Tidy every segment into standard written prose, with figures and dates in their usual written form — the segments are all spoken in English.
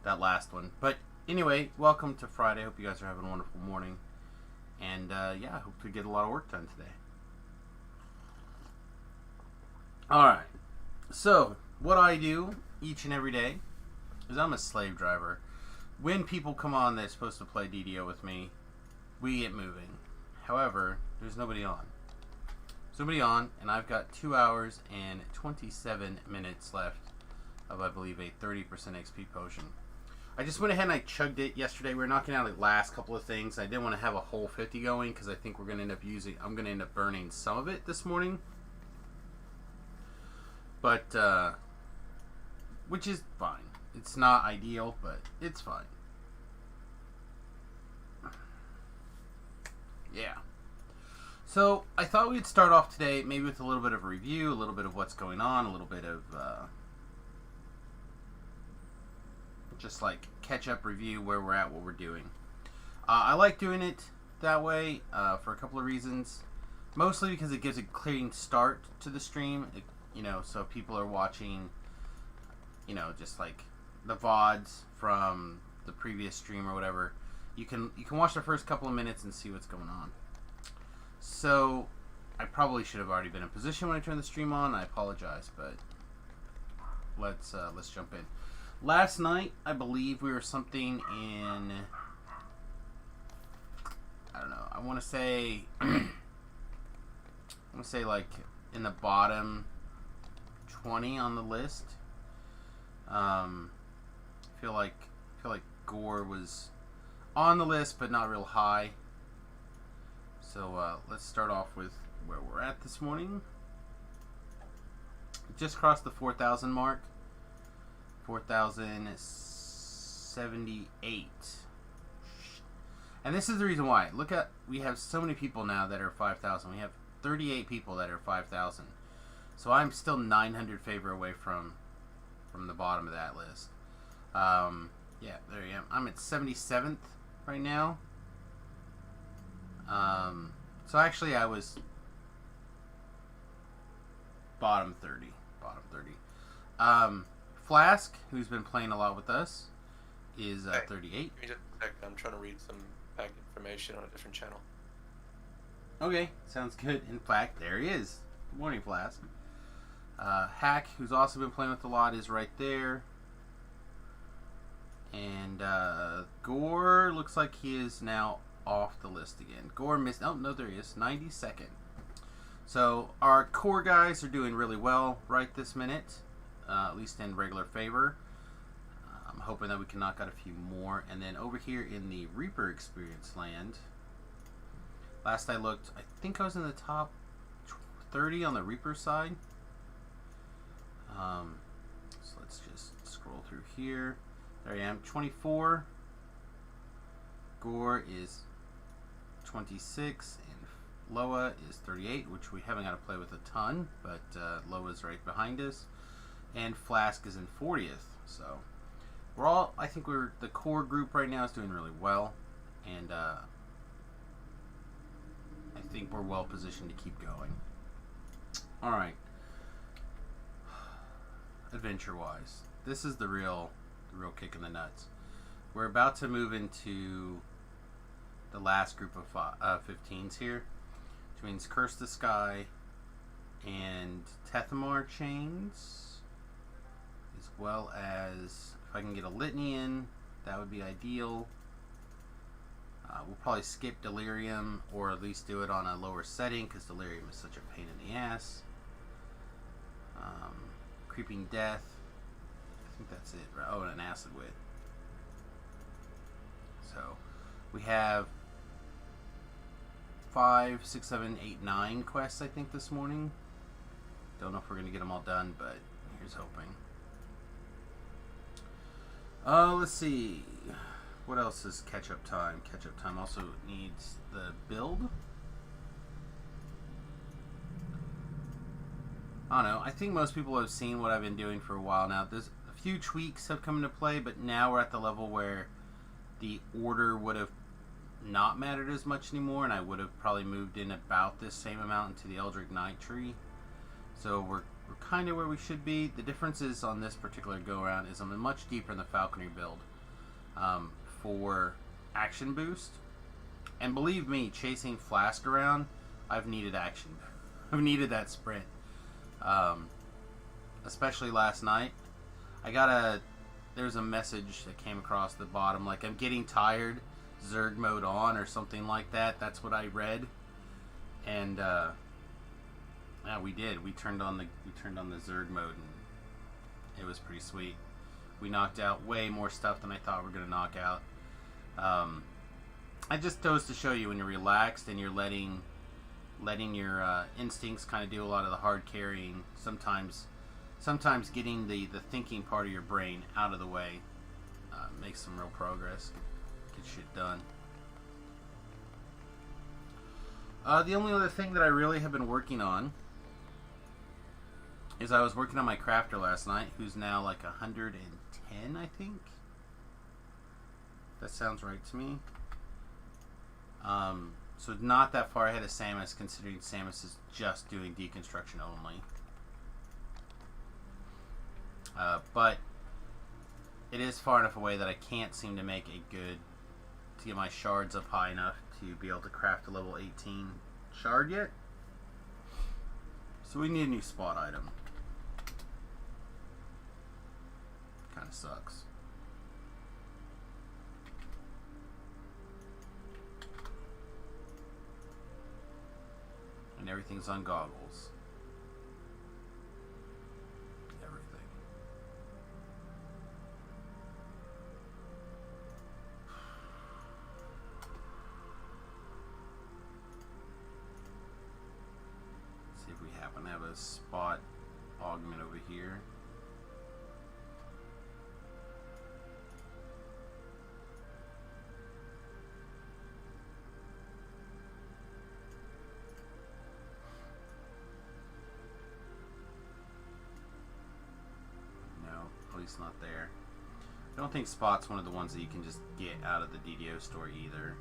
that last one. But anyway, welcome to Friday. Hope you guys are having a wonderful morning. And yeah, I hope to get a lot of work done today. Alright, so what I do each and every day is I'm a slave driver. When people come on they're supposed to play DDO with me, we get moving. However, there's nobody on. There's nobody on, and I've got 2 hours and 27 minutes left of, I believe, a 30% XP potion. I just went ahead and I chugged it yesterday. We were knocking out the last couple of things. I didn't want to have a whole 50 going because I think we're going to end up I'm going to end up burning some of it this morning. But, which is fine. It's not ideal, but it's fine. Yeah. So, I thought we'd start off today maybe with a little bit of a review, a little bit of what's going on, a little bit of, just like catch-up review, where we're at, what we're doing. I like doing it that way for a couple of reasons. Mostly because it gives a clean start to the stream. So if people are watching, just like the VODs from the previous stream or whatever, you can watch the first couple of minutes and see what's going on. So I probably should have already been in position when I turned the stream on. I apologize, but let's jump in. Last night, I believe we were something in, I don't know, I want to say like in the bottom 20 on the list. I feel like Gore was on the list, but not real high. So let's start off with where we're at this morning. Just crossed the 4,000 mark. 4,078. And this is the reason why. We have so many people now that are 5,000. We have 38 people that are 5,000. So I'm still 900 favor away from the bottom of that list. Yeah, there I am. I'm at 77th right now. So actually I was bottom 30. Flask, who's been playing a lot with us, is 38. Give me just a second. I'm trying to read some pack information on a different channel. Okay, sounds good. In fact, there he is. Good morning, Flask. Hack, who's also been playing with a lot, is right there. And Gore looks like he is now off the list again. Gore missed. Oh, no, there he is. 92nd. So our core guys are doing really well right this minute. At least in regular favor. I'm hoping that we can knock out a few more. And then over here in the Reaper experience land, last I looked, I think I was in the top 30 on the Reaper side. So let's just scroll through here. There I am, 24. Gore is 26, and Loa is 38, which we haven't got to play with a ton, but Loa's right behind us. And Flask is in 40th. So I think the core group right now is doing really well, and I think we're well positioned to keep going. All right. Adventure-wise, this is the real kick in the nuts. We're about to move into the last group of 15s here, which means Curse the Sky and Tethyamar chains. As well as, if I can get a litany in, that would be ideal. We'll probably skip Delirium, or at least do it on a lower setting, because Delirium is such a pain in the ass. Creeping Death. I think that's it. Oh, and an Acid Wit. So, we have 5, 6, 7, 8, 9 quests, I think, this morning. Don't know if we're going to get them all done, but here's hoping. Let's see. What else is catch-up time? Catch-up time also needs the build. I don't know. I think most people have seen what I've been doing for a while now. There's a few tweaks have come into play, but now we're at the level where the order would have not mattered as much anymore, and I would have probably moved in about this same amount into the Eldritch Night tree. So we're kind of where we should be. The difference is on this particular go-around is I'm much deeper in the Falconry build. for action boost. And believe me, chasing Flask around, I've needed action. I've needed that sprint. Especially last night. There's a message that came across the bottom, like, I'm getting tired, Zerg mode on, or something like that. That's what I read. And, yeah, we did. We turned on the Zerg mode, and it was pretty sweet. We knocked out way more stuff than I thought we were going to knock out. I just goes to show you when you're relaxed and you're letting your instincts kind of do a lot of the hard carrying. Sometimes getting the thinking part of your brain out of the way makes some real progress. Get shit done. The only other thing that I really have been working on is I was working on my crafter last night, who's now like 110, I think. That sounds right to me. So not that far ahead of Samus, considering Samus is just doing deconstruction only. But it is far enough away that I can't seem to make to get my shards up high enough to be able to craft a level 18 shard yet. So we need a new spot item. Kind of sucks. And everything's on goggles. Everything. See if we happen to have a spot augment over here. It's not there. I don't think Spot's one of the ones that you can just get out of the DDO store either.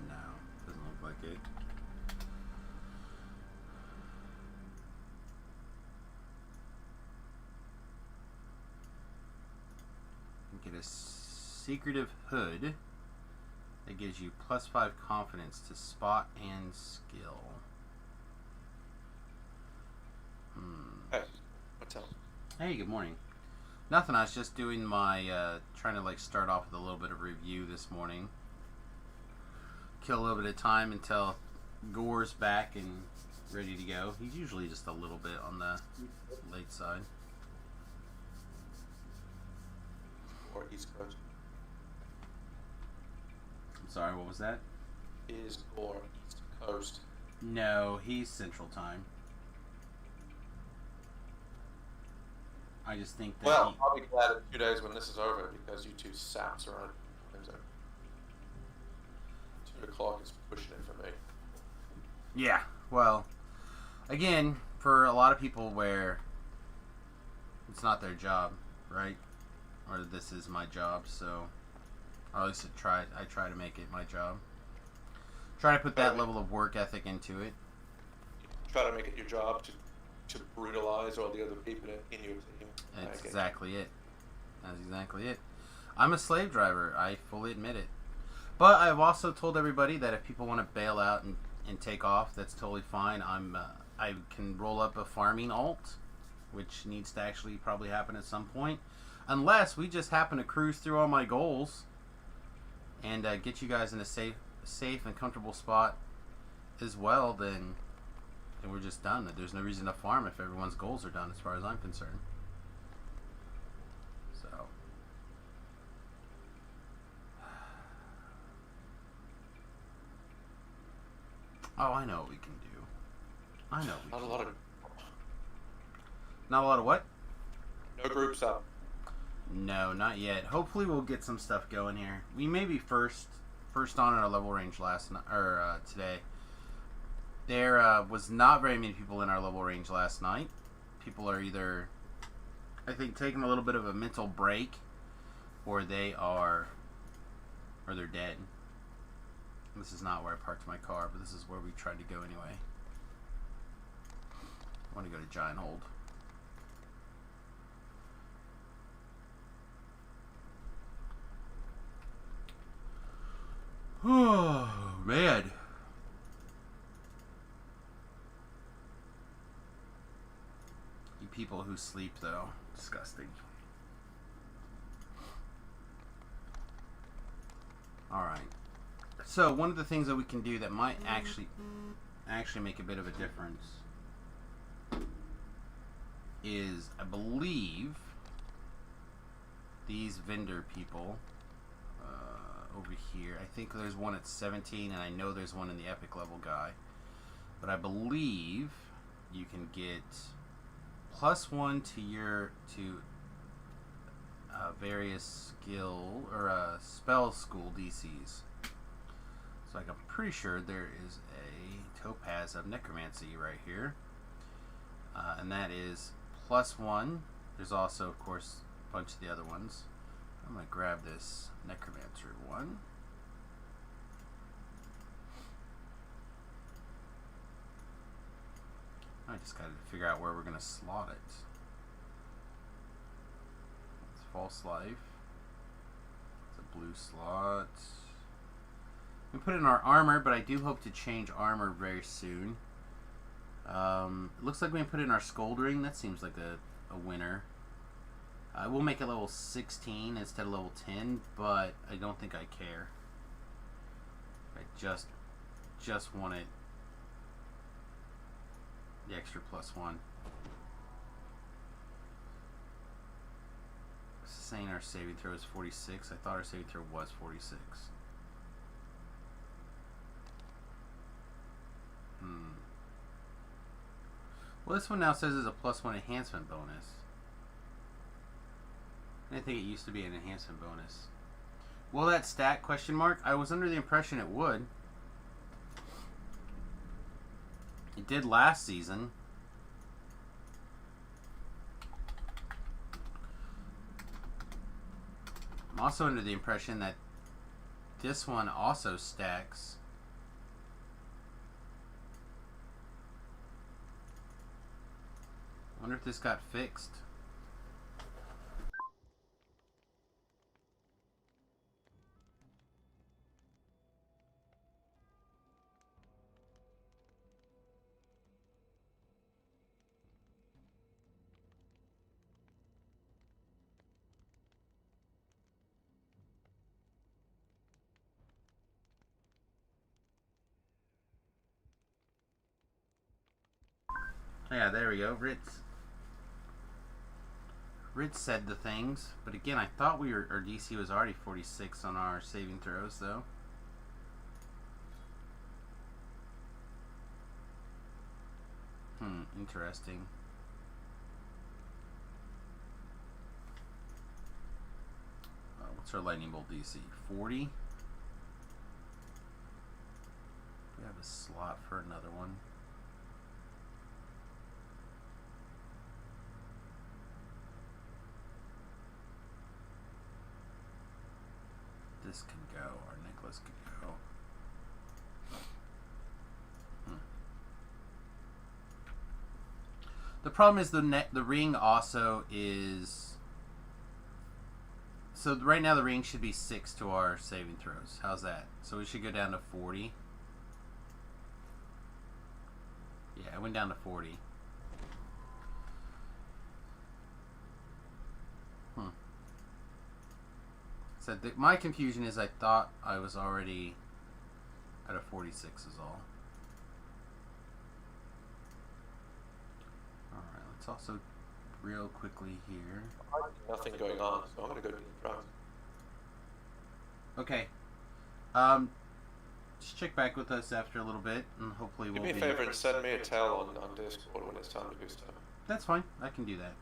No, doesn't look like it. Get a secretive hood that gives you +5 confidence to spot and skill. Hey, what's up? Hey, good morning. Nothing, I was just doing my, trying to like start off with a little bit of review this morning. Kill a little bit of time until Gore's back and ready to go. He's usually just a little bit on the late side. Or East Coast. I'm sorry, what was that? Is or East Coast. No, he's Central Time. I just think that Well, I'll be glad in 2 days when this is over because you two saps are on things like 2 o'clock is pushing it for me. Yeah, well, again, for a lot of people where it's not their job, right? Or this is my job, so or at least I try to make it my job. Try to put that level of work ethic into it. Try to make it your job to brutalize all the other people in your team. That's exactly it. That's exactly it. I'm a slave driver. I fully admit it. But I've also told everybody that if people want to bail out and take off, that's totally fine. I can roll up a farming alt, which needs to actually probably happen at some point. Unless we just happen to cruise through all my goals and get you guys in a safe and comfortable spot as well, then we're just done. There's no reason to farm if everyone's goals are done as far as I'm concerned. So. Oh, I know what we can do. I know we Not can. a lot of... Not a lot of what? No groups up. No, not yet. Hopefully we'll get some stuff going here. We may be first on our level range today. There was not very many people in our level range last night. People are either I think taking a little bit of a mental break, or they're dead. This is not where I parked my car, but this is where we tried to go anyway. I want to go to Giant Hold. Oh, man. You people who sleep, though. Disgusting. Alright. So, one of the things that we can do that might actually make a bit of a difference is, I believe, these vendor people over here. I think there's one at 17, and I know there's one in the epic level guy. But I believe you can get +1 to your various skill or spell school DCs. So like, I'm pretty sure there is a Topaz of Necromancy right here, and that is +1. There's also, of course, a bunch of the other ones. I'm going to grab this Necromancer one. I just got to figure out where we're going to slot it. It's False Life. It's a blue slot. We put in our armor, but I do hope to change armor very soon. It looks like we can put in our Scoldring. That seems like a winner. We'll make it level 16 instead of level 10, but I don't think I care. I just want it, the extra +1. Saying our saving throw is 46. I thought our saving throw was 46. Well, this one now says it's a +1 enhancement bonus. I think it used to be an enhancement bonus. Will that stack? Question mark. I was under the impression it would. It did last season. I'm also under the impression that this one also stacks. I wonder if this got fixed. Yeah, there we go. Ritz said the things, but again, I thought our DC was already 46 on our saving throws, though. Interesting. What's our lightning bolt DC? 40. We have a slot for another one. This can go. Our necklace can go. The problem is the ring also is. So right now the ring should be 6 to our saving throws. How's that? So we should go down to 40. Yeah, I went down to 40. So my confusion is I thought I was already at a 46 is all. Alright, let's also real quickly here. Nothing going on, so I'm going to go to the drums. Okay. Just check back with us after a little bit, and hopefully we'll Do me a favor and send me a tell on Discord when it's time to do stuff. That's fine. I can do that.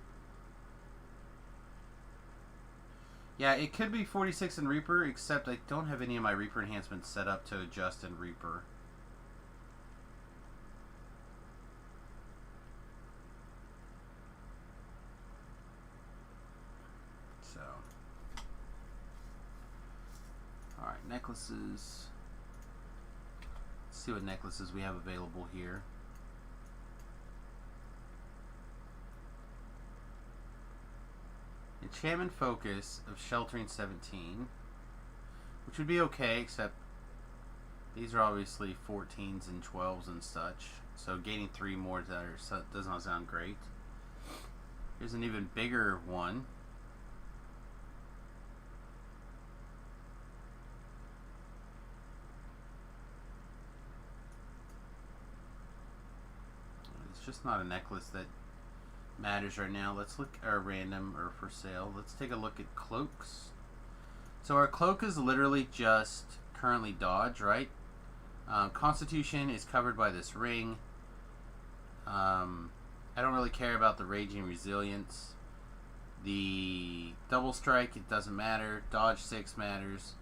Yeah, it could be 46 in Reaper, except I don't have any of my Reaper enhancements set up to adjust in Reaper. necklaces. Let's see what necklaces we have available here. Enchantment Focus of Sheltering 17, which would be okay, except these are obviously 14s and 12s and such, so gaining 3 more does not sound great. Here's an even bigger one. It's just not a necklace that matters right now. Let's look at our random or for sale. Let's take a look at cloaks. So our cloak is literally just currently dodge, right? Constitution is covered by this ring. I don't really care about the raging resilience. The double strike, it doesn't matter. Dodge 6 matters.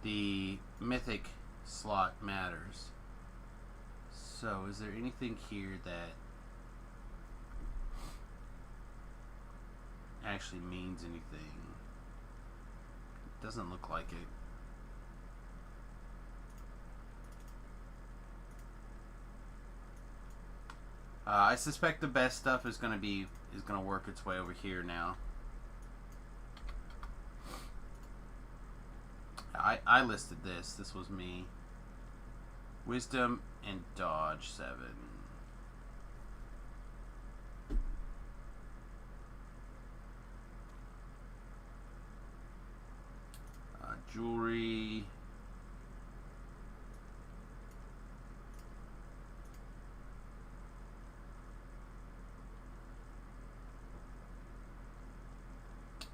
The mythic slot matters. So is there anything here that actually means anything? It doesn't look like it. I suspect the best stuff is gonna work its way over here now. I listed this. This was me. Wisdom and dodge 7. Jewelry.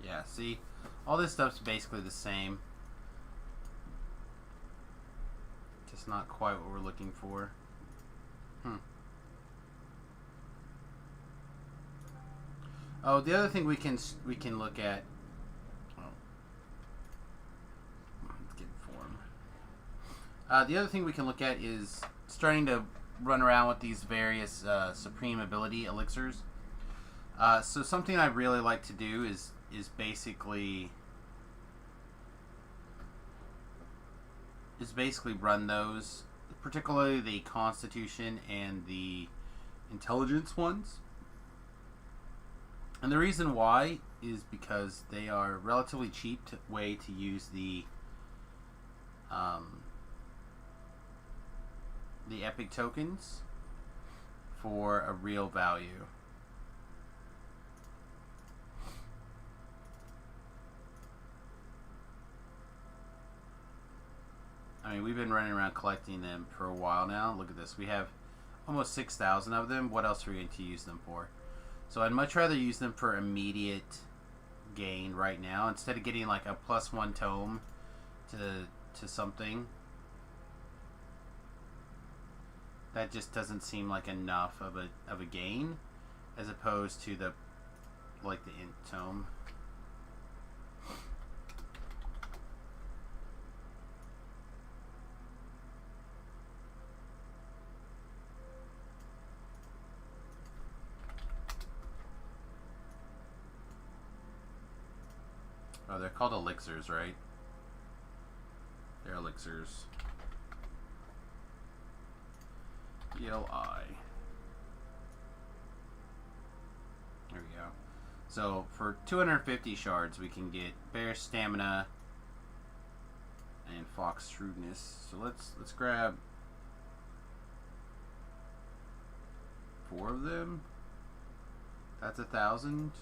Yeah, see, all this stuff's basically the same. Just not quite what we're looking for. Oh, the other thing we can look at. The other thing we can look at is starting to run around with these various supreme ability elixirs. So something I really like to do is basically run those, particularly the Constitution and the Intelligence ones. And the reason why is because they are a relatively cheap way to use the epic tokens for a real value. I mean, we've been running around collecting them for a while now. Look at this. We have almost 6,000 of them. What else are we going to use them for? So I'd much rather use them for immediate gain right now instead of getting like a +1 tome to something. That just doesn't seem like enough of a gain, as opposed to the int tome. Oh, they're called elixirs, right? They're elixirs. ELI. There we go. So for 250 shards, we can get Bear Stamina and Fox Shrewdness. So let's grab 4 of them. That's 1,000.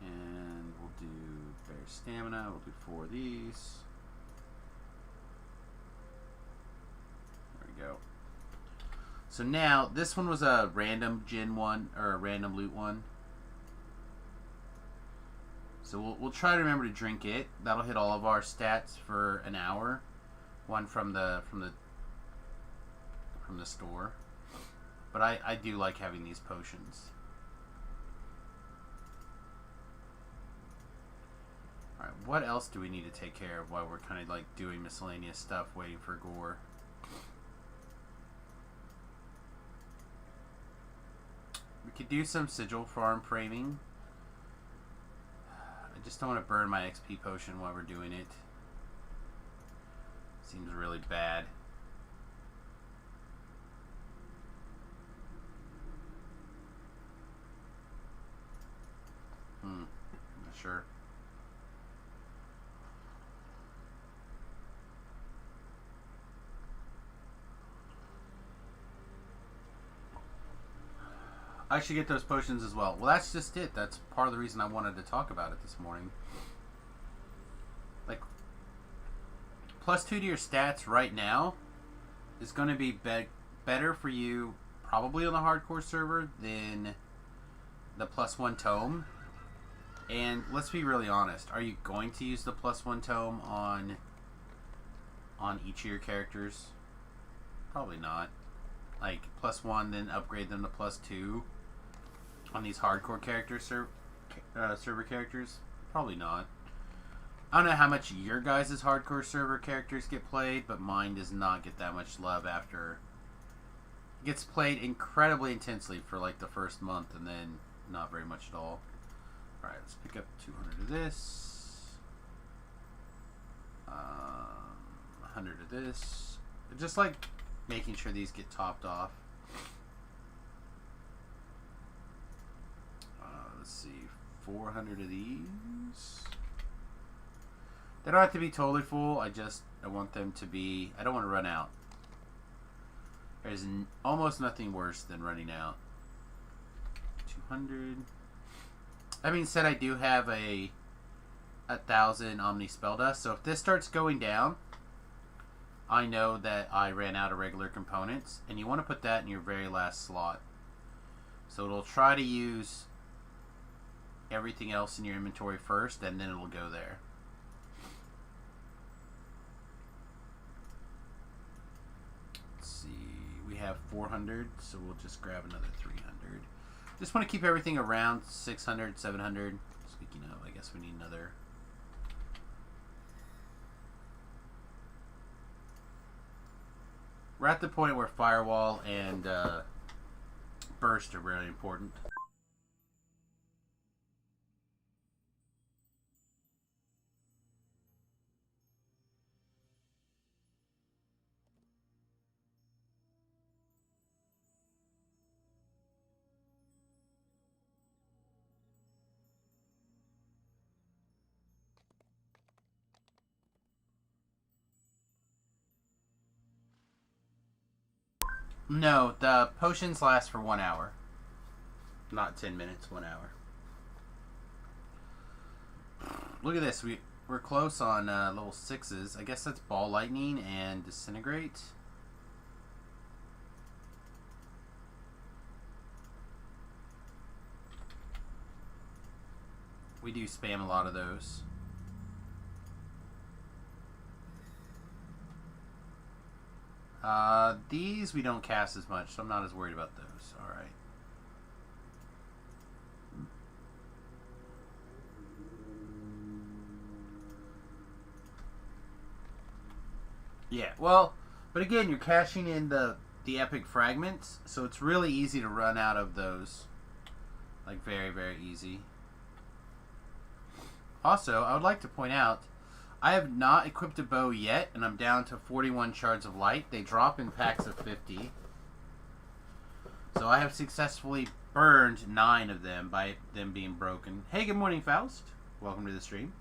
And we'll do Bear Stamina. We'll do 4 of these. Go. So now this one was a random gen one or a random loot one. So we'll try to remember to drink it. That'll hit all of our stats for an hour. One from the store. But I do like having these potions. Alright, what else do we need to take care of while we're kind of like doing miscellaneous stuff waiting for gore? We could do some sigil farm framing. I I just don't want to burn my XP potion while we're doing it. Seems really bad. I'm not sure. I should get those potions as well. Well, that's just it. That's part of the reason I wanted to talk about it this morning. Like, +2 to your stats right now is going to be better for you probably on the hardcore server than the +1 tome. And let's be really honest. Are you going to use the +1 tome on each of your characters? Probably not. Like, +1, then upgrade them to +2 on these hardcore characters, server characters? Probably not. I don't know how much your guys' hardcore server characters get played, but mine does not get that much love after. It gets played incredibly intensely for like the first month and then not very much at all. Alright, let's pick up 200 of this. 100 of this. Just like making sure these get topped off. Let's see, 400 of these. They don't have to be totally full. I want them to be. I don't want to run out. There's almost nothing worse than running out. 200. That being said, I do have a 1,000 Omni Spell Dust. So if this starts going down, I know that I ran out of regular components, and you want to put that in your very last slot. So it'll try to use everything else in your inventory first, and then it'll go there. Let's see, we have 400, so we'll just grab another 300. Just want to keep everything around 600, 700. Speaking of, I guess we need another. We're at the point where Firewall and Burst are really important. No, the potions last for 1 hour. Not 10 minutes, 1 hour. Look at this. We're close on level 6s. I guess that's Ball Lightning and Disintegrate. We do spam a lot of those. These we don't cast as much, so I'm not as worried about those. Alright. Yeah, well, but again, you're cashing in the epic fragments, so it's really easy to run out of those. Like, very, very easy. Also, I would like to point out, I have not equipped a bow yet, and I'm down to 41 shards of light. They drop in packs of 50. So I have successfully burned 9 of them by them being broken. Hey, good morning, Faust. Welcome to the stream.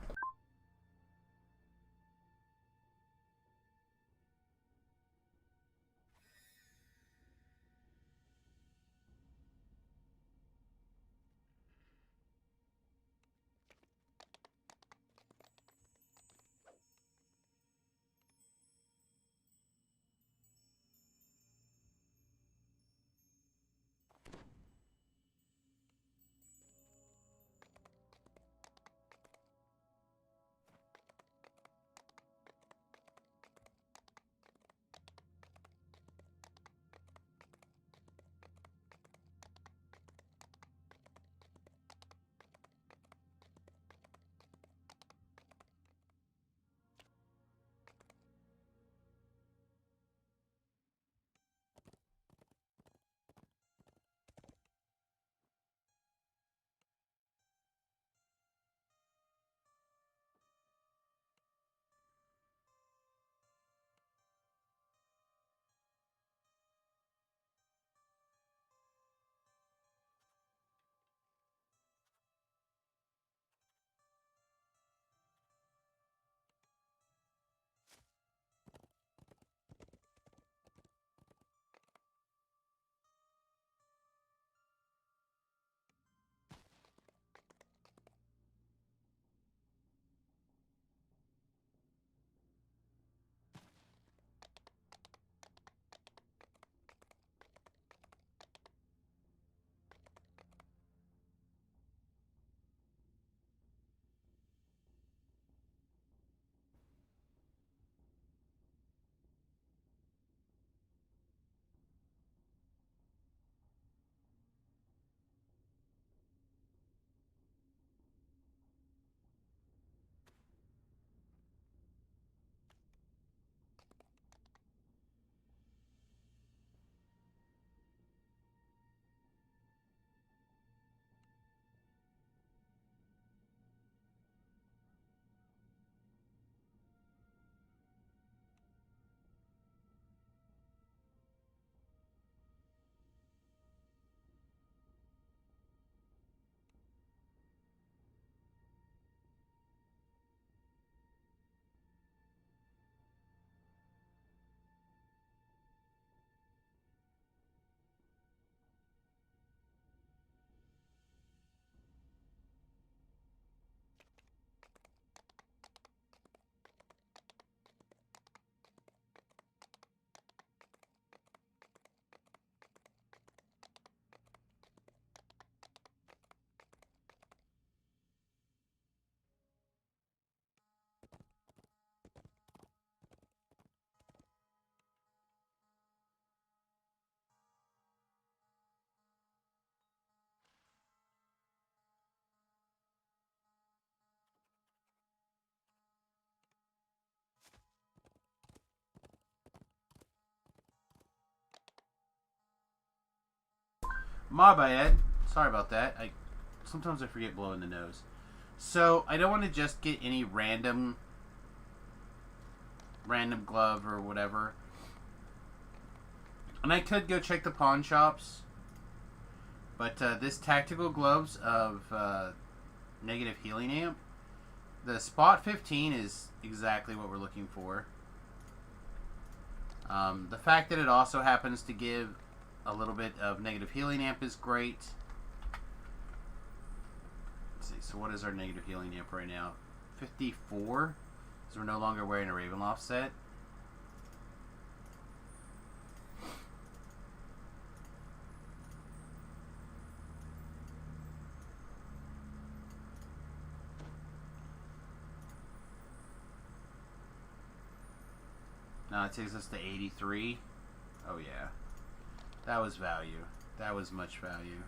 My bad. Sorry about that. Sometimes I forget blowing the nose. So I don't want to just get any random glove or whatever. And I could go check the pawn shops. But this tactical gloves of negative healing amp, the spot 15 is exactly what we're looking for. The fact that it also happens to give a little bit of negative healing amp is great. Let's see, so what is our negative healing amp right now? 54? So we're no longer wearing a Ravenloft set. Now it takes us to 83. Oh yeah. That was value. That was much value.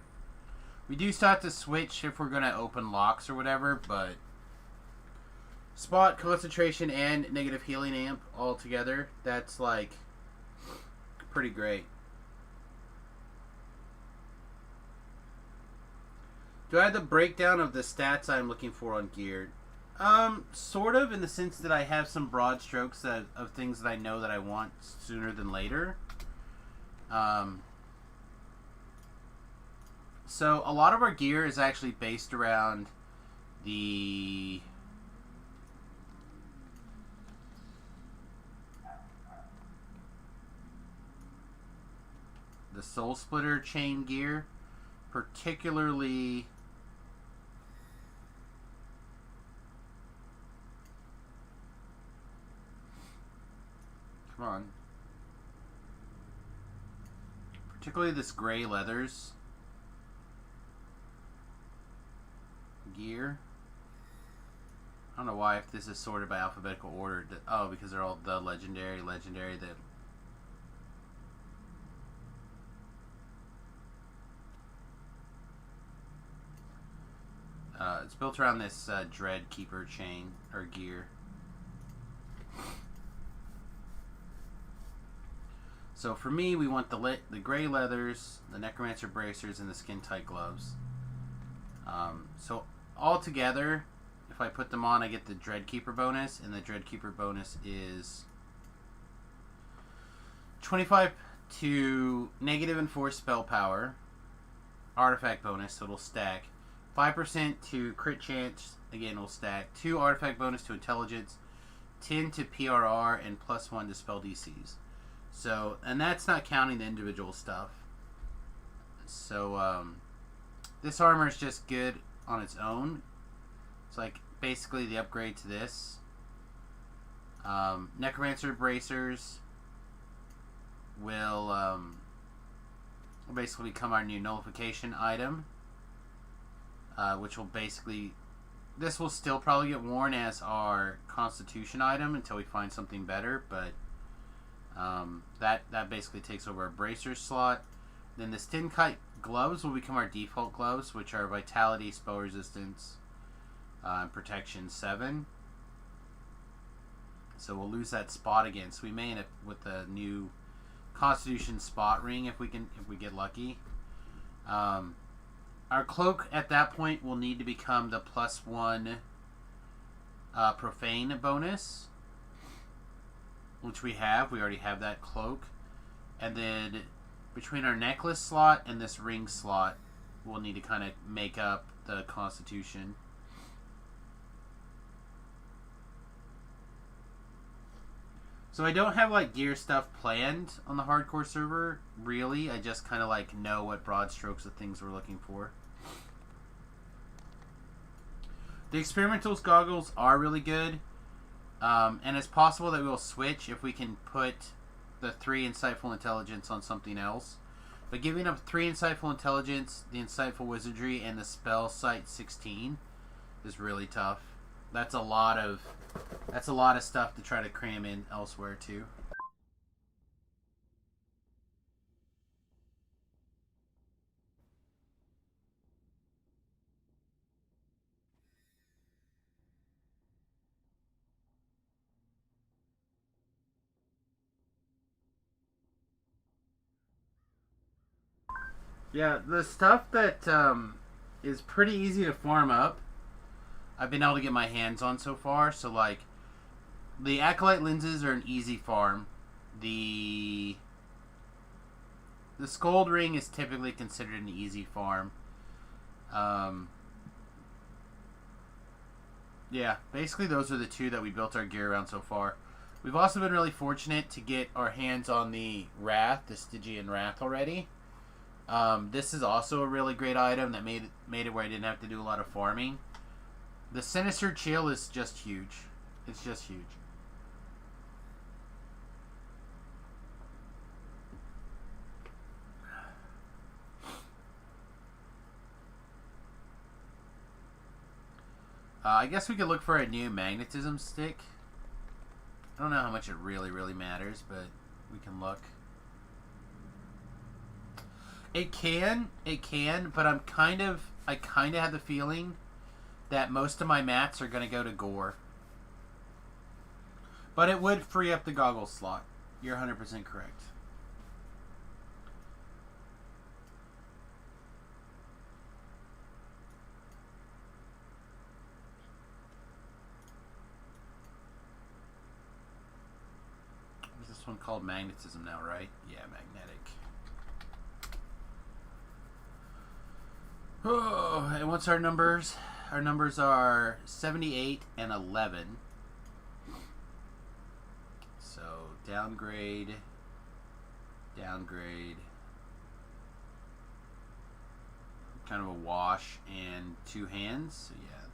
We do still have to switch if we're going to open locks or whatever, but spot, concentration, and negative healing amp all together, that's like pretty great. Do I have the breakdown of the stats I'm looking for on gear? Sort of, in the sense that I have some broad strokes of things that I know that I want sooner than later. So a lot of our gear is actually based around the Soul Splitter chain gear, particularly particularly this gray leathers gear. I don't know why, if this is sorted by alphabetical order. Oh, because they're all the legendary that it's built around this Dread Keeper chain or gear. So for me, we want the gray leathers, the Necromancer bracers, and the skin tight gloves. So all together, if I put them on, I get the Dread Keeper bonus, and the Dread Keeper bonus is 25 to negative and force spell power, artifact bonus, so it'll stack. 5% to crit chance, again will stack. 2 artifact bonus to intelligence, 10 to PRR, and +1 to spell DCs. So, and that's not counting the individual stuff. So, this armor is just good on its own. It's like basically the upgrade to this. Necromancer bracers will basically become our new nullification item, which will basically, this will still probably get worn as our constitution item until we find something better, but that basically takes over our bracer slot. Then the Skin Kite gloves will become our default gloves, which are vitality, spell resistance, and protection 7. So we'll lose that spot again. So we may end up with the new Constitution spot ring if we get lucky. Our cloak at that point will need to become the +1 profane bonus, which we have. We already have that cloak. And then between our necklace slot and this ring slot, we'll need to kind of make up the Constitution. So I don't have like gear stuff planned on the hardcore server, really. I just kind of like know what broad strokes of things we're looking for. The experimentals goggles are really good. And it's possible that we will switch if we can put the 3 insightful intelligence on something else. But giving up 3 insightful intelligence, the insightful wizardry, and the spell sight 16 is really tough. That's a lot of stuff to try to cram in elsewhere too. Yeah, the stuff that is pretty easy to farm up, I've been able to get my hands on so far. So, like, the Acolyte lenses are an easy farm. The Scold Ring is typically considered an easy farm. Yeah, basically those are the two that we built our gear around so far. We've also been really fortunate to get our hands on the Wrath, the Stygian Wrath already. This is also a really great item that made it where I didn't have to do a lot of farming. The Sinister Chill is just huge. It's just huge. I guess we could look for a new magnetism stick. I don't know how much it really matters, but we can look. It can, but I kind of have the feeling that most of my mats are going to go to Gore. But it would free up the goggle slot. You're 100% correct. This one called magnetism now, right? Yeah, magnetic. Oh, and what's our numbers? Our numbers are 78 and 11. So downgrade. Kind of a wash and 2 hands. So yeah,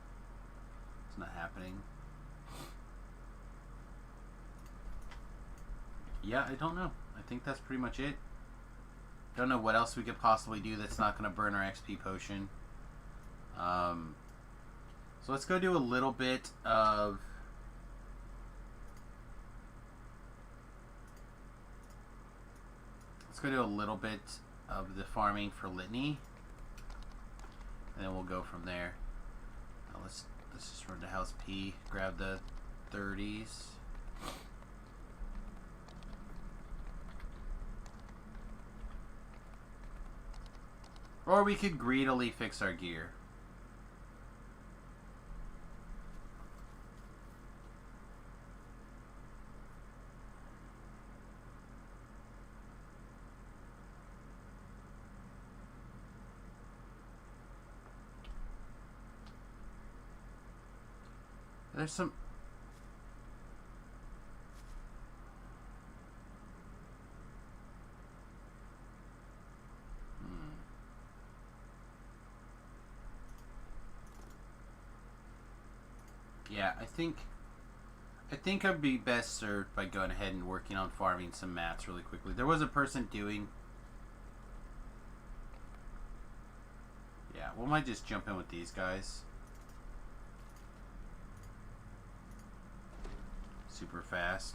it's not happening. Yeah, I don't know. I think that's pretty much it. Don't know what else we could possibly do that's not going to burn our XP potion. So let's go do a little bit of... Let's go do a little bit of the farming for Litany. And then we'll go from there. Now let's just run to House P, grab the 30s. Or we could greedily fix our gear. There's some... Yeah, I think I'd be best served by going ahead and working on farming some mats really quickly. There was a person doing... Yeah, we might just jump in with these guys. Super fast.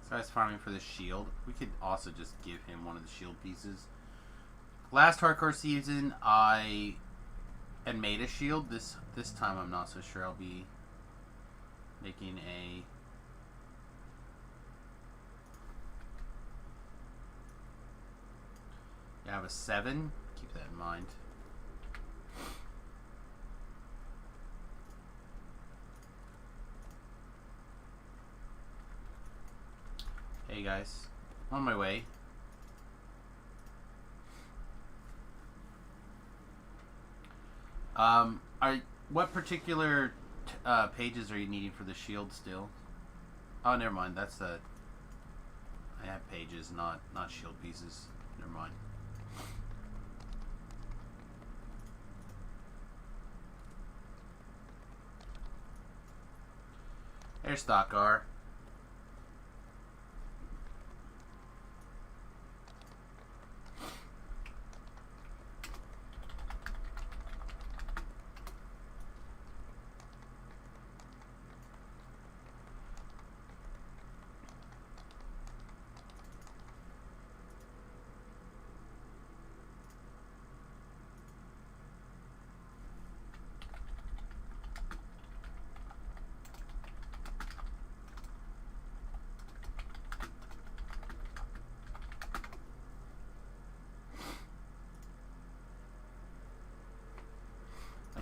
This guy's farming for the shield. We could also just give him one of the shield pieces. Last hardcore season, I had made a shield. This time, I'm not so sure I'll be making a... Yeah, I have a 7. Keep that in mind. Hey guys, on my way. What particular pages are you needing for the shield still? Oh, never mind. That's the... I have pages, not shield pieces. Never mind. There's Stockar.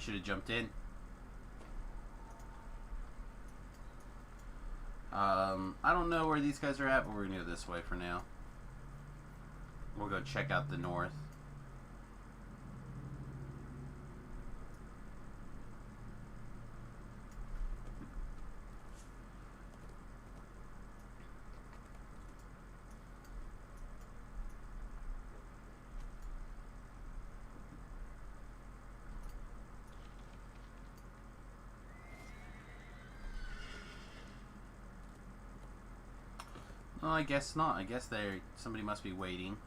should have jumped in. I don't know where these guys are at, but we're going to go this way for now. We'll go check out the north. Well, I guess not. I guess somebody must be waiting.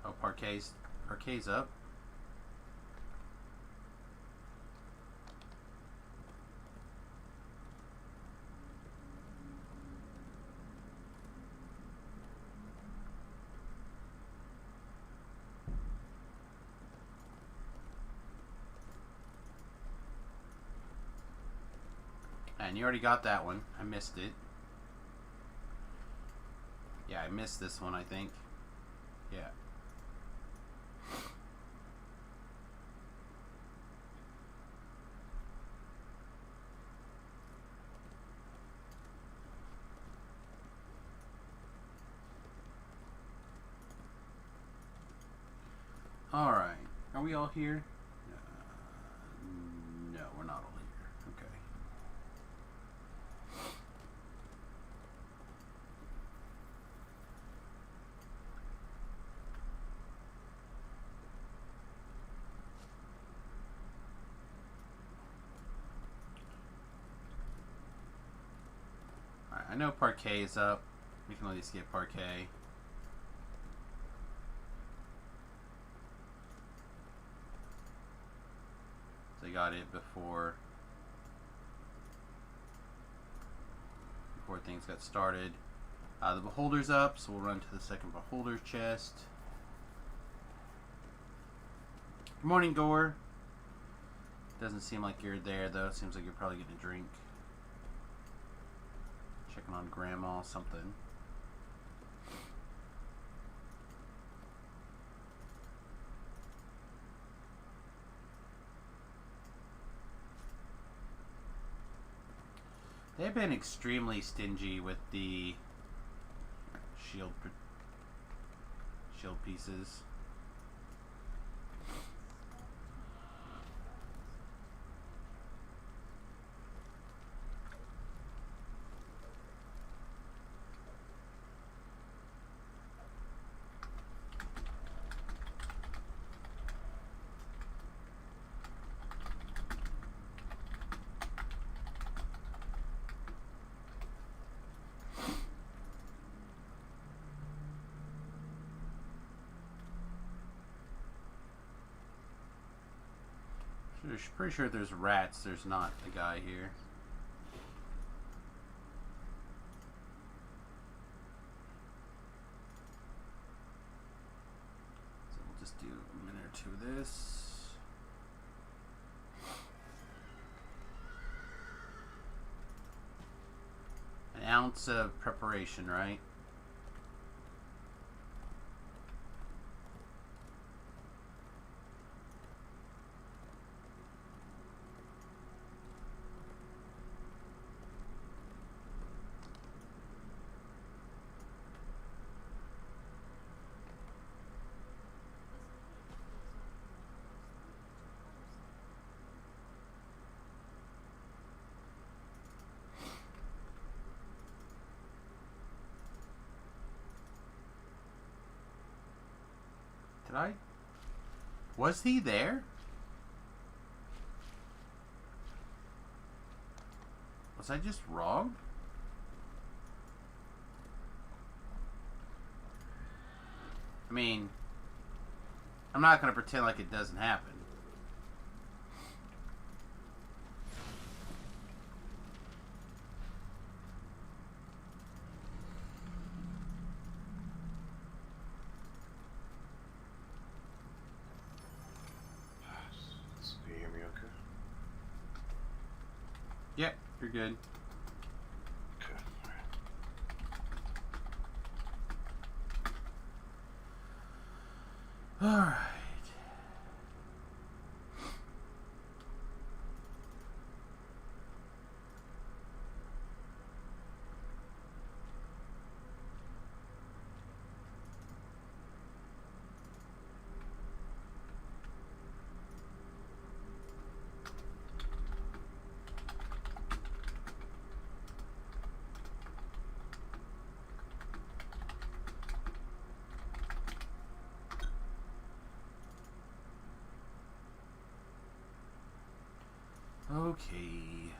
Oh, Parquet's up. And you already got that one. I missed it. Yeah, I missed this one, I think. Yeah. Alright. Are we all here? No, we're not all here. Okay. Alright, I know Parquet is up. We can at least get Parquet. They got it before things got started. The Beholder's up, so we'll run to the second Beholder chest. Good morning, Gore. Doesn't seem like you're there, though. Seems like you're probably getting a drink. Checking on Grandma, something. They've been extremely stingy with the shield pieces. Pretty sure there's rats. There's not a guy here. So we'll just do a minute or two of this. An ounce of preparation, right? Was he there? Was I just wrong? I mean, I'm not going to pretend like it doesn't happen. Yep, you're good. Okay. Alright. Okay.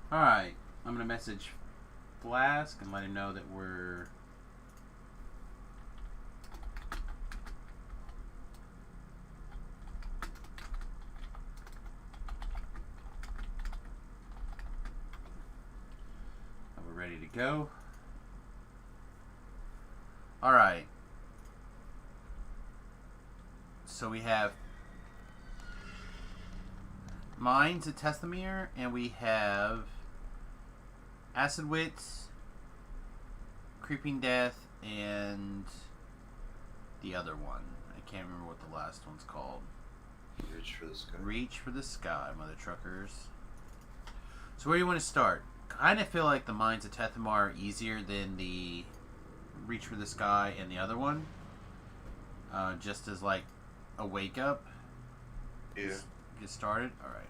Alright, I'm going to message Flask and let him know that we're... we're ready to go. Alright. So we have Mines at Tethyamar, and we have Acid Wits, Creeping Death, and the other one. I can't remember what the last one's called. Reach for the sky. Reach for the sky, mother truckers. So where do you want to start? Kind of feel like the Mines of Tethyamar are easier than the Reach for the Sky and the other one. Just as like a wake up. Yeah. Get started? Alright.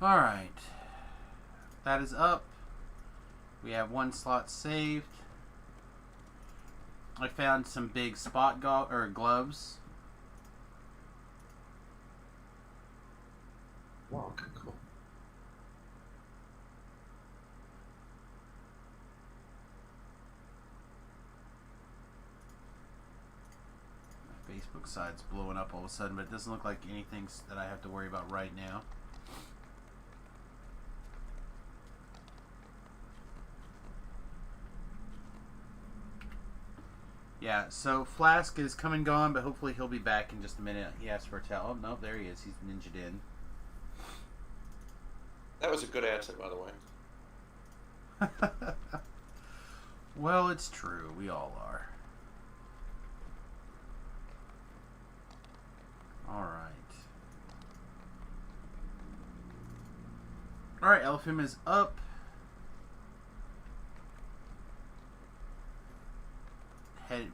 Alright. That is up. We have one slot saved. I found some big spot gloves. Wow, okay, cool. My Facebook side's blowing up all of a sudden, but it doesn't look like anything that I have to worry about right now. Yeah, so Flask is come and gone, but hopefully he'll be back in just a minute. He asked for a towel. Oh, no, there he is. He's ninja'd in. That was a good answer, by the way. Well, it's true. We all are. Alright. Alright, Elephim is up.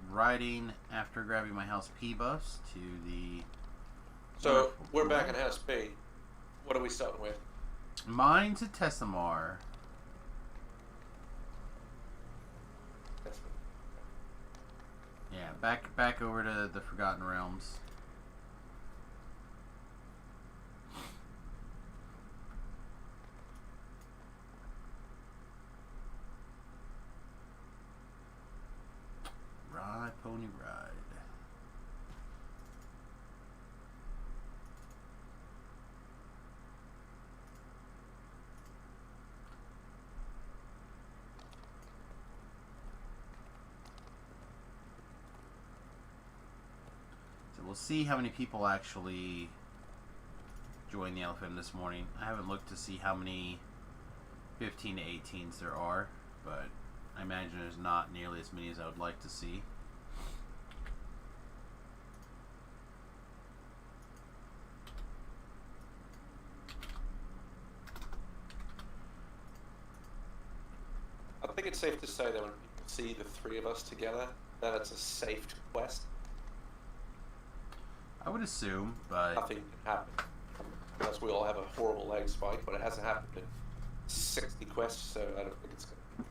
Riding after grabbing my House P buffs to the... So, we're back in House B. What are we starting with? Mines at Tethyamar. Yeah, back over to the Forgotten Realms. Ride, pony, ride. So we'll see how many people actually join the Elephant this morning. I haven't looked to see how many 15 to 18s there are, but I imagine there's not nearly as many as I would like to see. I think it's safe to say that when people see the three of us together, that it's a safe quest. I would assume, but... Nothing can happen. Unless we all have a horrible leg spike, but it hasn't happened in 60 quests, so I don't think it's going to...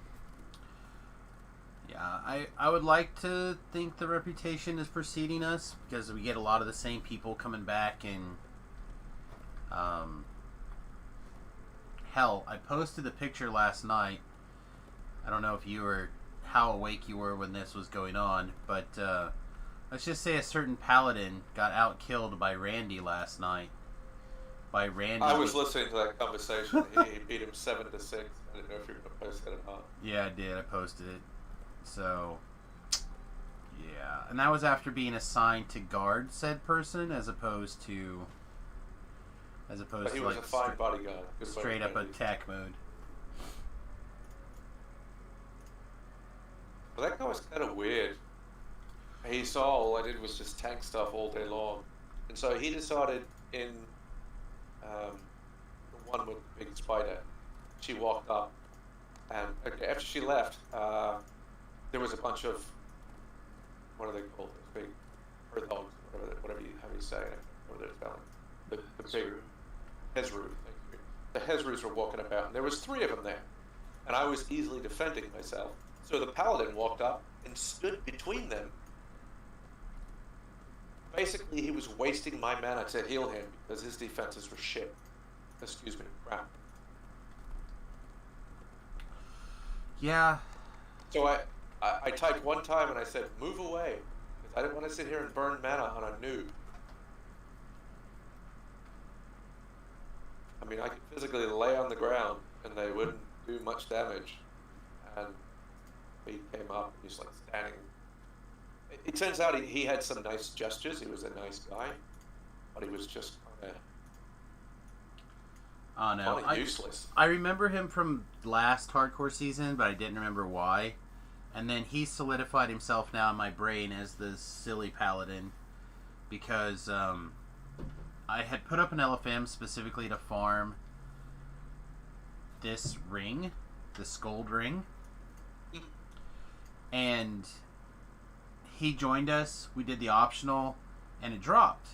Yeah, I would like to think the reputation is preceding us, because we get a lot of the same people coming back, and hell, I posted a picture last night. I don't know if you were how awake you were when this was going on, but let's just say a certain paladin got out-killed by Randy last night. By Randy. I was listening to that conversation. He beat him 7-6. I didn't know if you were going to post that or not. Yeah, I did. I posted it. So, yeah. And that was after being assigned to guard said person as opposed to... But he was a fine bodyguard. Straight up attack mode. Well, that guy was kind of weird. He saw all I did was just tank stuff all day long. And so he decided in the one with the big spider, she walked up, and after she left, there was a bunch of, what are they called? Those big earth dogs, whatever you say it, whatever they're spelling. The big Hezru, thank you. The Hezrus were walking about, and there was 3 of them there. And I was easily defending myself. So the paladin walked up and stood between them. Basically, he was wasting my mana to heal him because his defenses were shit. Excuse me, crap. Yeah. So I typed one time and I said, move away. Because I didn't want to sit here and burn mana on a noob. I mean, I could physically lay on the ground and they wouldn't do much damage. And he came up and he's like standing. It turns out he had some nice gestures. He was a nice guy. But he was just kind of useless. I remember him from last hardcore season, but I didn't remember why. And then he solidified himself now in my brain as the silly paladin. Because I had put up an LFM specifically to farm this ring, the Scold ring. And he joined us, we did the optional, and it dropped.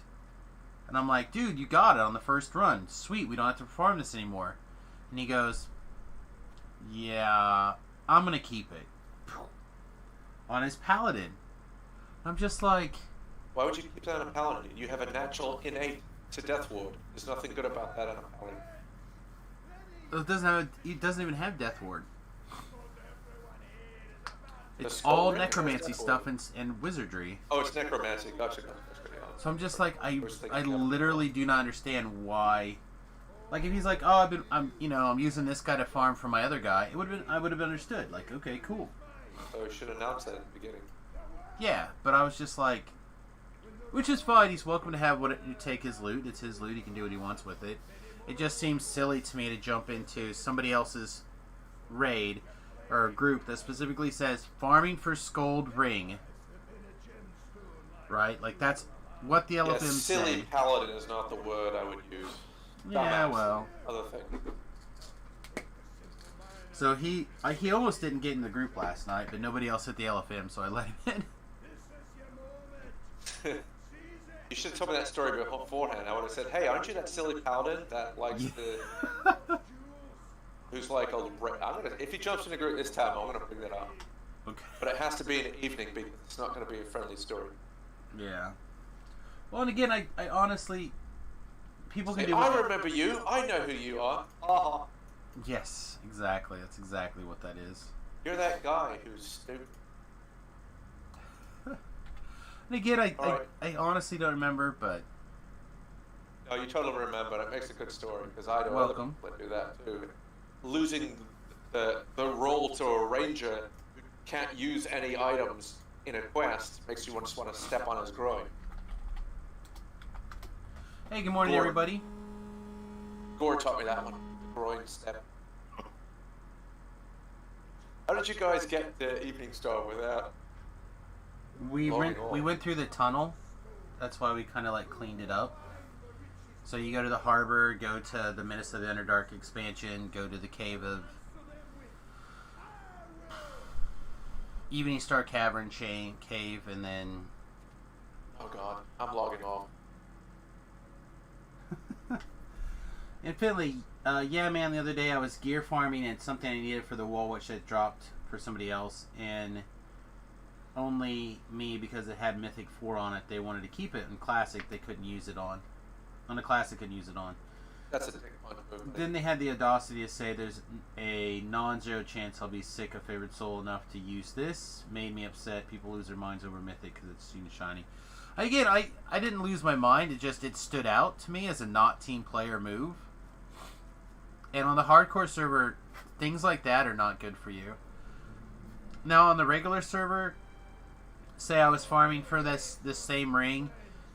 And I'm like, dude, you got it on the first run. Sweet, we don't have to perform this anymore. And he goes, yeah, I'm going to keep it. On his paladin. I'm just like... Why would you keep that on a paladin? You have a natural innate to death ward. There's nothing good about that on a paladin. It doesn't even have death ward. It's Skull all ring necromancy stuff and wizardry. Oh, it's necromancy. Gotcha. So I'm just like, I literally do not understand why. Like if he's like, oh, I'm using this guy to farm for my other guy, I would have understood. Like, okay, cool. So we should announce that at the beginning. Yeah, but I was just like, which is fine. He's welcome to have take his loot. It's his loot. He can do what he wants with it. It just seems silly to me to jump into somebody else's raid or a group that specifically says farming for Scold Ring. Right? Like that's what the LFM silly say. paladin is not the word I would use. Yeah, Dumbass. well. Other thing. So he almost didn't get in the group last night, but nobody else hit the LFM, so I let him in. You should have told me that story beforehand. I would have said, hey, aren't you that silly paladin that likes the... Who's like, if he jumps in a group this time, I'm going to bring that up. Okay. But it has to be in the evening because it's not going to be a friendly story. Yeah. Well, and again, I honestly... People can do... I remember you. I know who you are. Uh-huh. Yes, exactly. That's exactly what that is. You're that guy who's stupid. And again, I honestly don't remember, but... No, you totally remember. It makes a good story because I know other people that do that too. Losing the role to a ranger who can't use any items in a quest makes you just want to step on his groin. Hey, good morning, everybody. Gore taught me that one. Groin step. How did you guys get the Eveningstar without? We went through the tunnel. That's why we kind of like cleaned it up. So you go to the harbor, go to the Menace of the Underdark expansion, go to the cave of Eveningstar Cavern cave, and then... Oh god, I'm logging off. And Finley, yeah man, the other day I was gear farming and something I needed for the wall which had dropped for somebody else, and only me, because it had Mythic 4 on it, they wanted to keep it. In Classic, they couldn't use it on. On the Classic, couldn't use it on. That's a big punch move. Then they had the audacity to say there's a non-zero chance I'll be sick of Favored Soul enough to use this. Made me upset. People lose their minds over Mythic because it's seen shiny. Again, I didn't lose my mind. It stood out to me as a not team player move. And on the hardcore server, things like that are not good for you. Now on the regular server, say I was farming for this same ring,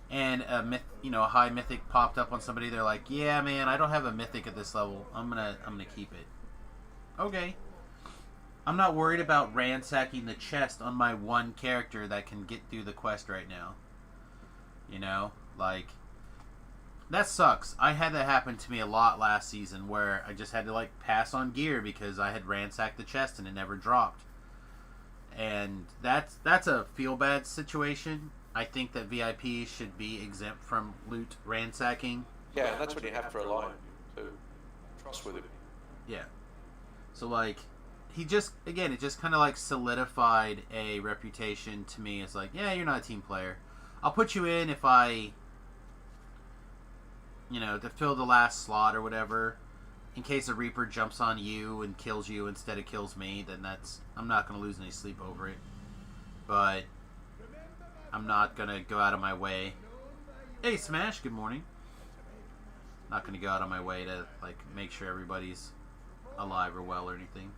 and a high mythic popped up on somebody. They're like, "Yeah, man, I don't have a mythic at this level. I'm gonna keep it." Okay. I'm not worried about ransacking the chest on my one character that can get through the quest right now. You know, like, that sucks. I had that happen to me a lot last season where I just had to, like, pass on gear because I had ransacked the chest and it never dropped. And that's a feel-bad situation. I think that VIPs should be exempt from loot ransacking. Yeah, and that's what you have to rely on, to trust with it. Yeah. So, like, it just kind of, like, solidified a reputation to me. It's like, yeah, you're not a team player. I'll put you in if I, to fill the last slot or whatever. In case a Reaper jumps on you and kills you instead of kills me, then I'm not going to lose any sleep over it. But I'm not going to go out of my way. Hey, Smash, good morning. Not going to go out of my way to, like, make sure everybody's alive or well or anything.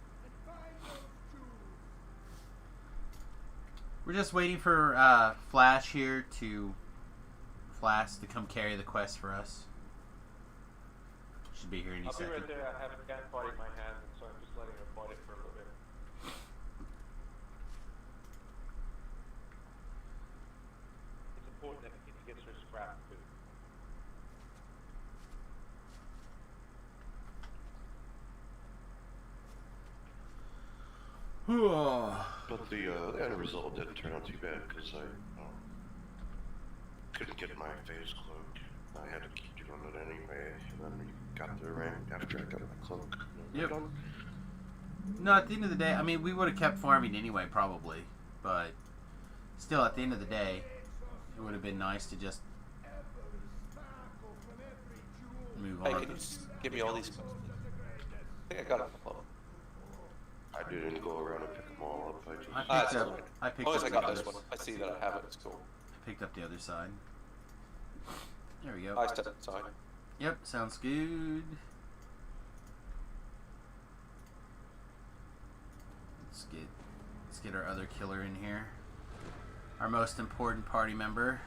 We're just waiting for Flash here to come carry the quest for us. Should be here any second. I'll be right there. I have a cat fight in my hand, so I'm just letting her fight it for a little bit. It's important that he gets her scrapped too. But the end result didn't turn out too bad because I couldn't get my phase cloak. I had to keep doing it anyway, and then we got the rank after I got my cloak. Yep. No, at the end of the day, I mean, we would have kept farming anyway, probably. But still, at the end of the day, it would have been nice to just move Hey, on. can you just give me all these quests? I think I got a couple of them. I didn't go around and pick them all up. I picked up As long as I the got others. this one, I see that I have it. It's cool. I picked up the other side. There we go. I step inside. Yep, sounds good. Let's get our other killer in here. Our most important party member.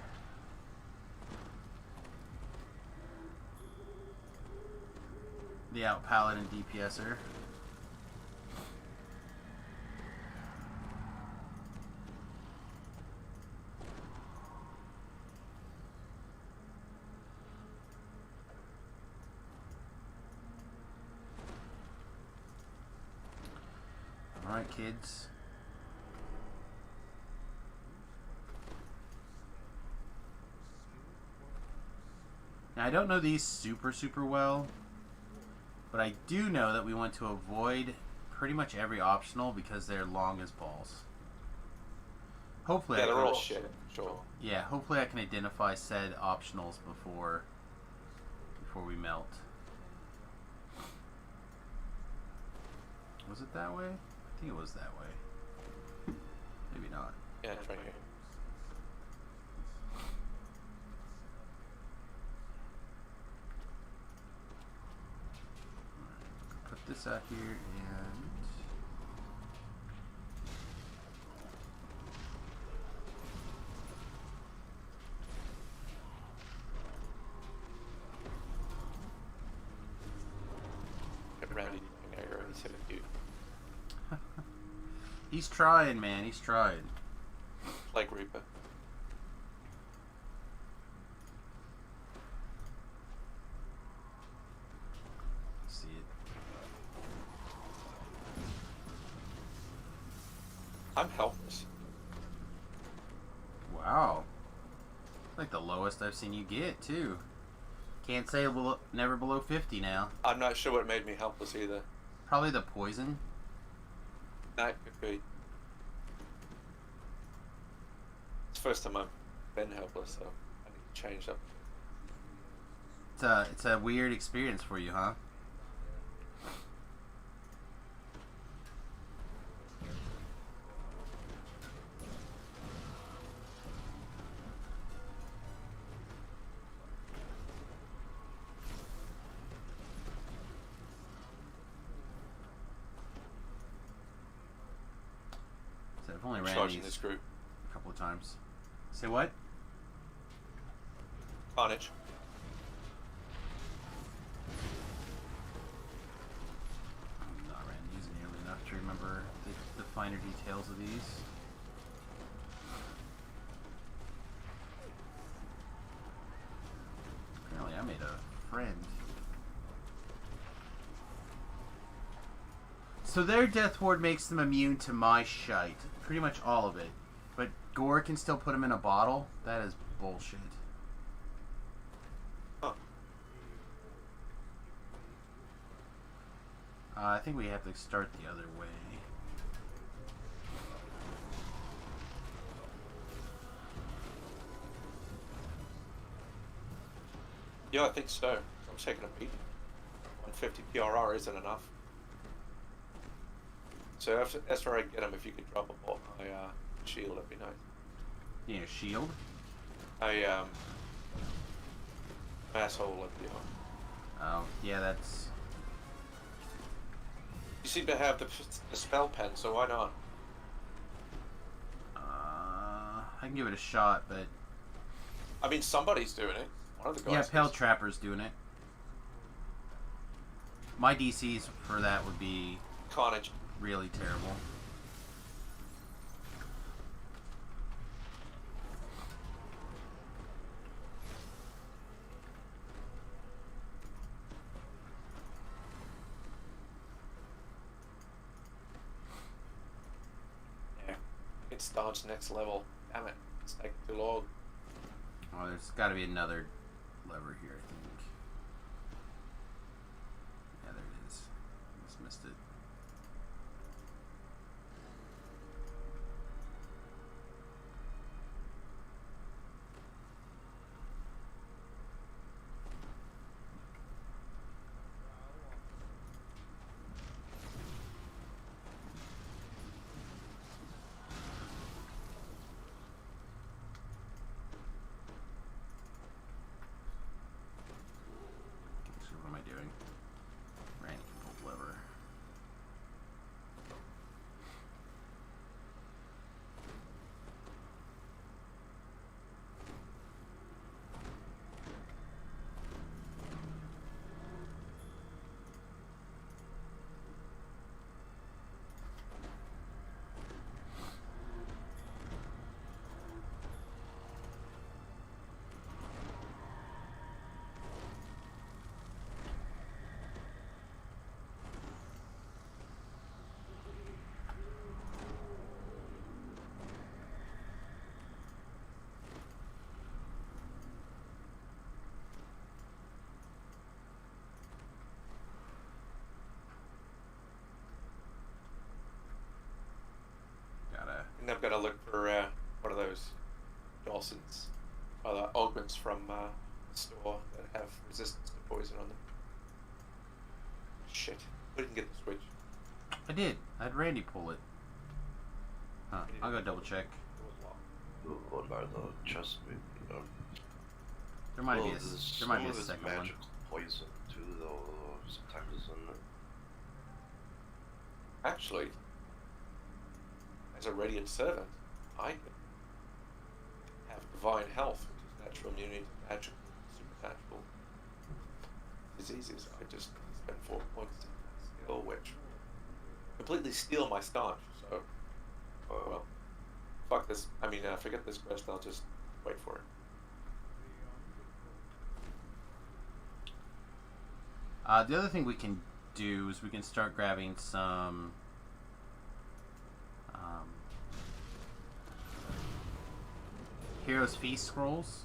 The out paladin DPSer. Alright, kids. Now, I don't know these super well, but I do know that we want to avoid pretty much every optional because they're long as balls. Hopefully, Yeah, they're all shit. Sure. Yeah, hopefully I can identify said optionals before we melt. Was it that way? I think it was that way. Maybe not. Yeah, it's right here. Put this out here and Get Randy aggro. He's so cute. he's trying, man. He's trying. Like Reaper. See it. I'm helpless. Wow. Like the lowest I've seen you get too. Can't say never below 50 now. I'm not sure what made me helpless either. Probably the poison. That could be. It's the first time I've been helpless, so I need to change up. It's a weird experience for you, huh? So I've only ran Charging these this group. a couple of times. Say what? Carnage. I've not ran these nearly enough to remember the finer details of these. Apparently I made a friend. So their death ward makes them immune to my shite. Pretty much all of it. But Gore can still put them in a bottle? That is bullshit. Huh. I think we have to start the other way. Yeah, I think so. I'm taking a beat. 150 PRR isn't enough. So after I get him, if you could drop a bot my shield, that'd be nice. You need a shield? Asshole at the Oh, yeah, that's... You seem to have the spell pen, so why not? I can give it a shot, but... I mean, somebody's doing it. One of the guys. Yeah, Pale is. Trapper's doing it. My DCs for that would be Carnage. really terrible. Yeah. It starts next level. Damn it. It's taking too long. Oh, there's got to be another lever here, I think. Yeah, there it is. Just missed it. So what am I doing? Randy can pull lever. Gotta... And I've got to look for one of those Dawson's other augments from the store that have resistance to poison on them. Shit. We didn't get the switch. I did. I had Randy pull it. Huh. I'll go double check. It was locked. What are the chest? There might be a Some second one. magical poison too, though. Sometimes isn't it? Actually, as a radiant servant, I can have divine health, which is natural immunity to magical, supernatural diseases. I just spend 4 points in skill, which completely steal my staunch. So, well, fuck this. I mean, forget this quest. I'll just wait for it. The other thing we can do is we can start grabbing some Heroes Feast scrolls.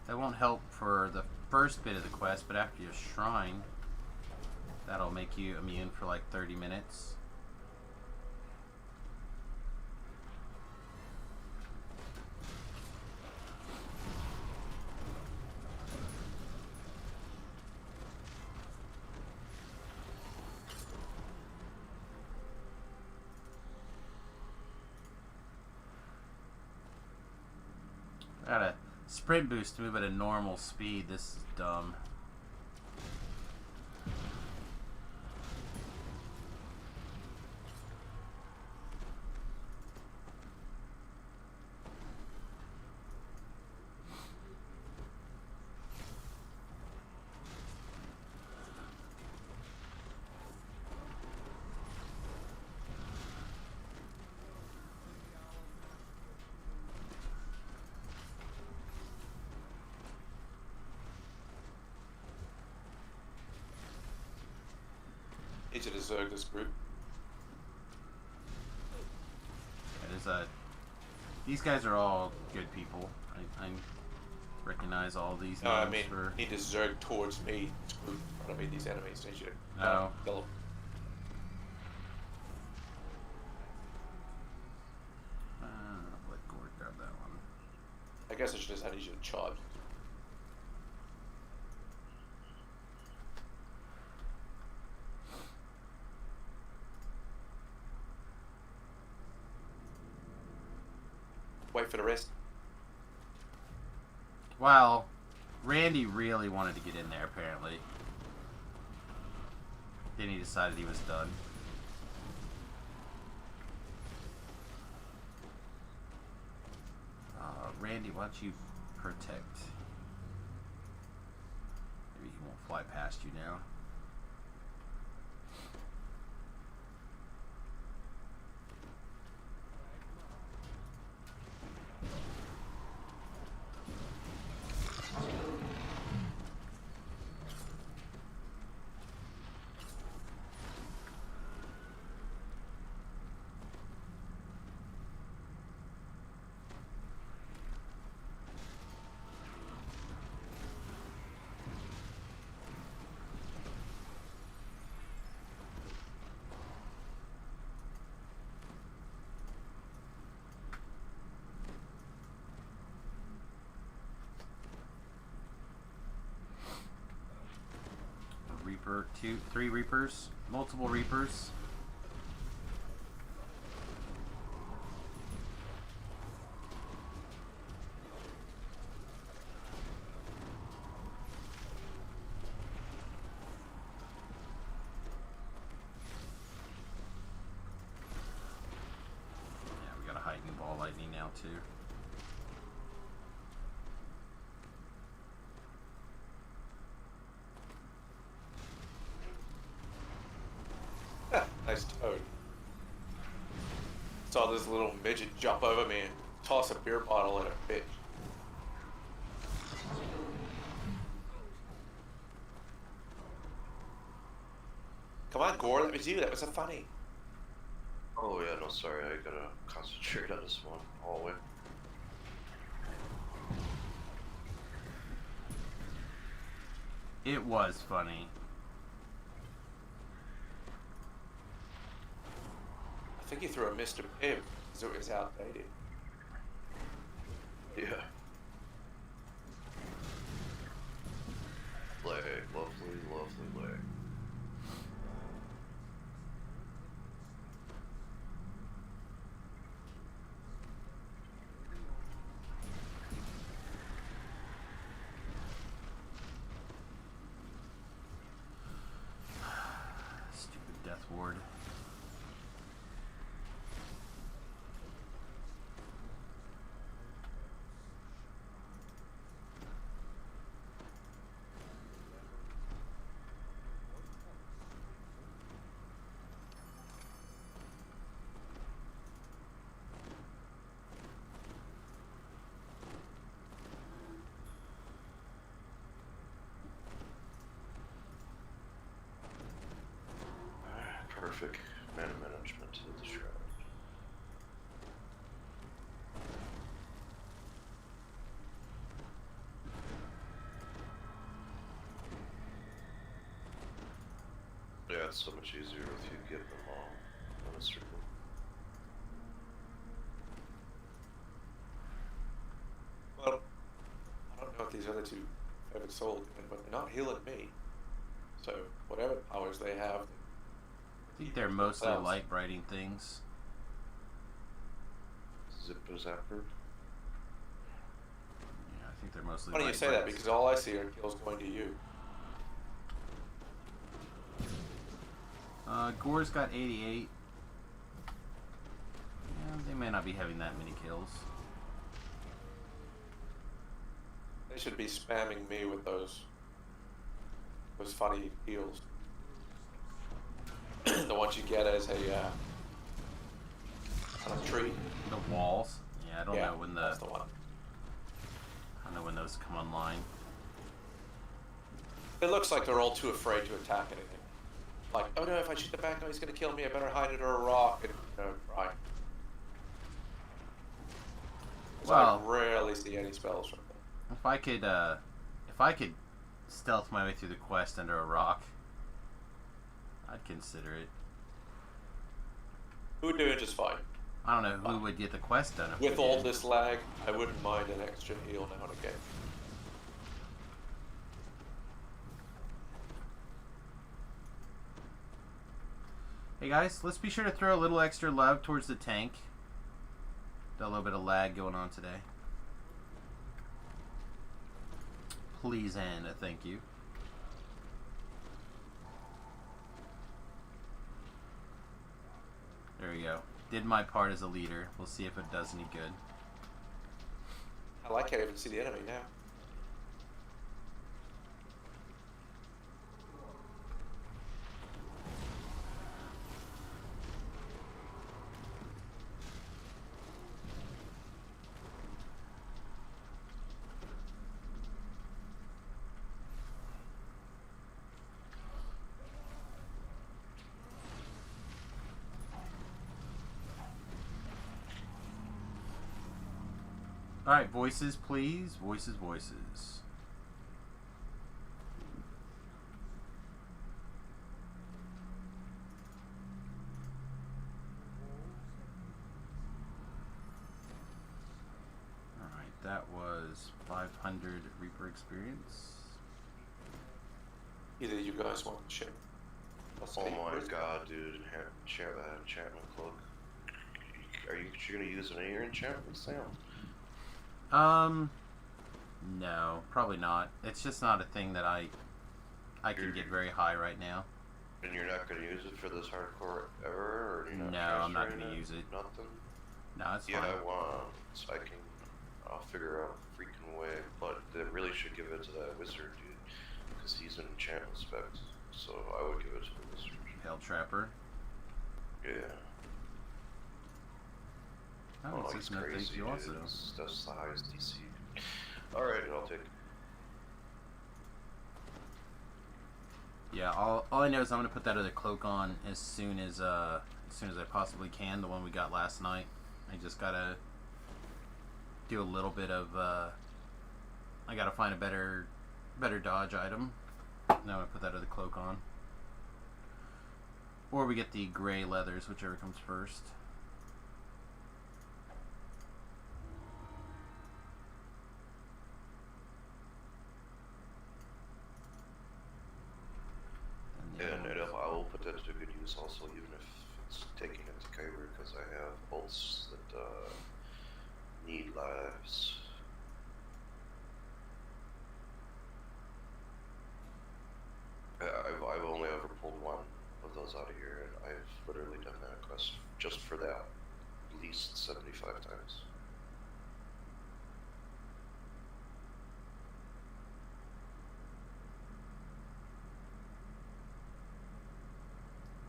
That won't help for the first bit of the quest, but after your shrine, that'll make you immune for like 30 minutes. Got a sprint boost to move at a normal speed. This is dumb. Need you to zerg this group. It is these guys are all good people. I recognize all these No, I names mean, for... need to zerg towards me. This group. I mean, these enemies. Need you to Oh. kill them. Let Gord grab that one. I guess I should just. I need you to charge. Wait for the rest. Well, Randy really wanted to get in there, apparently. Then he decided he was done. Randy, why don't you protect? Maybe he won't fly past you now. Reaper, 3 Reapers, multiple Reapers. Yeah, we got a heightened ball lightning now too. Nice toad. Saw this little midget jump over me and toss a beer bottle at a bitch. Come on, Gore, let me do that. That was a funny. Oh yeah, no, sorry, I gotta concentrate on this one hallway. It was funny. I think he threw a Mr. Pibb because it was outdated. Yeah. Lay, lovely, lovely lay. Stupid Death Ward. Perfect mana management of the shroud. Yeah, it's so much easier if you get them all on a circle. Well, I don't know if these other two have a soul, but they're not healing me. So, whatever powers they have. I think they're mostly light brighting things. Zippo Zapper. think they're mostly Funny you white say that blades. because all I see are kills going to you. Gore's got 88. Yeah, they may not be having that many kills. They should be spamming me with those funny heals. The ones you get as a on a tree. The walls. Yeah, I don't know when that's the one. I don't know when those come online. It looks like they're all too afraid to attack anything. Like, oh no, if I shoot the bad guy, he's gonna kill me. I better hide under a rock and try. So Well, I rarely see any spells from them. if I could stealth my way through the quest under a rock, I'd consider it. Who would do it just fine. I don't know who would get the quest done. If With we all did. this lag, I wouldn't mind an extra heal now and again. Hey guys, let's be sure to throw a little extra love towards the tank. Got a little bit of lag going on today. Please and a thank you. There we go. Did my part as a leader. We'll see if it does any good. Hell, I can't even see the enemy now. Alright, voices please. Voices, voices. Alright, that was 500 Reaper experience. Either you guys want to ship. Oh my god, dude. Enchantment cloak. Are you gonna use any of your enchantments, Sam? No, probably not. It's just not a thing that I can get very high right now. And you're not gonna use it for this hardcore ever, or you're not No, I'm not transferring gonna use it. Nothing. No, it's Yeah, fine. I want. So I'll figure out a freaking way. But they really should give it to that wizard, dude, because he's an enchantment specs. So I would give it to the wizard. Pale Trapper. Yeah. Oh, it's he's just crazy, thank you dude. also. That's the highest DC. Alright, I'll take it. Yeah, all I know is I'm gonna put that other cloak on as soon as I possibly can. The one we got last night. I just gotta do a little bit of. I gotta find a better dodge item. Now I'm gonna put that other cloak on. Or we get the gray leathers, whichever comes first. And I will put that to good use also, even if it's taking it to Kyber, because I have bolts that need lives. I've only ever pulled one of those out of here, and I've literally done that quest just for that at least 75 times.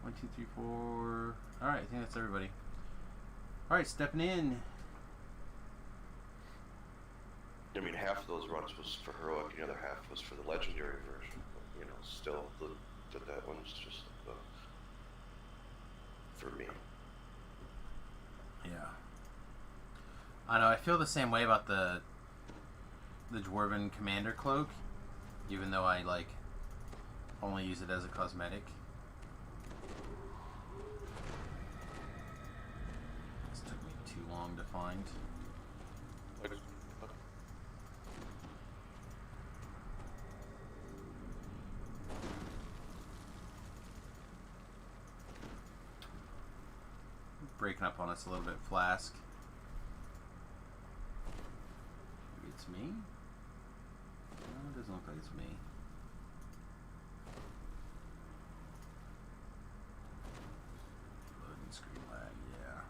One, two, three, four. Alright, I think that's everybody. Alright, stepping in. I mean, half of those runs was for heroic, and the other half was for the legendary version. But, you know, still, that one's just for me. Yeah. I know, I feel the same way about the Dwarven Commander Cloak, even though I, like, only use it as a cosmetic. This took me too long to find. Breaking up on us a little bit, Flask. Maybe it's me? doesn't look like it's me. Loading screen lag, yeah.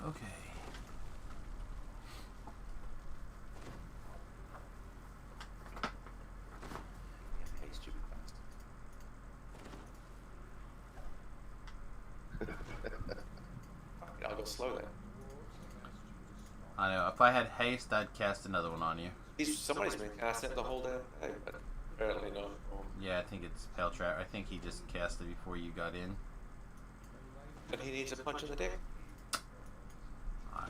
Okay. Hey, stupid bastard. I'll go slow then. I know. If I had haste, I'd cast another one on you. Somebody's been casting it the whole damn day, but apparently no. Yeah, I think it's Pale Trap. I think he just cast it before you got in. But he needs a punch in the dick. I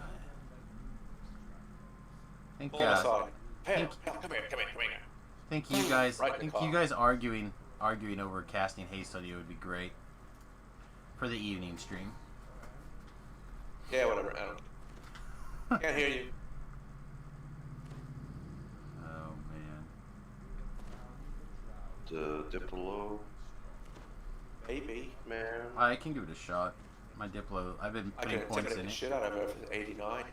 think. Pull aside. Pale, think- Pale, come here. Think you guys. Right in think the you car. guys arguing over casting haste on you would be great for the evening stream. Yeah, whatever. I don't. Can't hear you. Oh man. The Diplo, Maybe. man. I can give it a shot. My Diplo. I've been I putting can points intimidate in the it. shit out of her for 89.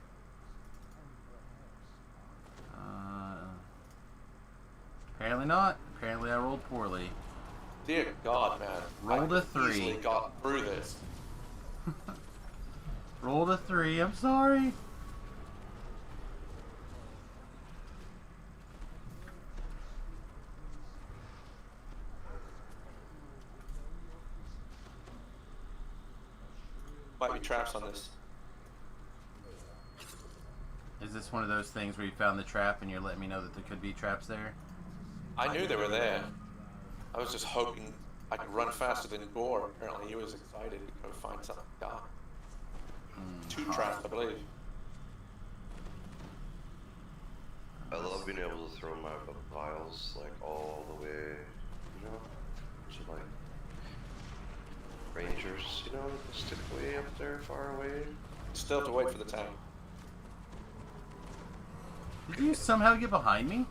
Apparently not. Apparently I rolled poorly. Dear God, man. Rolled I a 3. easily got through this. Rolled a 3. I'm sorry. Might be traps on this. Is this one of those things where you found the trap and you're letting me know that there could be traps there? I knew they were there. I was just hoping I could run faster than Gore. Apparently he was excited to go find something dark. 2 traps, I believe. I love being able to throw my vials like all the way, you know, to like rangers, you know, stick way up there, far away. Still have to wait for the tank. Did you somehow get behind me?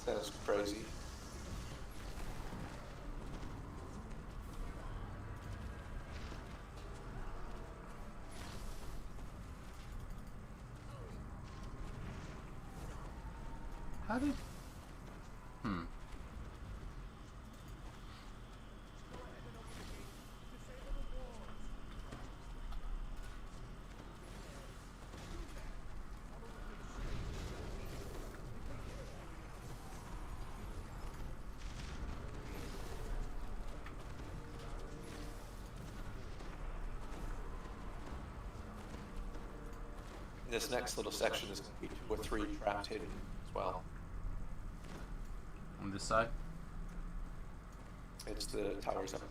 That is crazy. How did... This next little section is going to be 2 or 3 traps hidden as well. On this side? It's the towers up.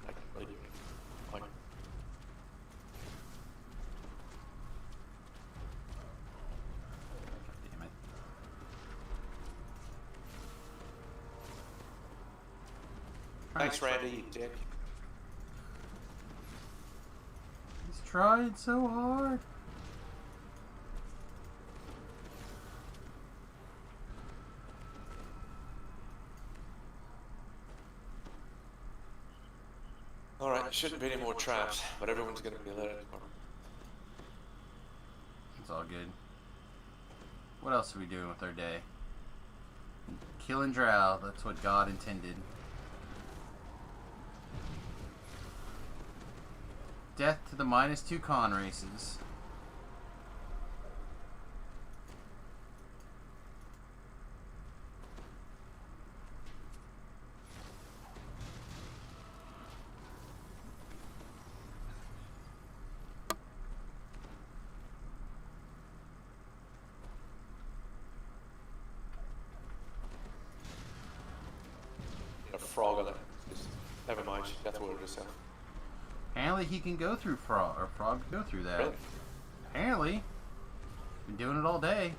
I can really do it. Fine. Damn it. Thanks, Randy, you dick. He's tried so hard. Alright, there shouldn't be any more traps, but everyone's going to be alerted. It's all good. What else are we doing with our day? Killing Drow, that's what God intended. Death to the -2 con races. A frog on it. Just, never mind, that's what it is. Apparently he can go through frog, or frog can go through that. Really? Apparently. Been doing it all day.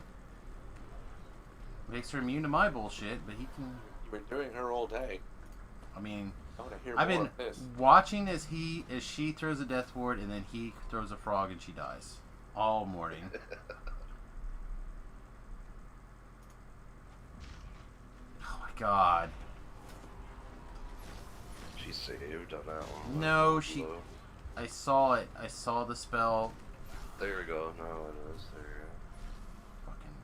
Makes her immune to my bullshit, but he can... You were doing her all day. I mean, I want to hear I've more been of this. watching as she throws a death ward and then he throws a frog and she dies. All morning. Oh my god. She saved on that one. No, she. Low. I saw it. I saw the spell. There we go. No, it is there. Fucking.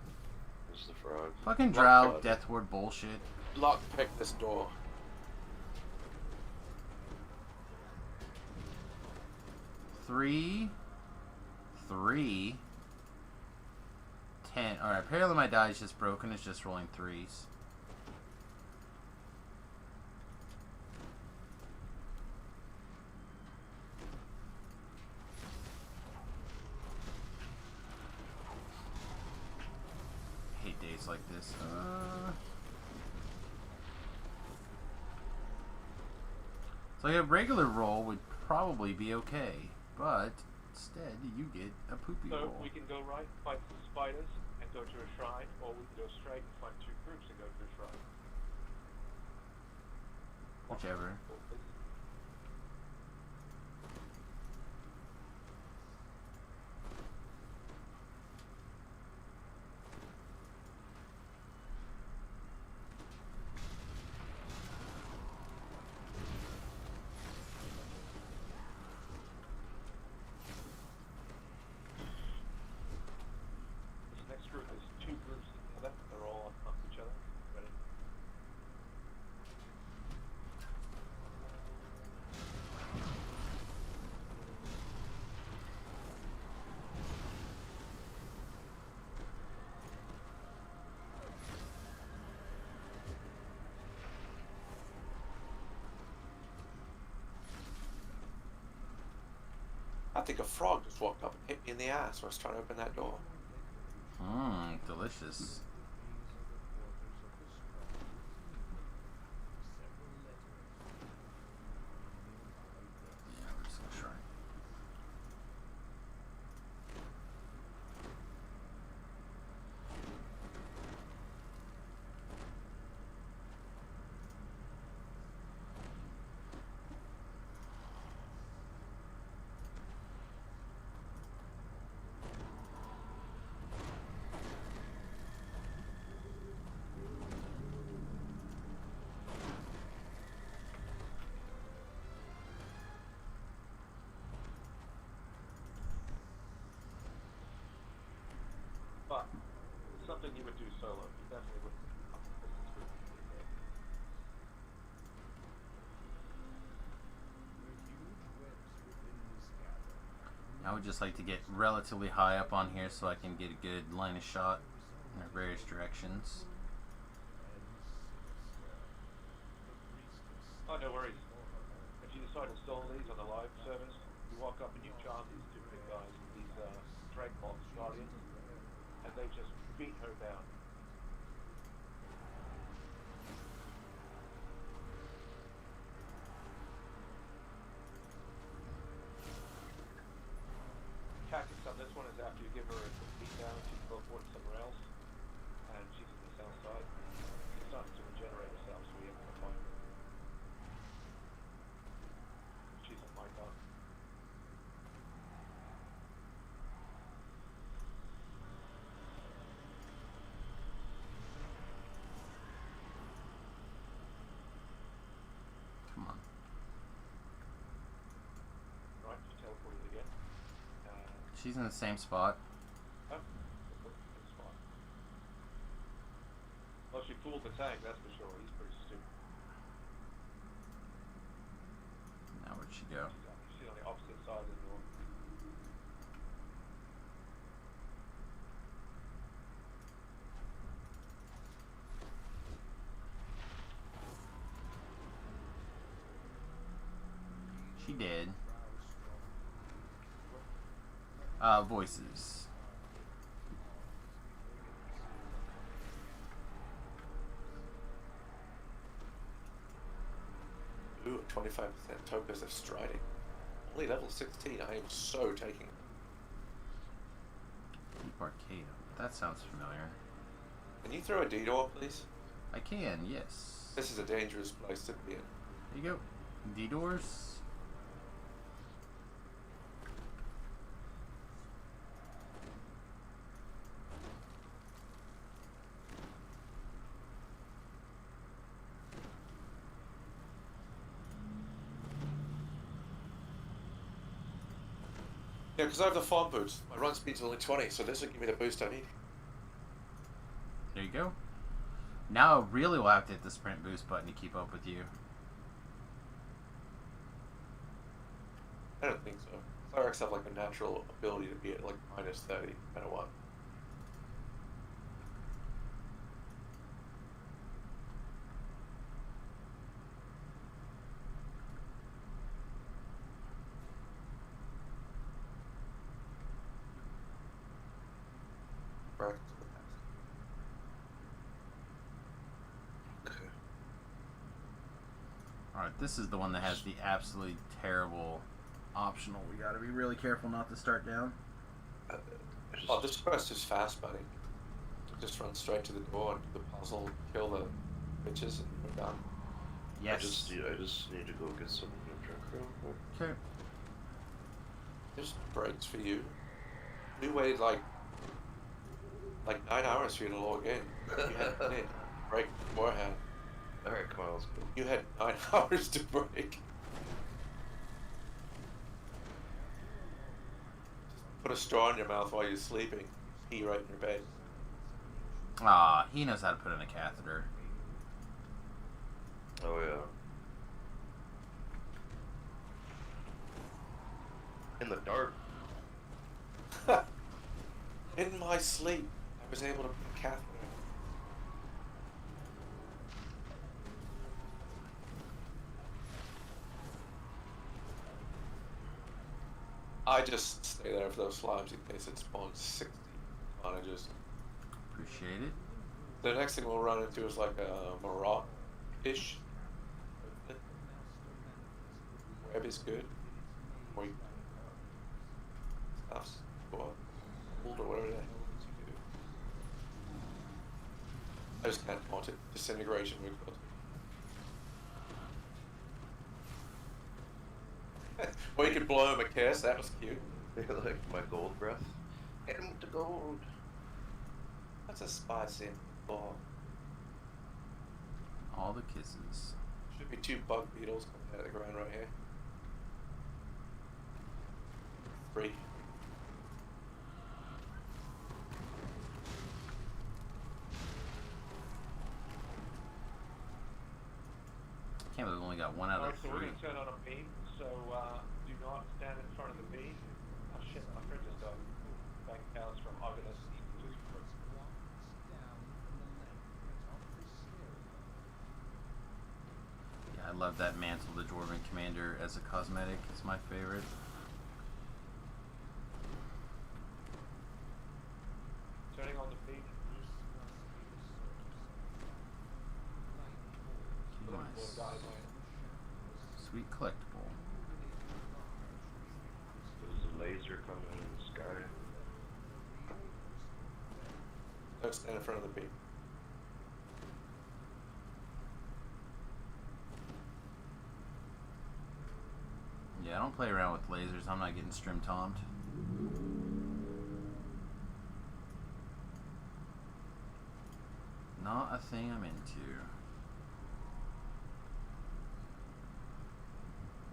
There's the frog. Fucking Lock Drow Death Ward bullshit. Lockpick this door. Three. 10. Alright, apparently my die is just broken. It's just rolling threes. I hate days like this. So a regular roll would probably be okay, but instead you get a poopy So roll. we can go right, fight some spiders, and go to a shrine, or we can go straight and find two groups and go to a shrine. Whichever. This next group is two groups together. They're all on top of each other. Ready? I think a frog just walked up and hit me in the ass when I was trying to open that door. Mmm, delicious. Yeah, we're just gonna try. But it's something you would do solo. You definitely wouldn't. This is good. I would just like to get relatively high up on here so I can get a good line of shot in various directions. Oh, no worries. If you decide to install these on the live service, you walk up and you charge these two big guys, these Dragbox Guardians, and they just beat her down. Tactics on this one is after you give her a beat down, she can teleport somewhere else, and she's on the south side. It's starting to regenerate herself, so we have to find her. She's on my dock. Come on. Right, she teleported again. She's in the same spot. Oh, that's fine. Well, she fooled the tank, that's for sure. He's pretty stupid. Now where'd she go? She's on the opposite side of the door. She did. Voices. Ooh, 25% tokens of striding. Only level 16. I am so taking it. Deep Arcade. That sounds familiar. Can you throw a D-door, please? I can, yes. This is a dangerous place to be in. There you go. D-doors. Yeah, because I have the farm boots. My run speed's only 20, so this will give me the boost I need. There you go. Now I really will have to hit the sprint boost button to keep up with you. I don't think so. Clerics have like a natural ability to be at like minus 30, no matter what. Practice in the past. Okay. Alright, this is the one that has the absolutely terrible optional. We gotta be really careful not to start down. I Oh, this quest is fast, buddy. Just run straight to the door and do the puzzle, kill the bitches, and we're done. Yes. I just need to go get some drink real quick. Okay. There's breaks for you. We waited like 9 hours for you to log in. You had a break beforehand. Alright, come on, let's go. You had 9 hours to break. Put a straw in your mouth while you're sleeping. Pee right in your bed. Ah, he knows how to put in a catheter. Oh yeah. In the dark. In my sleep, I was able to put a catheter. I just stay there for those slabs in case it spawns 60 cottages. Appreciate it. The next thing we'll run into is like a Maroc-ish. Web is good. Or you stuffs. Go on. Hold or whatever the hell it is you do. I just can't want it. Disintegration we've got. Or you could blow him a kiss, that was cute. Like my gold breath. Hit him with the gold. That's a spicy ball. All the kisses. Should be 2 bug beetles coming out of the ground right here. 3. Can't believe we only got 1 out of Alright, so we're 3. going to turn on a beam, so do not stand in front of the beam. Oh shit, my friend just died. Bank accounts from August. Yeah, I love that mantle, the Dwarven Commander, as a cosmetic. It's my favorite. Turning on the beam. Nice. Sweet collectible. There's a laser coming in the sky. Don't stand in front of the beam. Yeah, I don't play around with lasers. I'm not getting strim tomed. Not a thing I'm into.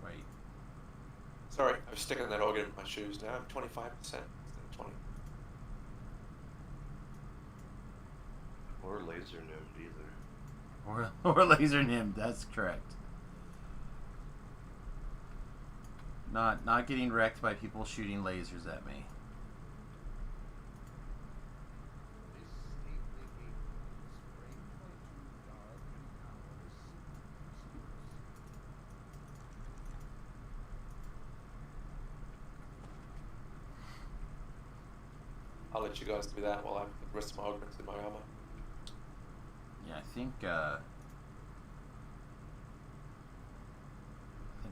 Wait. Sorry, I was sticking that organ in my shoes. Now I'm 25% instead of 20. Or laser nymph either. Or laser nymph, that's correct. Not getting wrecked by people shooting lasers at me. I'll let you guys do that while I put the rest of my augments in my armor. Yeah, I think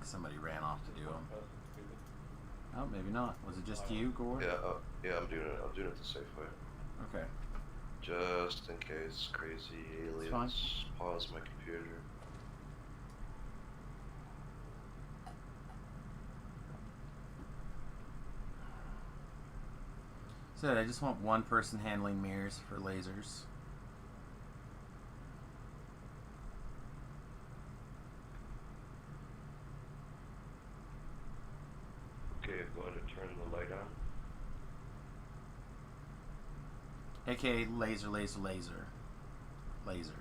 somebody ran off to do them. Oh, maybe not. Was it just you, Gore? Yeah, I'm doing it. I'm doing it the safe way. Okay. Just in case crazy It's fine. aliens pause my computer. So I just want one person handling mirrors for lasers. Okay, going to turn the light on. AKA laser, laser, laser. Laser.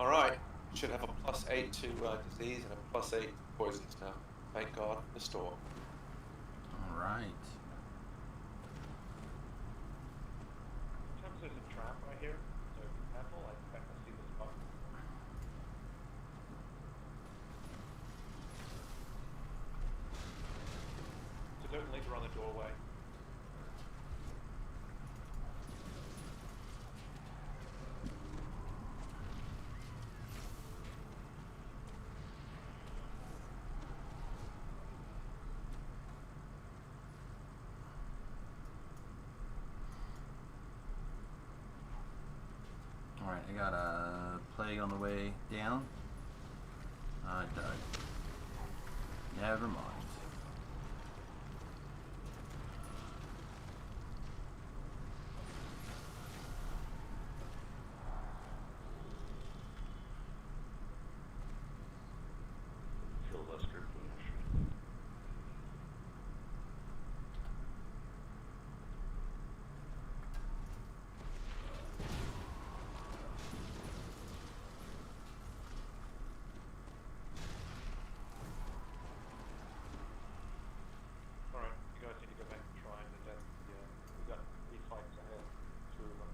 Alright, should have a +8 to disease and a +8 poisons now. Thank God, the store. Alright. Sometimes there's a trap right here, so be careful. I expect to see the spot. So don't linger on the doorway. Alright, I got a plague on the way down. I died. Never mind. Feel less gripping. Alright, you guys need to go back and try and attack the, we've got 3 fights ahead, 2 of them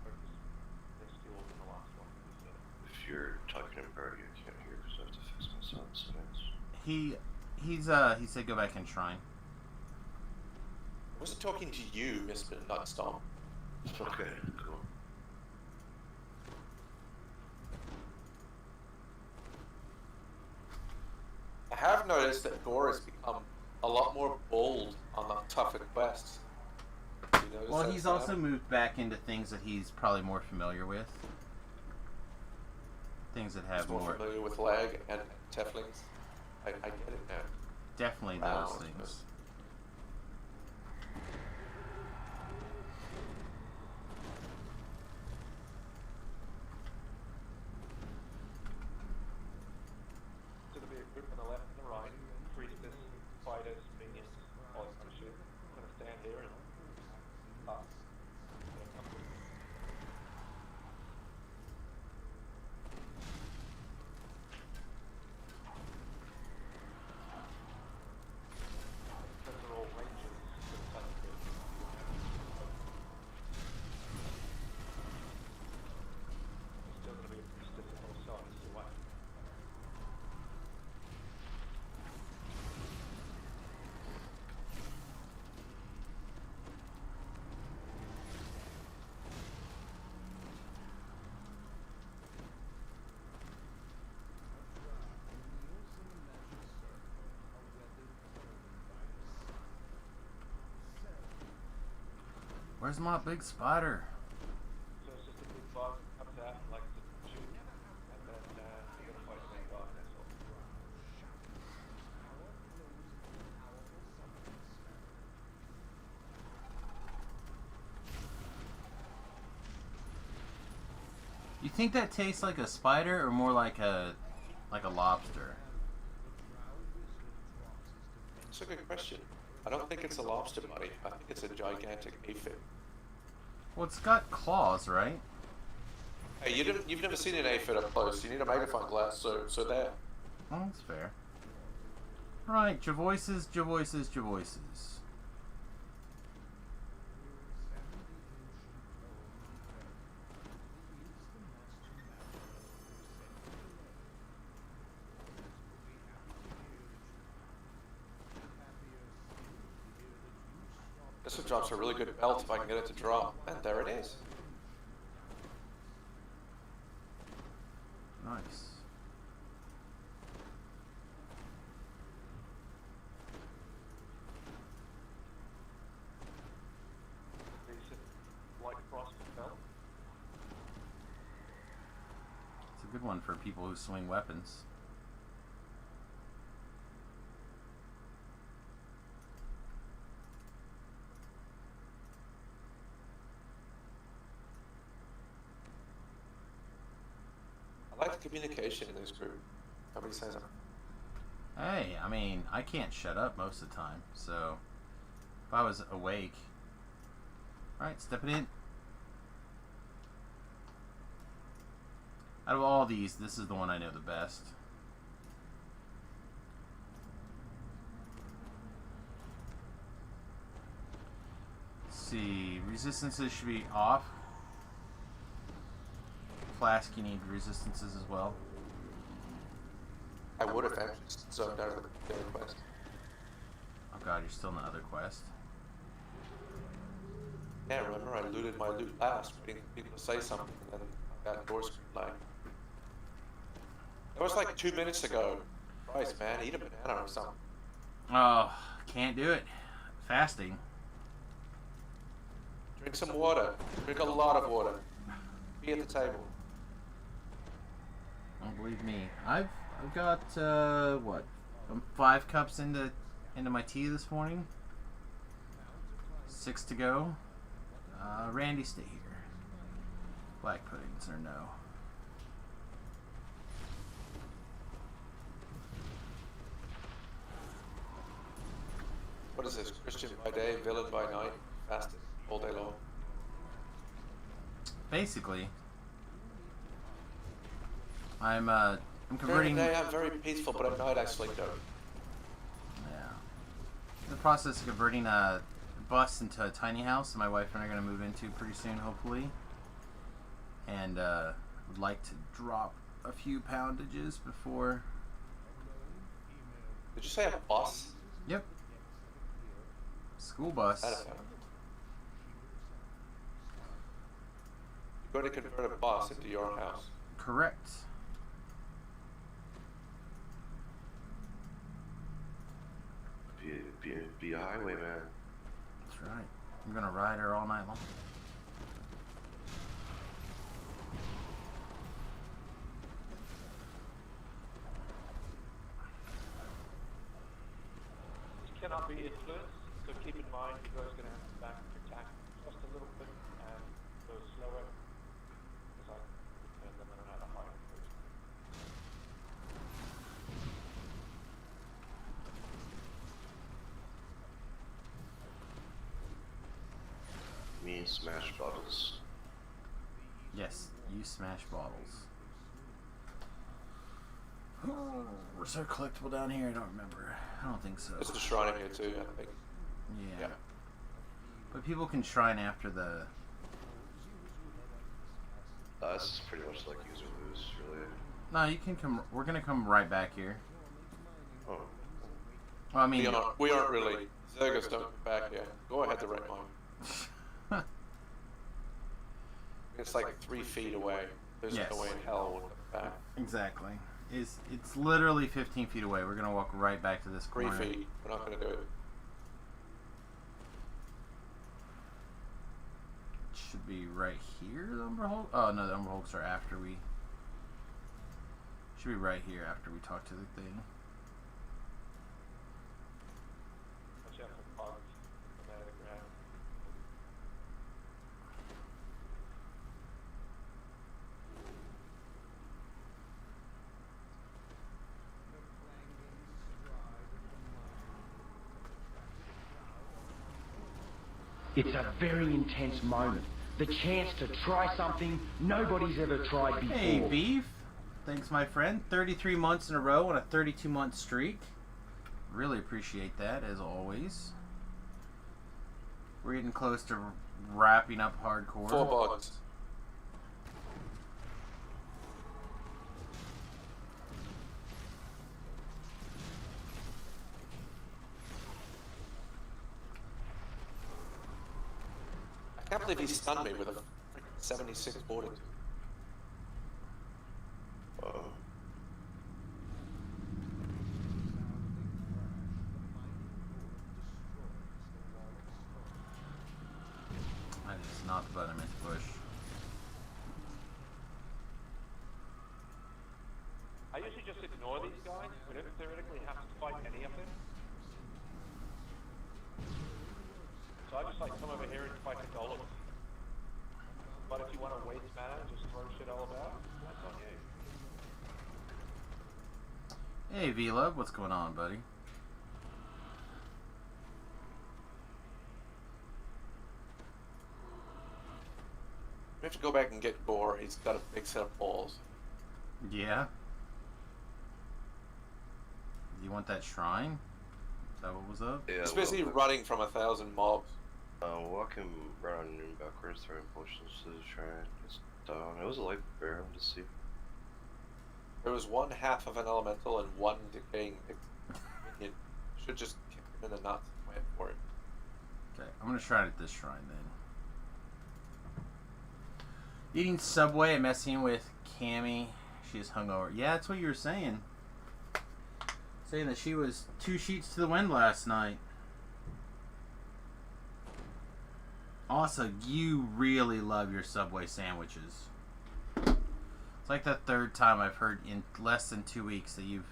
are they're still in the last one. So. If you're talking in party, I can't hear because I have to fix my sound settings. He said go back and shrine. I wasn't talking to you, Mr. Nutstomp. Okay, cool. I have noticed that Gore has become a lot more bold on the tougher quests. You notice Well, that, he's Sam? also moved back into things that he's probably more familiar with. Things that have He's more familiar with lag and Teflings. I get it now. definitely Wow, those it's things. good. So there'll be a group on the left and the right, priestess, fighters, minions, all that kind of shit. I'm gonna stand here and those are all ranges. So it's like there's still gonna be a priestess on both sides, so what? Where's my big spider? So it's just a big bug comes out and likes to shoot, and then you're gonna fight a big bug, that's all. You think that tastes like a spider or more like a lobster? That's a good question. I don't think it's a lobster, buddy. I think it's a gigantic aphid. Well, it's got claws, right? Hey, you've never seen an aphid up close. You need a magnifying glass, so there. Well, that's fair. Right, Javoices, Javoices, Javoices. This one drops a really good belt if I can get it to drop. And there it is. Nice. Decent light cross belt. It's a good one for people who swing weapons. I like the communication in this group. Nobody says it. Hey, I mean, I can't shut up most of the time, so if I was awake. Alright, stepping in. Out of all these, this is the one I know the best. Let's see, resistances should be off. Flask, you need resistances as well. I would have actually zoned out of the other quest. Oh god, you're still in the other quest. Yeah, remember I looted my loot last, waiting for people to say something, and then that door screen light. That was like 2 minutes ago. Christ, man, eat a banana or something. Oh, can't do it. Fasting. Drink some water. Drink a lot of water. Be at the table. Don't believe me. I've got what? I'm 5 cups into my tea this morning. 6 to go. Randy, stay here. Black puddings or no? What is this? Christian by day, villain by night, fasting all day long. Basically, I'm During converting. the day I'm very peaceful, but at night I sleep out. Yeah. In the process of converting a bus into a tiny house that my wife and I are going to move into pretty soon, hopefully. And would like to drop a few poundages before. Did you say a bus? Yep. School bus. You're going to convert a bus into your house. Correct. Be a highwayman. That's right. I'm going to ride her all night long. This cannot be influenced, so keep in mind you guys are going to have to back attack just a little bit and go slower, because I turn them on at a higher first. Me smash bottles. Yes, you smash bottles. Was there a collectible down here? I don't remember. I don't think so. There's a shrine in here too, I think. Yeah. But people can shrine after the... This is pretty much like use or lose, really. No, you can come... We're going to come right back here. Oh. Well, I mean... We aren't really. Zergers don't come back here. Go ahead, the right mind. It's like 3 feet away. There's Yes. no way in hell we'll come back. Exactly. It's literally 15 feet away. We're going to walk right back to this 3 corner. feet. We're not going to do it. Should be right here, the Umber Hulk? Oh, no, the Umber Hulks are after we... Should be right here after we talk to the thing. Watch out for bugs coming out of the ground. It's a very intense moment. The chance to try something nobody's ever tried before. Hey, Beef. Thanks, my friend. 33 months in a row on a 32-month streak. Really appreciate that, as always. We're getting close to wrapping up hardcore. 4 bugs. I can't believe he stunned me with a freaking 76 fortitude. That is not the button I meant to push. I usually just ignore these guys. We don't theoretically have to fight any of them. So I just like come over here and fight the golems. But if you want to waste mana and just throw shit all about, that's on you. Hey V-Love, what's going on, buddy? We have to go back and get Gore. He's got a big set of balls. Yeah. Do you want that shrine? Is that what was up? Yeah, He's basically running from 1,000 mobs. Walk him around and backwards, throwing potions to the shrine. It's down. It was a light bear to see. There was 1/2 of an elemental and 1 decaying minion. Should just kick him in the nuts and wait for it. Okay, I'm gonna try it at this shrine then. Eating Subway and messing with Cammy. She is hungover. Yeah, that's what you were saying. Saying that she was 2 sheets to the wind last night. Also, you really love your Subway sandwiches. It's like the 3rd time I've heard in less than 2 weeks that you've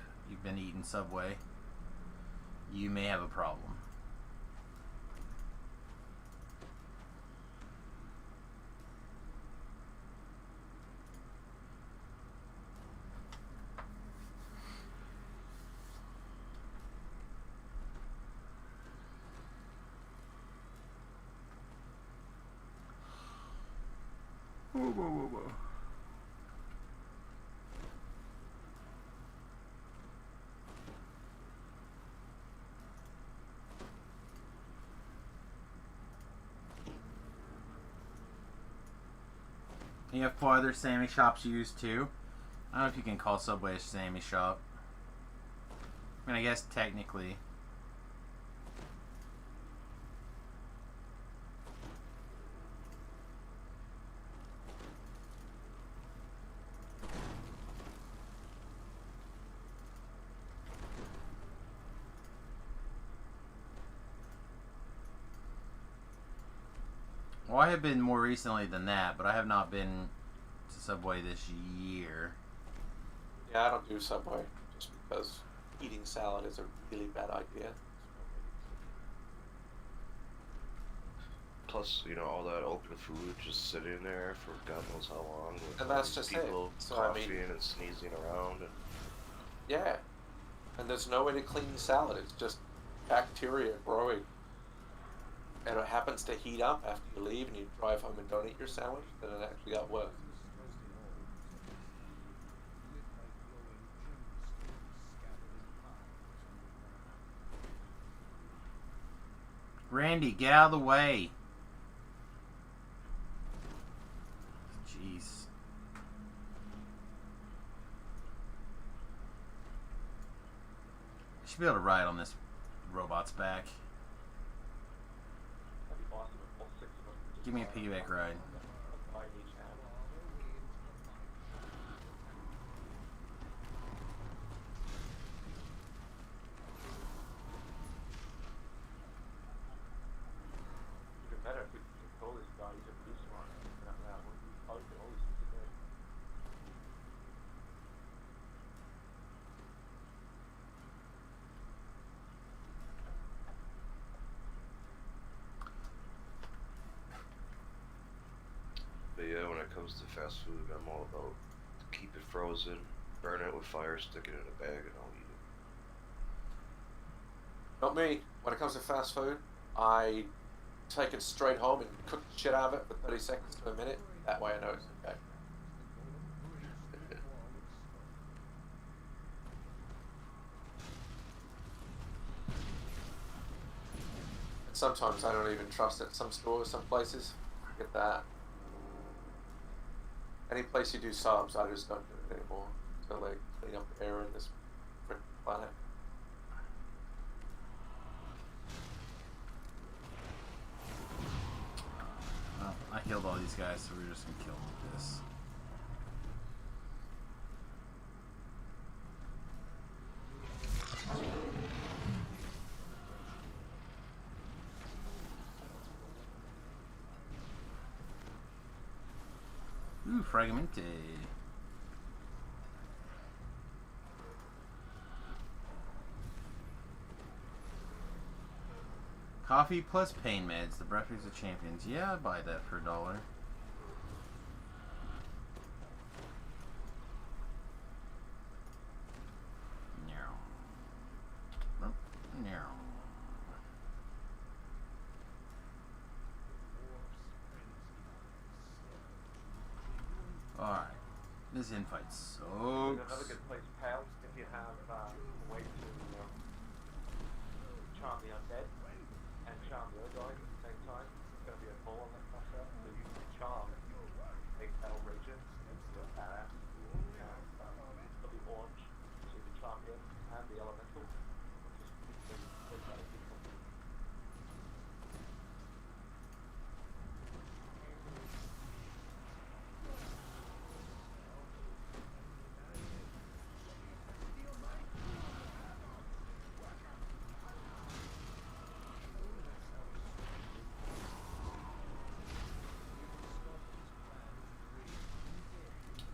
been eating Subway. You may have a problem. Whoa, whoa, whoa, whoa. You have 4 other Sammy shops you use too. I don't know if you can call Subway a Sammy shop. I mean, I guess technically. Well, I have been more recently than that, but I have not been to Subway this year. Yeah, I don't do Subway just because eating salad is a really bad idea. Plus, you know, all that open food just sitting there for God knows how long. With And that's all just these it. people So, I coughing mean- and sneezing around. And Yeah. And there's no way to clean salad. It's just bacteria growing. And it happens to heat up after you leave and you drive home and don't eat your sandwich, then it actually got worse. Randy, get out of the way. Jeez. I should be able to ride on this robot's back. That'd be awesome if all 6 of us could just Give me a fly piggyback ride. by each hand. Even better if we could control this guy, he's a police one. That would be always today. But yeah, when it comes to fast food, I'm all about keep it frozen, burn it with fire, stick it in a bag, and I'll eat it. Not me. When it comes to fast food, I take it straight home and cook the shit out of it for 30 seconds to a minute. That way I know it's okay. sometimes I don't even trust it. Some stores, some places, forget that. Any place you do subs, I just don't do it anymore. So like clean up the air in this freaking planet. Well, I killed all these guys, so we're just gonna kill them with this. Ooh, Fragmente. Coffee plus pain meds. The breakfast of champions. Yeah, I'd buy that for $1. Alright. This infight sucks. Another good place, pal, if you have a way to charm the undead and charm the other guys at the same time. It's going to be a ball on that cluster, so you can charm a battle region into a badass. It'll be orange, so you can charm him and the elemental, which is pretty cool.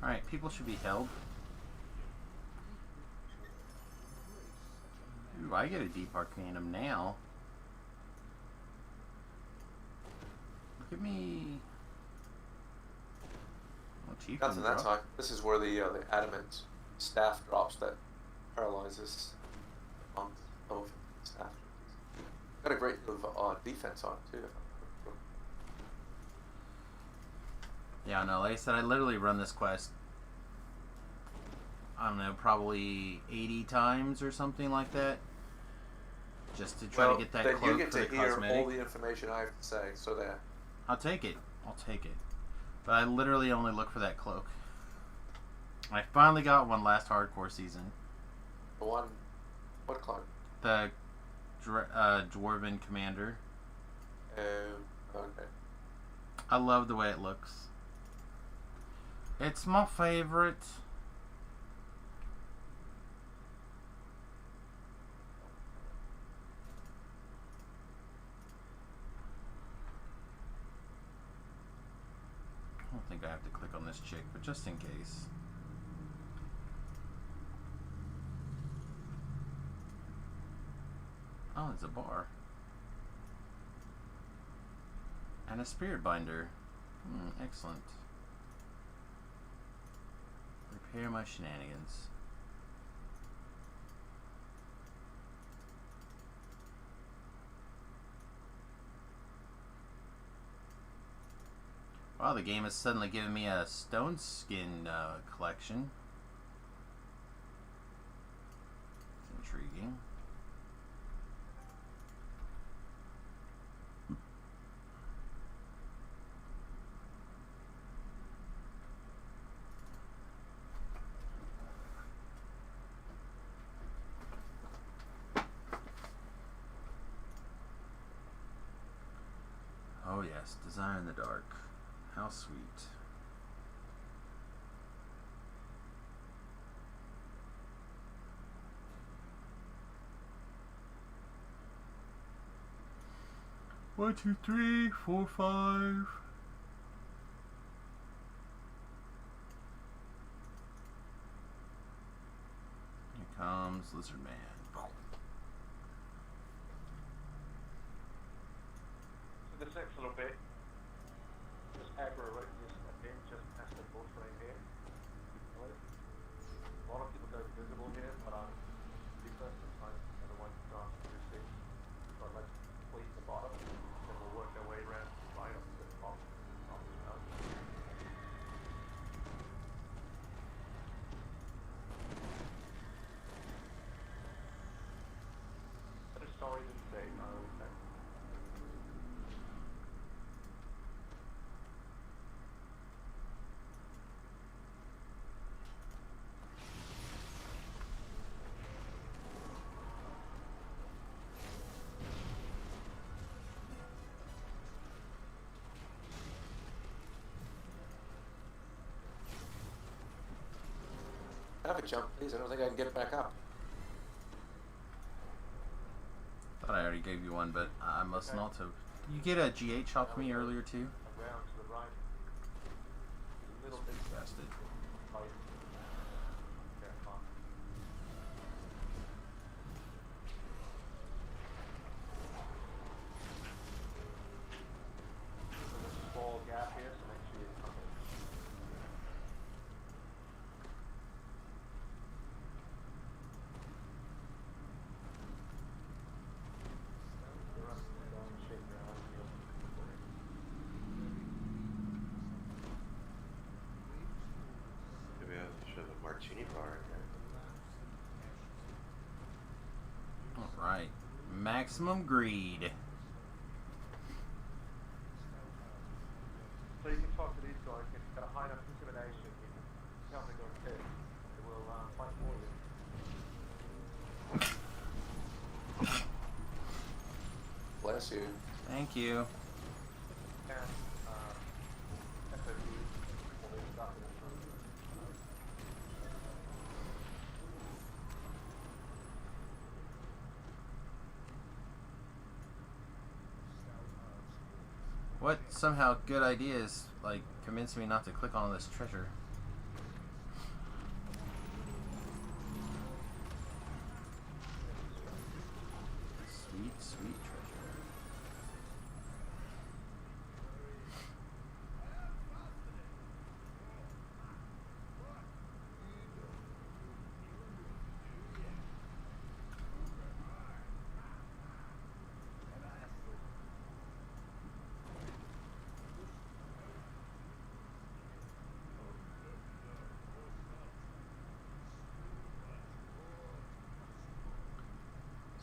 Alright, people should be held. Ooh, I get a Deep Arcanum now. Look at me. Well, Chief Nothing that time. This is where the adamant staff drops that paralyzes on of staff. Got a great deal of defense on it too. Yeah, no, like I said, I literally run this quest, I don't know, probably 80 times or something like that. Just to try to get that cloak you get for the to hear cosmetic. all the information I have to say, so there. I'll take it. I'll take it. But I literally only look for that cloak. I finally got one last hardcore season. The one, what cloak? The Dwarven Commander. Okay. I love the way it looks. It's my favorite. I don't think I have to click on this chick, but just in case. Oh, it's a bar. And a spirit binder. Excellent. Repair my shenanigans. Wow, the game has suddenly given me a stone skin collection. It's intriguing. Oh yes, Desire in the Dark. How sweet. One, 2, 3, 4, 5. Here comes Lizard Man. So this next little bit, just aggro right this again, just past the bush right here. A lot of people go visible here, but I'm the first time and the one who starts to do things. So let's please the bottom, then we'll work our way around to the right up to the top. Better sorry than say, I always say. have a jump, please? I don't think I can get back up. Thought I already gave you one, but I must not have. You get a GH off me earlier too? Around to the right. A little bit Bastard. right. Okay, fine. So there's a small gap here, so make sure you come in. You're up and down, shake your arms, feel. Maybe I should have a martini bar in here. Alright. Maximum greed. So you can talk to these guys, if you've got a high enough intimidation, you can tell them they're pissed. They will fight for you. Bless you. Thank you. And SOP will be stuck in the front. What somehow good ideas like convinced me not to click on this treasure? Sweet, sweet treasure.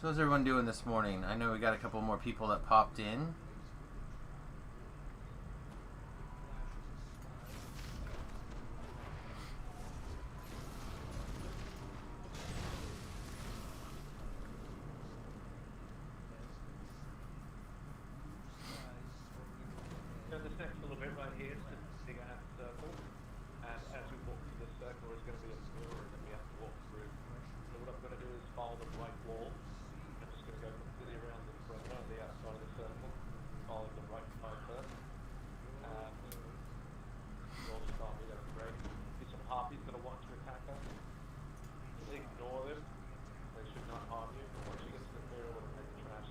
So how's everyone doing this morning? I know we got a couple more people that popped in. So this next little bit right here is just dig out a circle, and as we walk through this circle, there's going to be a mirror that we have to walk through. So what I'm going to do is follow the right wall. I'm just going to go completely around the perimeter on the outside of the circle, follow the right side first. And roll start me, that's great. See some harpies that will want to attack us. Ignore them. They should not harm you. Once you get to the mirror, we'll take the trash.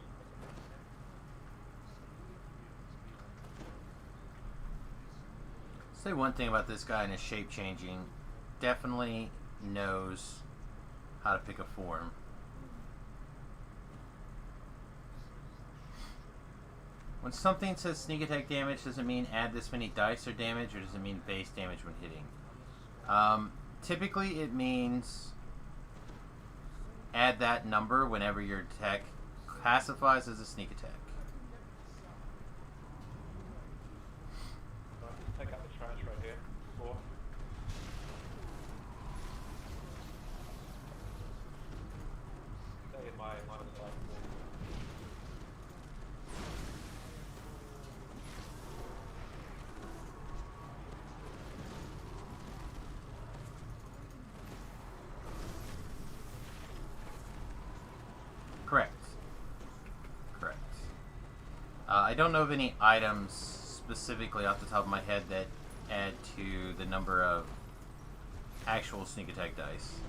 Say one thing about this guy and his shape changing. Definitely knows how to pick a form. When something says sneak attack damage, does it mean add this many dice or damage, or does it mean base damage when hitting? Typically it means add that number whenever your attack classifies as a sneak attack. So I just take out the trash right here. Floor. Stay in my line of sight. Correct. Correct. I don't know of any items specifically off the top of my head that add to the number of actual sneak attack dice.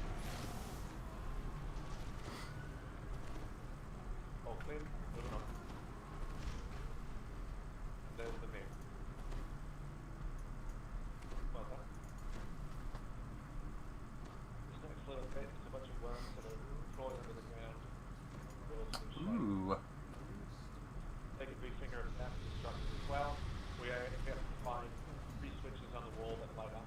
All clear? Good enough. There's the mirror. Well done. This next little bit is a bunch of worms that are crawling under the ground. Ooh. Take a big finger of that destruction as well. We have to find 3 switches on the wall that light up.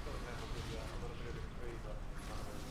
So then we'll give you a little bit of a tree, but not really.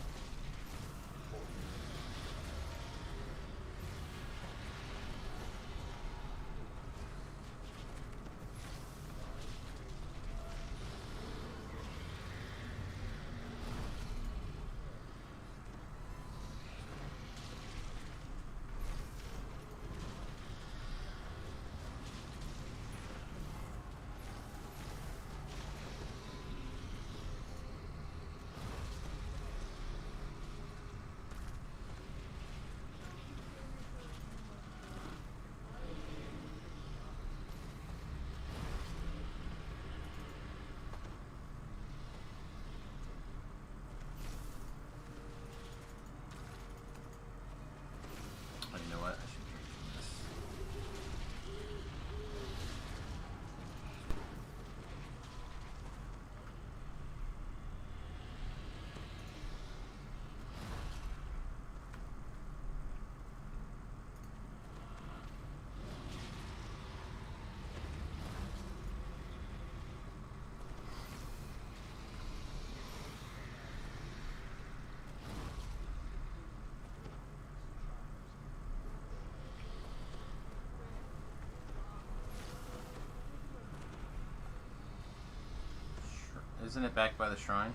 Isn't it back by the shrine?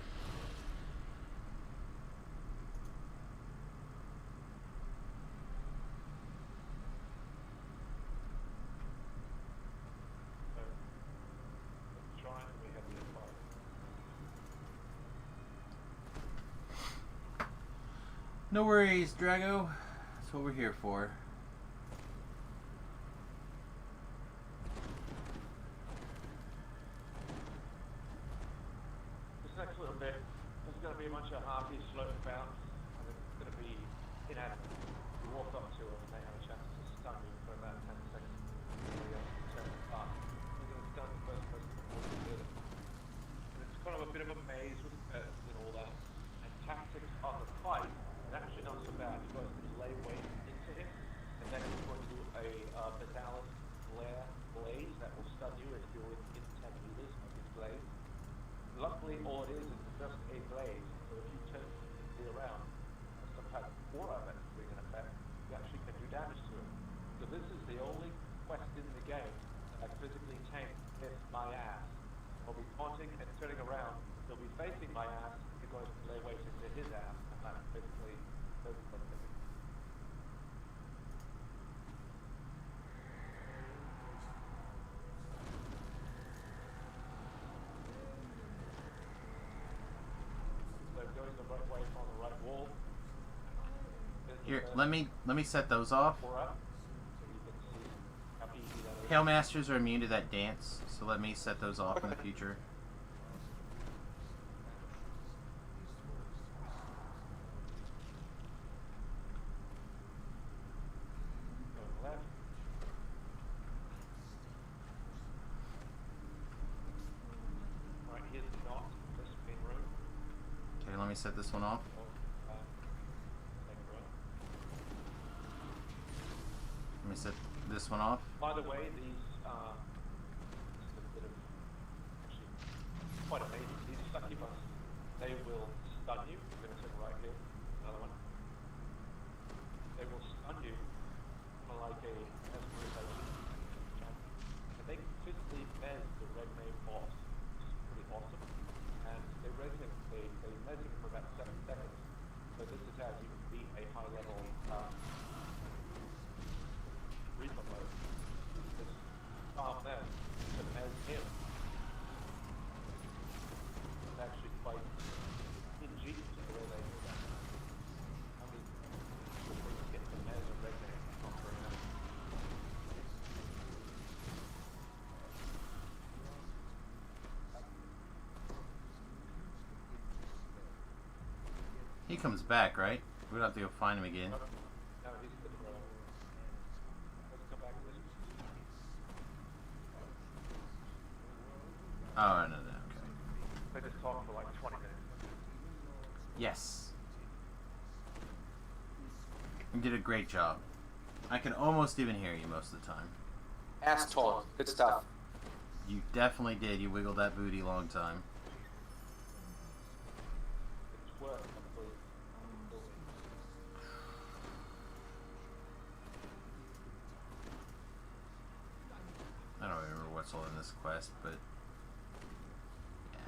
So, let's try and we have the invite. No worries, Drago. That's what we're here for. This next little bit, there's going to be a bunch of harpies floating about, and it's going to be inanimate. You walk up to them and they have a chance to stun you for about 10 seconds. You're going to stun the first person before you do it. And it's kind of a bit of a maze with curtains and all that. And tactics on the fight, it's actually not so bad. You guys can lay weight into him, and then he's going to do a Medallic Glare blaze that will stun you if you're within 10 meters of his blaze. Luckily, all it is just a blaze, so if you turn it around, some type of aura that's doing an effect, you actually can do damage to it. So this is the only quest in the game that I physically tank with my ass. I'll be taunting and turning around, he'll be facing my ass, you're going to lay weight into his ass, and that's basically the thing. So going the right way on the right wall. Here, let me set those off. So you can see how easy that is. Hail Masters are immune to that dance, so let me set those off in the future. Going left. Right, here's the knot, this main room. Okay, let me set this one off. Let me set this one off. By the way, these this is a bit of actually quite amazing. These succubus, they will stun you. I'm going to sit right here. Another one. They will stun you like a mesmerization. And they can physically bend the red name boss. It's pretty awesome. And they res him. They res him for about 7 seconds. So this is how you can beat a high level Reaper mode. Just farm them to mez him. It's actually quite ingenious the way they do that. I mean, people get the mez and red name, not very much. He comes back, right? We don't have to go find him again. No, he's good to go. Let's come back to this. Oh, no, okay. They just talked for like 20 minutes. Yes. You did a great job. I can almost even hear you most of the time. Ass taunt. Good stuff. You definitely did. You wiggled that booty long time. It's work, I believe. I don't remember what's all in this quest, but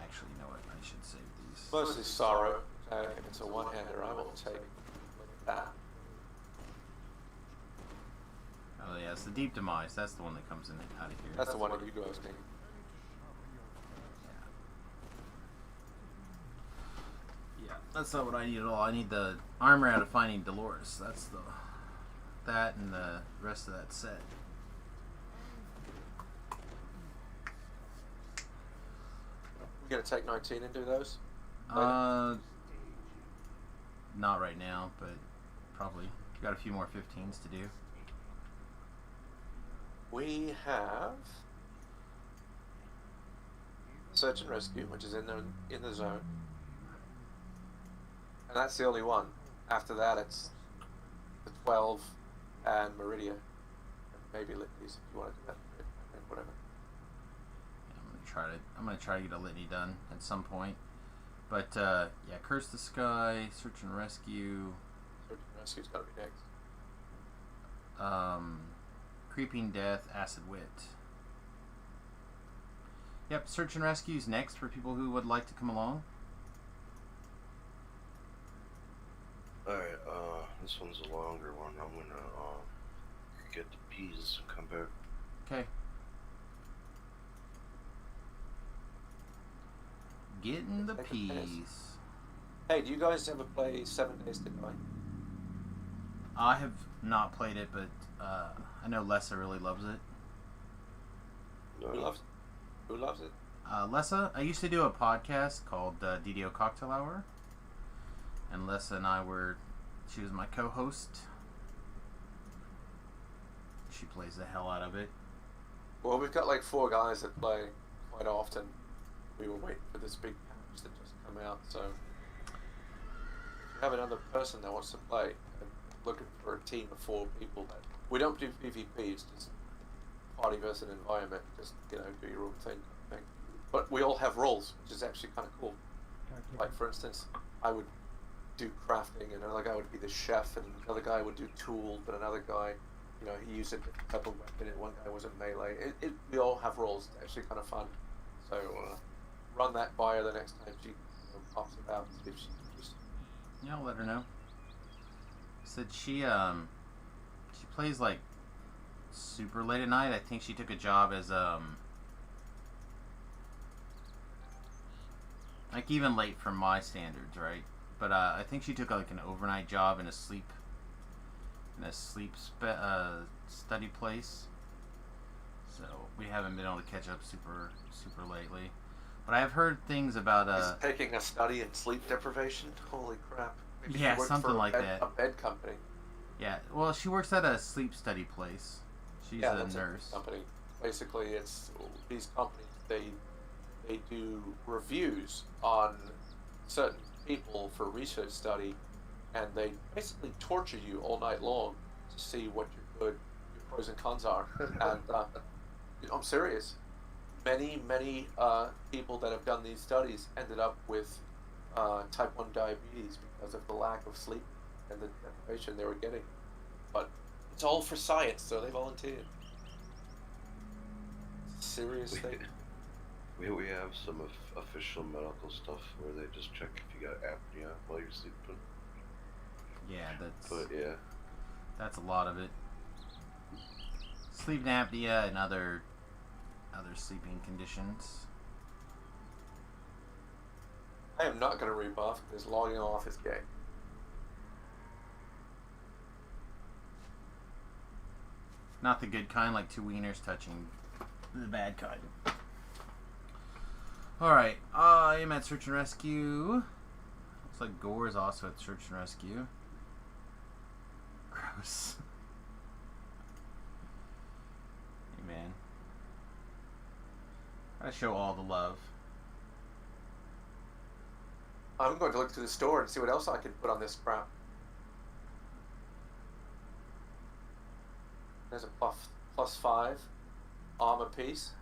actually, you know what? I should save these. Mostly sorrow. If it's a one-hander, I will take that. Oh yeah, it's the Deep Demise. That's the one that comes in out of here. That's the one that you guys think. Yeah, that's not what I need at all. I need the armor out of Finding Dolores. That's that and the rest of that set. You gonna take 19 and do those? Not right now, but probably. Got a few more 15s to do. We have search and rescue, which is in the zone, and that's the only one. After that, it's the 12 and Meridia, maybe Litanies if you want to do that, whatever. Yeah, I'm gonna try to get a litany done at some point. But yeah, Curse the Sky, Search and Rescue. Search and rescue's got to be next. Creeping Death, Acid Wit. Yep, search and rescue's next for people who would like to come along. Alright, this one's a longer one. I'm gonna, get the peas and come back. Okay. Getting the Take the piss. peas. Hey, do you guys ever play 7 Days to Die? I have not played it, but I know Lessa really loves it. Who loves it? Who loves it? Lessa, I used to do a podcast called DDO Cocktail Hour, and Lessa and I she was my co-host. She plays the hell out of it. Well, we've got like 4 guys that play quite often. We were waiting for this big patch that just come out, so if you have another person that wants to play, and looking for a team of 4 people, we don't do PvP, it's just party versus environment, just, do your own thing. But we all have roles, which is actually kind of cool. Like, for instance, I would do crafting, and another guy would be the chef, and another guy would do tools, but another guy, he used a different type of weapon, and one guy was a melee. We all have roles. It's actually kind of fun. So run that by her the next time she pops about, see if she's interested. Yeah, I'll let her know. Said she plays like super late at night. I think she took a job as like even late from my standards, right? But I think she took like an overnight job in a sleep study place. So we haven't been able to catch up super lately. But I've heard things about He's taking a study in sleep deprivation. Holy crap! Maybe yeah, she works something for like that. A bed company. Yeah, well, she works at a sleep study place. She's a That's nurse. company. Basically, it's these companies. They do reviews on certain people for research study, and they basically torture you all night long to see what your pros and cons are. And I'm serious. Many people that have done these studies ended up with type 1 diabetes because of the lack of sleep and the deprivation they were getting. But it's all for science, so they volunteered. It's a serious thing. We have some official medical stuff where they just check if you got apnea while you're sleeping. Yeah, yeah, that's a lot of it. Sleep apnea and other sleeping conditions. I am not going to rebuff because logging off is gay. Not the good kind, like 2 wieners touching the bad kind. Alright, I am at Search and Rescue. Looks like Gore is also at Search and Rescue. Gross. Hey, man. Gotta show all the love. I'm going to look through the store and see what else I can put on this crap. There's a +5 armor piece.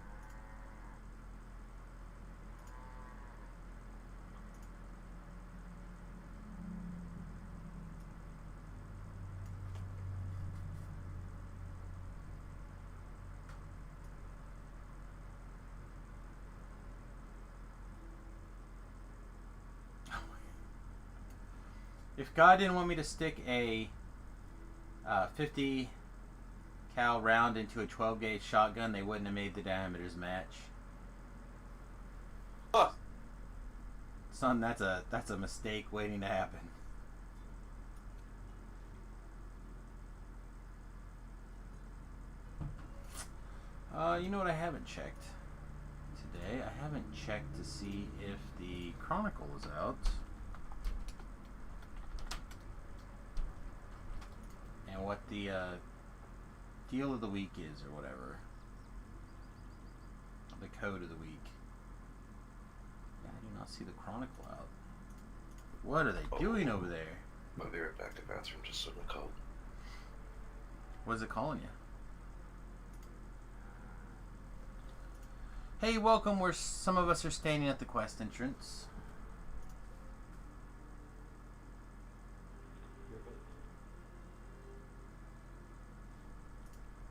If God didn't want me to stick a 50 cal round into a 12 gauge shotgun, they wouldn't have made the diameters match. Huh. Son, that's a mistake waiting to happen. You know what I haven't checked today? I haven't checked to see if the Chronicle is out. And what the deal of the week is, or whatever. The code of the week. Yeah, I do not see the Chronicle out. What are they doing over there? I'll be right back to the bathroom, just so I call. What is it calling you? Hey, welcome. Some of us are standing at the quest entrance.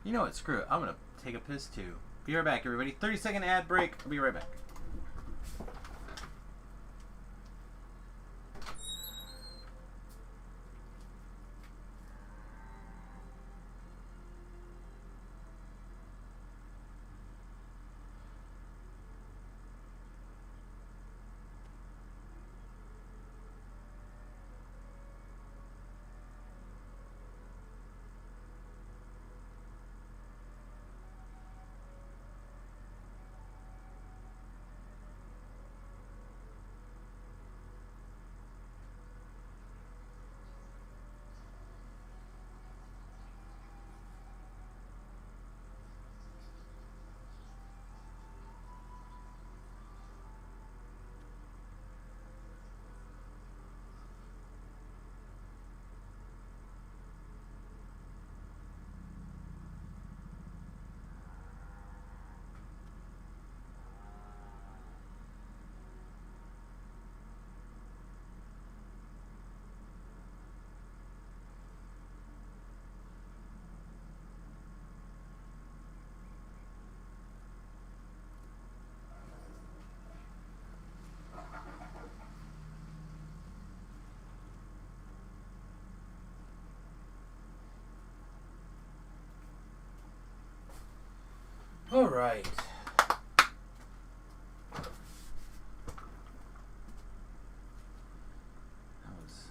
You know what? Screw it. I'm gonna take a piss too. Be right back, everybody. 30-second ad break. I'll be right back. All right. That was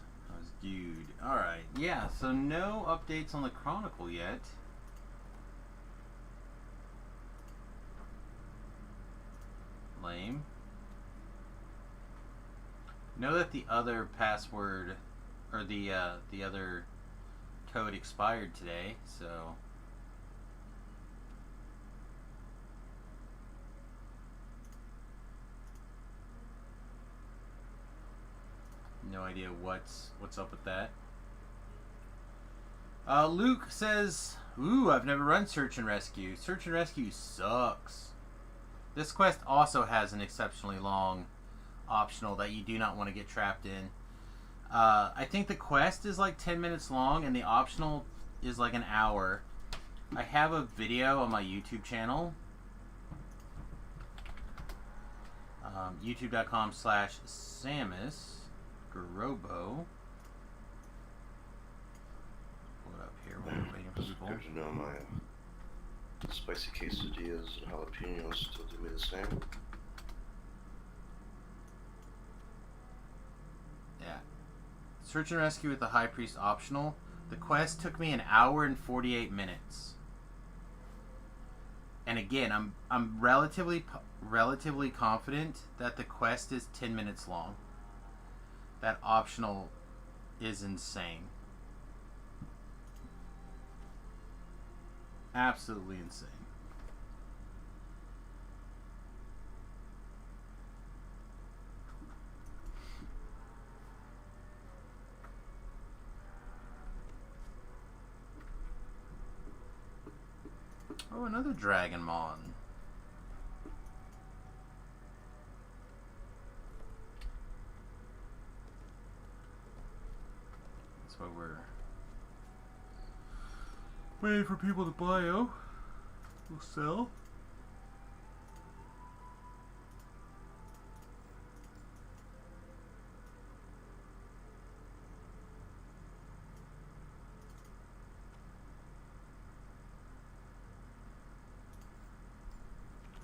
good. All right. Yeah. So no updates on the Chronicle yet. Lame. Know that the other password or the other code expired today, so. No idea what's up with that. Luke says, "Ooh, I've never run Search and Rescue. Search and Rescue sucks. This quest also has an exceptionally long optional that you do not want to get trapped in. I think the quest is like 10 minutes long and the optional is like an hour. I have a video on my YouTube channel. YouTube.com/Samus Garobo. Pull it up here while we're waiting for people. Good to know my spicy quesadillas and jalapenos still do me the same. Yeah. Search and Rescue with the High Priest optional. The quest took me an hour and 48 minutes. And again, I'm relatively confident that the quest is 10 minutes long. That optional is insane. Absolutely insane. Oh, another Dragonmon. That's what we're waiting for people to buy. Oh, we'll sell.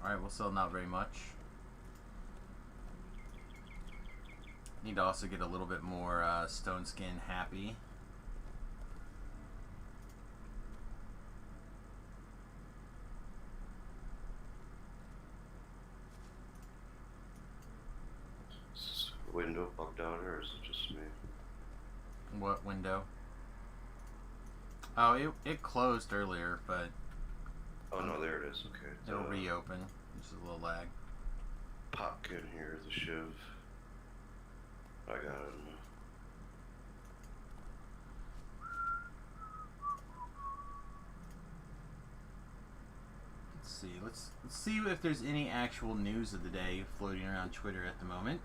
Alright, we'll sell not very much. Need to also get a little bit more Stone Skin happy. Is the window bugged out or is it just me? What window? Oh, it closed earlier, but Oh no, there it is, okay. it'll reopen. Just a little lag. Pop in here, the shiv. I got it. Let's see. Let's see if there's any actual news of the day floating around Twitter at the moment.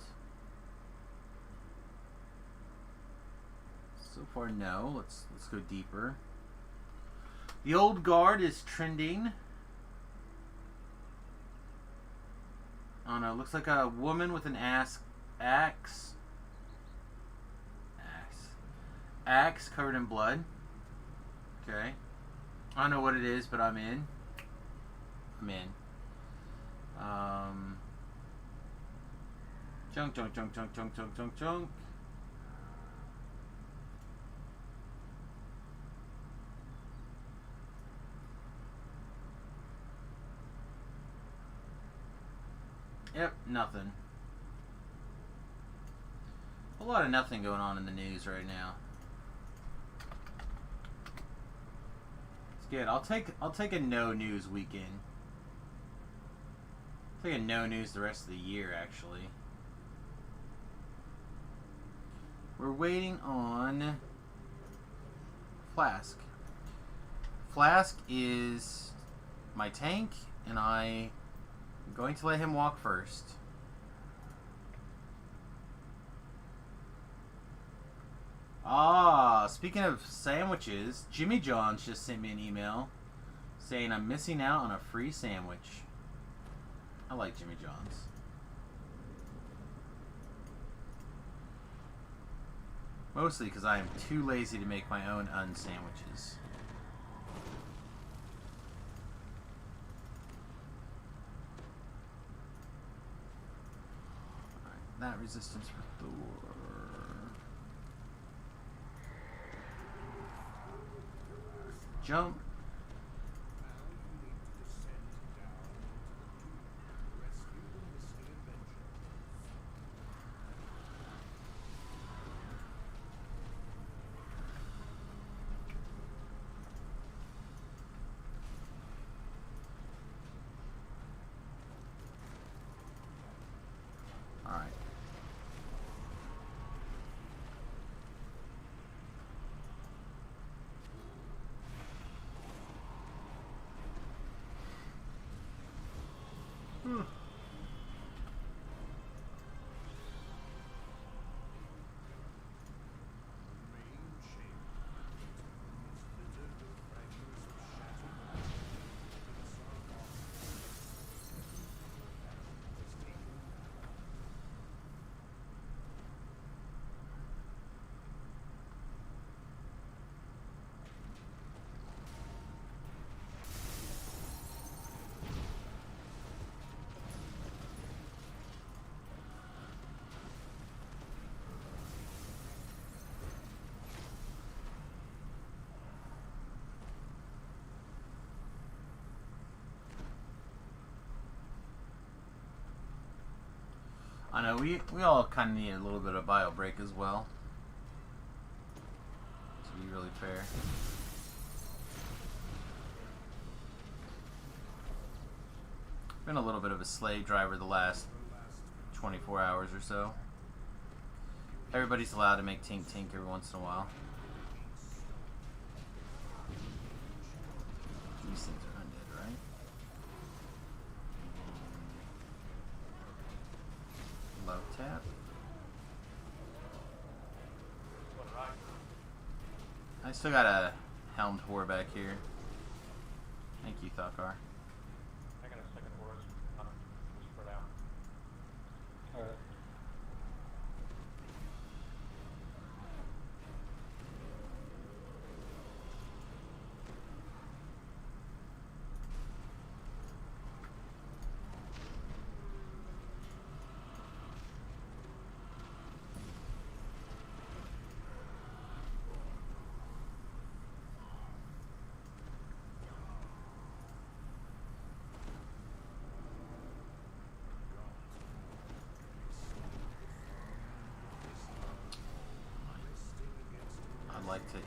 So far, no. Let's go deeper. The Old Guard is trending. I don't know. Looks like a woman with an axe covered in blood. Okay. I don't know what it is, but I'm in. Junk. Yep, nothing. A lot of nothing going on in the news right now. It's good. I'll take a no news weekend. Take a no news the rest of the year, actually. We're waiting on Flask. Flask is my tank, and I'm going to let him walk first. Ah, speaking of sandwiches, Jimmy John's just sent me an email saying I'm missing out on a free sandwich. I like Jimmy John's. Mostly because I am too lazy to make my own unsandwiches. Alright, that resistance for Thor. Jump. Alright. I know, we all kind of need a little bit of bio break as well, to be really fair. Been a little bit of a slave driver the last 24 hours or so. Everybody's allowed to make tink every once in a while. These things are undead, right? Low tap. I still got a helmed whore back here. Thank you, Thakar. I got a second horse. Spread out. Alright.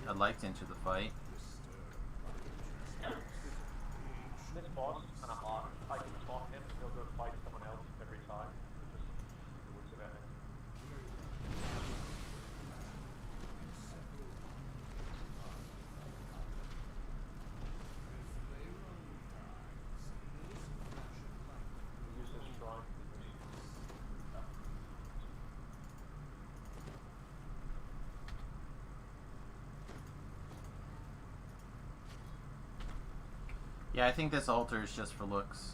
I'd like to enter the fight. This boss is kind of hard. I can talk him, he'll go fight someone else every time. Just the words of it. Use this Sharn. Yeah, I think this altar is just for looks.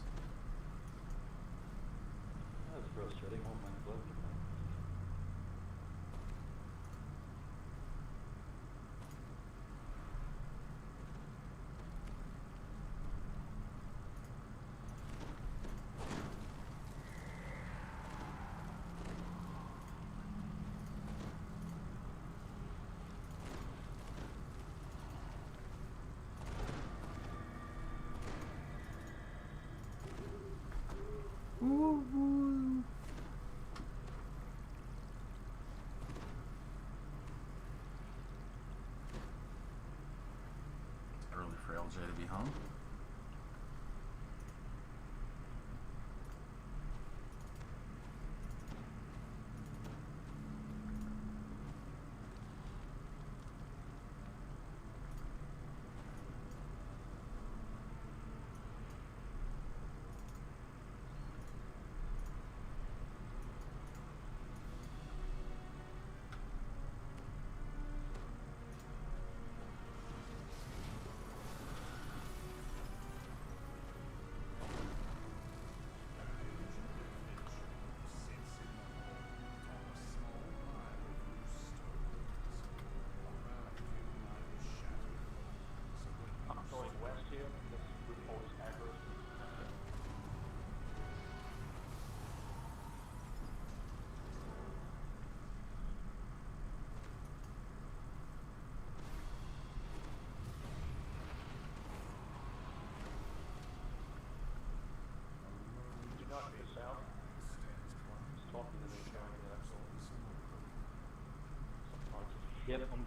Yep, I'm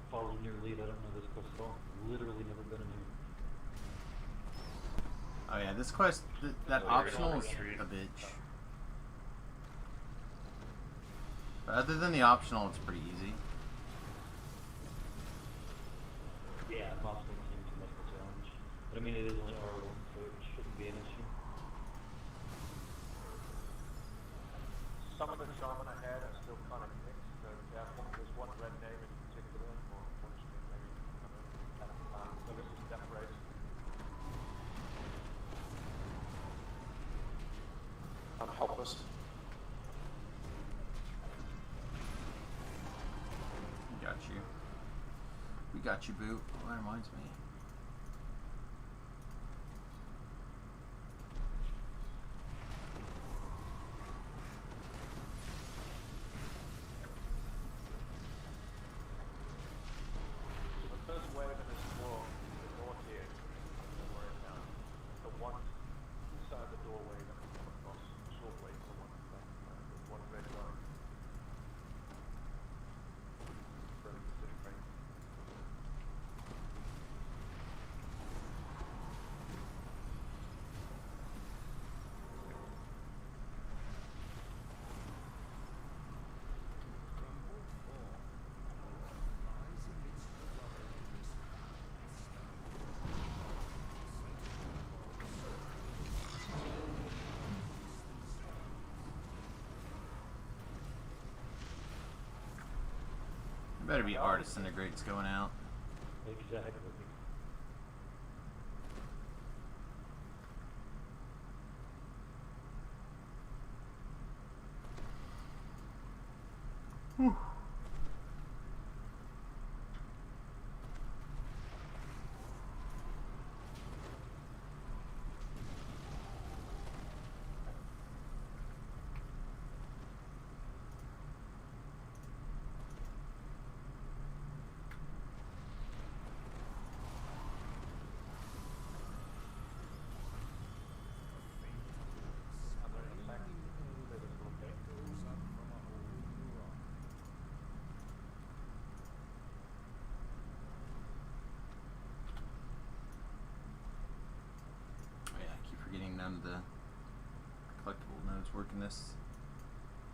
following your lead. I don't know this quest at all. Literally never been in here. Oh yeah, this quest, that Oh, optional is a bitch. But other than the optional, it's pretty easy. Yeah, the boss doesn't seem too much of a challenge. But I mean, it is only R1, so it shouldn't be an issue. Some of the shaman I had are still kind of mixed, so careful. There's one red name in particular, or unfortunately maybe so this is Death Race. I'm helpless. We got you. We got you, Boo. Oh, that reminds me. So the first wave in this war, the north here, don't worry about. The one inside the doorway that we come across, short way for one with one red line. Very disintegrating. There better be art disintegrates going out. Exactly. Whew. Getting none of the collectible nodes working this.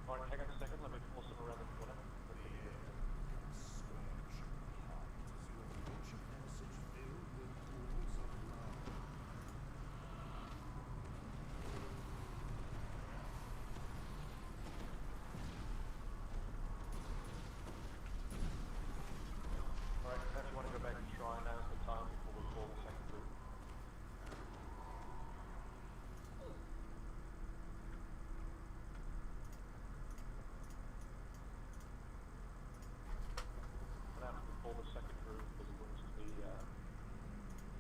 Alright, hang on a second, let me force them around the corner. Alright, if you want to go back and try, now's the time before we call the second group. The second group is going to be,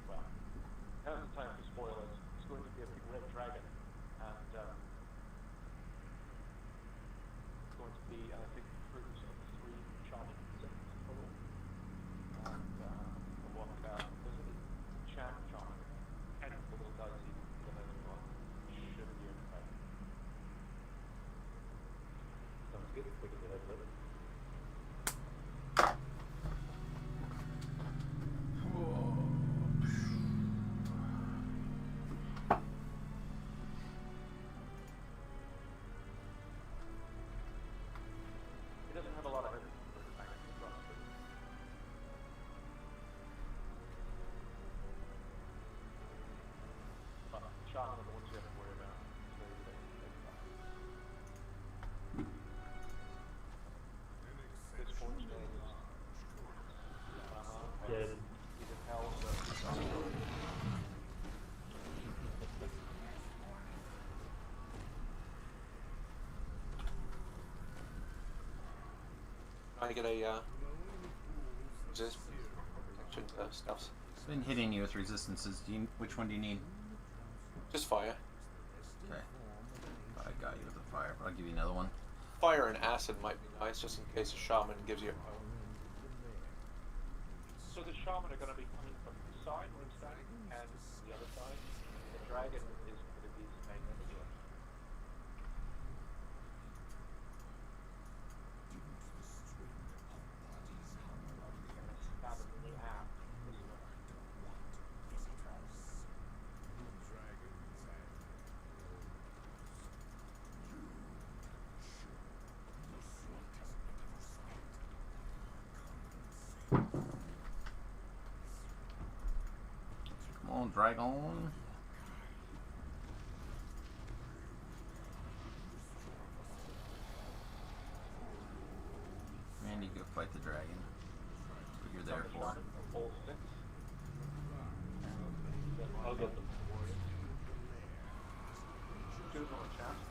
well, now's the time for spoilers. It's going to be a big red dragon, and it's going to be, I think, groups of 3 charging insects total. And we'll walk out. There's a champ charming, and a little dicey for those as well. Should be okay. Sounds good. We can get over it. Sharn are the ones you have to worry about. So this one's name is dead. He's in hell, so Trying to get a resist protection stuffs. It's been hitting you with resistances. Which one do you need? Just fire. Okay. I got you with the fire, but I'll give you another one. Fire and acid might be nice, just in case a shaman gives you. So the shaman are going to be coming from this side where I'm standing, and the other side. The dragon is going to be his main enemy. dragon. Randy, go fight the dragon. That's what you're there for. All six. I'll get them. Choose on a chance.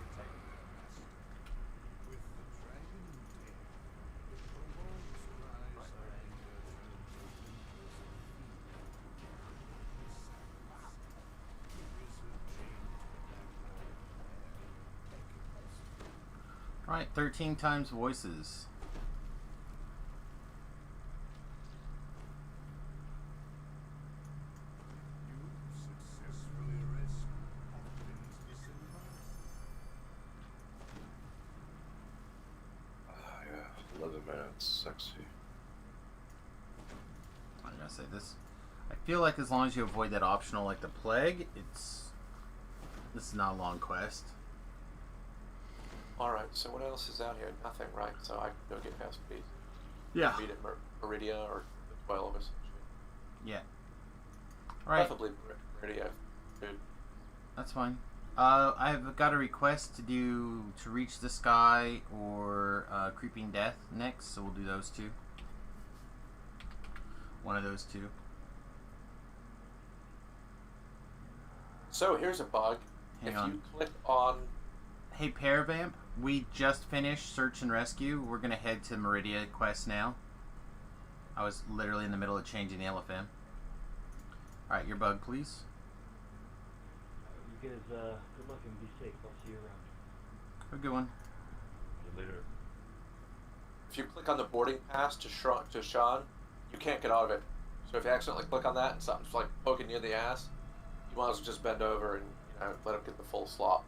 Right, 13 times voices. Yeah, 11 minutes, sexy. I'm gonna say this. I feel like as long as you avoid that optional like the plague, this is not a long quest. Alright, so what else is out here? Nothing, right? So I can go get past Pete. Yeah. Meet at Meridia or the 12 or some shit. Yeah. Right. Preferably Meridia. Dude. That's fine. I've got a request to reach the sky or Creeping Death next, so we'll do those two. One of those two. So here's a bug. Hang on. You click on... Hey Paravamp, we just finished Search and Rescue. We're gonna head to Meridia quest now. I was literally in the middle of changing the LFM. Alright, your bug, please. You guys, good luck and be safe. I'll see you around. A good one. See you later. If you click on the boarding pass to Sharn, you can't get out of it. So if you accidentally click on that and something's like poking you in the ass, you might as well just bend over and let him get the full slot.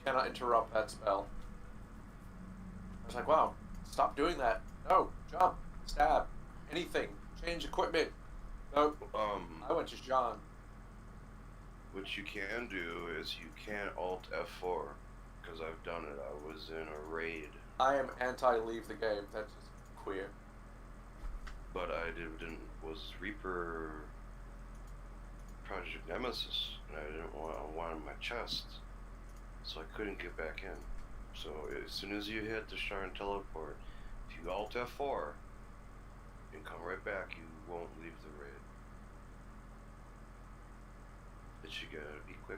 Cannot interrupt that spell. I was like, wow, stop doing that. No, jump, stab, anything, change equipment. Nope. I went to John. What you can do is you can Alt F4, because I've done it. I was in a raid, I am anti-leave the game. That's just queer. but I didn't was Reaper Project Nemesis, and I didn't want my chest, so I couldn't get back in. So as soon as you hit the Sharn teleport, if you Alt F4 and come right back, you won't leave the raid. But you gotta be quick.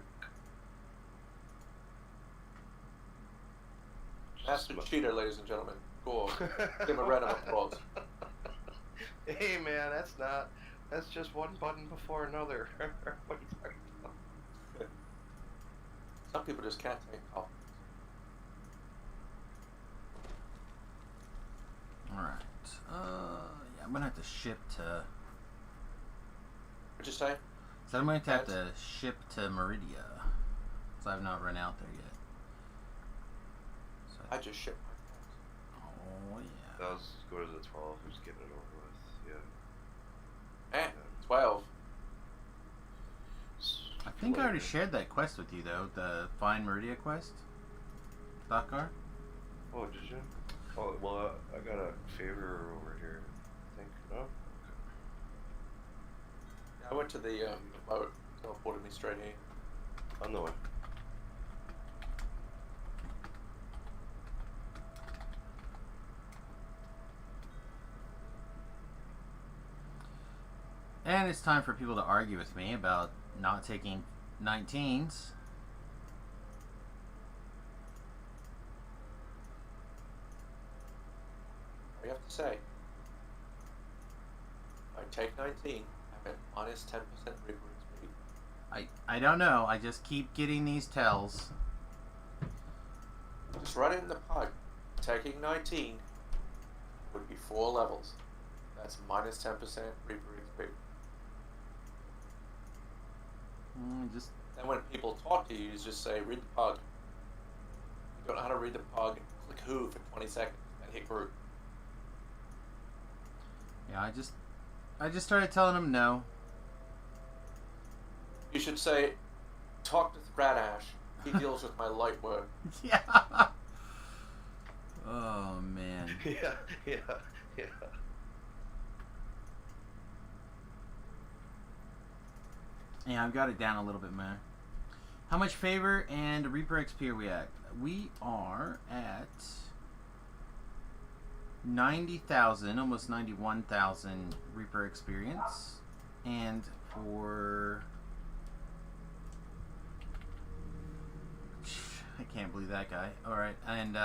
That's the cheater, ladies and gentlemen. Cool. Give him a round of applause. Hey man, that's just one button before another. What are you talking about? Some people just can't take off. Alright. Yeah, I'm gonna have to ship to... What'd you say? So I'm going to have to ship to Meridia. So I've not run out there yet. So I just shipped Oh, yeah. That was go to the 12, who's getting it over with, yeah. my 12. I think I already shared that quest with you, though. The Find Meridia quest. Dakar? Oh, did you? Oh, well, I got a favor over here, I think. No? I went to the boat. Teleported me straight in. On the way. And it's time for people to argue with me about not taking 19s. What do you have to say? I take 19. I'm at minus 10% reaper speed. I don't know. I just keep getting these tells. Just run it in the pug. Taking 19 would be 4 levels. That's minus 10% reaper XP. Just Then when people talk to you, you just say, read the pug. If you don't know how to read the pug, click who for 20 seconds and hit group. yeah, I just started telling them no. You should say, talk to Gradash. He deals with my light work. Yeah. Oh man. Yeah. Yeah, I've got it down a little bit, man. How much favor and Reaper XP are we at? We are at 90,000, almost 91,000 Reaper experience. And for... I can't believe that guy. Alright, and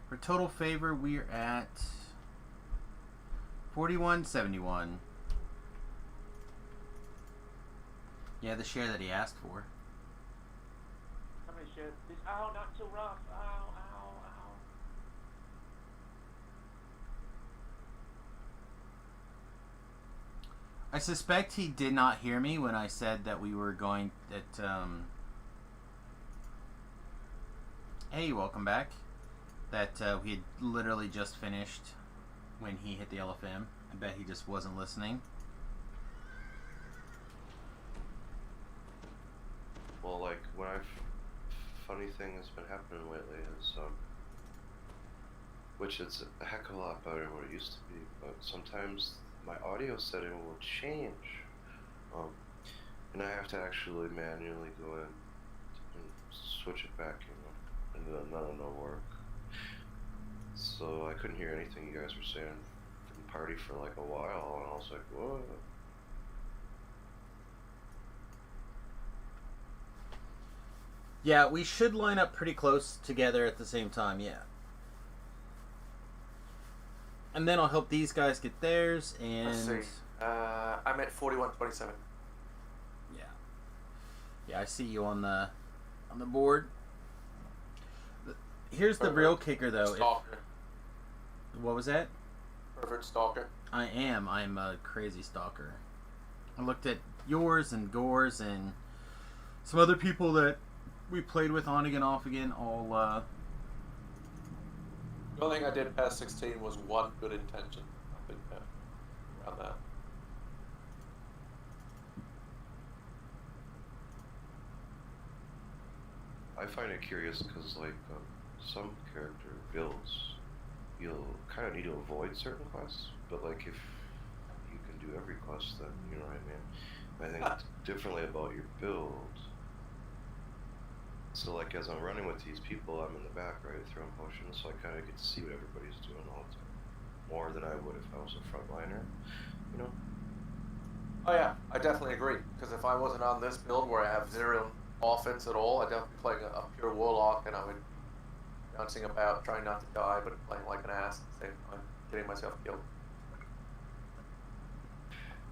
for total favor, we're at 4171. Yeah, the share that he asked for. How many shares? Ow, not so rough. Ow, ow, ow. I suspect he did not hear me when I said that we were going at, Hey, welcome back. That we had literally just finished when he hit the LFM. I bet he just wasn't listening. Well, like, when funny thing that's been happening lately is, which is a heck of a lot better than what it used to be, but sometimes my audio setting will change, and I have to actually manually go in and switch it back, and then none of it work. So I couldn't hear anything you guys were saying from the party for like a while, and I was like, whoa. Yeah, we should line up pretty close together at the same time, yeah. And then I'll help these guys get theirs, and... Let's see. I'm at 4127. Yeah. Yeah, I see you on the board. Here's the real kicker, though. Stalker. What was that? Pervert stalker. I am. I'm a crazy stalker. I looked at yours and Gore's and some other people that we played with on again, off again, all, The only thing I did past 16 was one good intention. I think around that. I find it curious because, like, some character builds, you'll kind of need to avoid certain quests, but, like, if you can do every quest, then, you know what I mean? I think differently about your build. So, like, as I'm running with these people, I'm in the back, right, throwing potions, so I kind of get to see what everybody's doing all the time. More than I would if I was a frontliner, you know? Oh yeah, I definitely agree. Because if I wasn't on this build where I have zero offense at all, I'd definitely be playing a pure warlock, and I would be bouncing about, trying not to die, but playing like an ass at the same time, getting myself killed.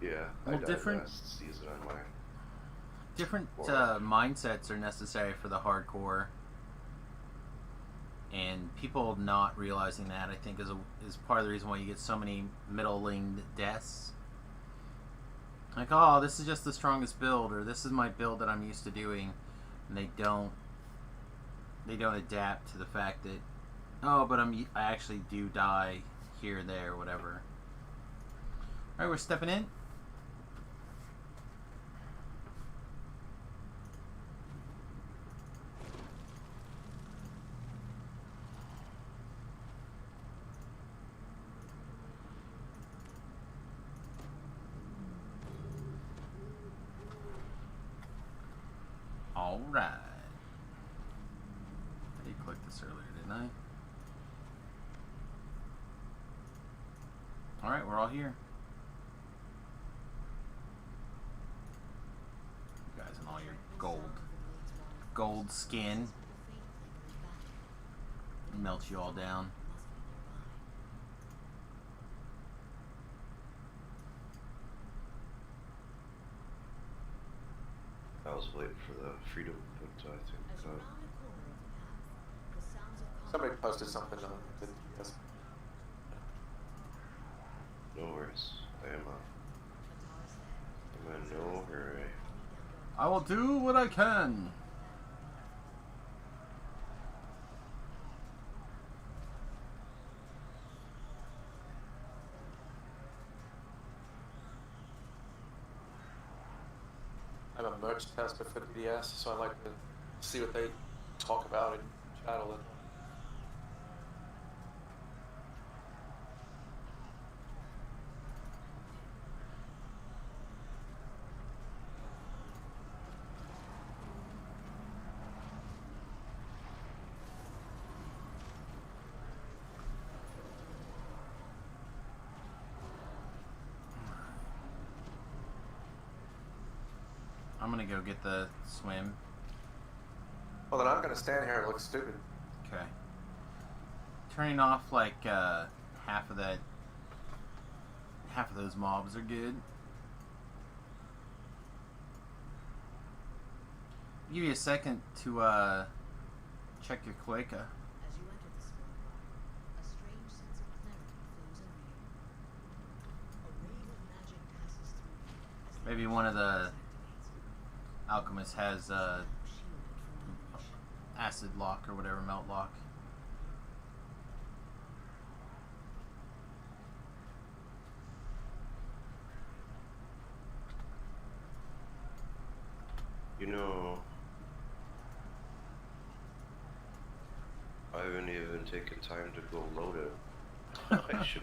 Yeah, Well, I died different- last season on my... different Or- mindsets are necessary for the hardcore, and people not realizing that, I think, is part of the reason why you get so many middling deaths. Like, oh, this is just the strongest build, or this is my build that I'm used to doing, and they don't adapt to the fact that, oh, but I actually do die here, there, whatever. All right, we're stepping in. Alright. I did click this earlier, didn't I? Alright, we're all here. You guys in all your gold skin. Melt you all down. I was waiting for the freedom, but I think... Somebody posted something on the TS. no worries. I'm in no hurry. I will do what I can. I'm a merch tester for DDS, so I like to see what they talk about in chat all the time. gonna go get the swim. Well, then I'm gonna stand here and look stupid. Okay. Turning off like half of those mobs are good. Give you a second to check your cloaca. As you enter the small bar, a strange sense of clarity flows over you. A wave of magic passes through you as the Maybe one of the activates. alchemists has Shielded from ambush. acid lock or whatever, melt lock. You know, I haven't even taken time to go load it. I should.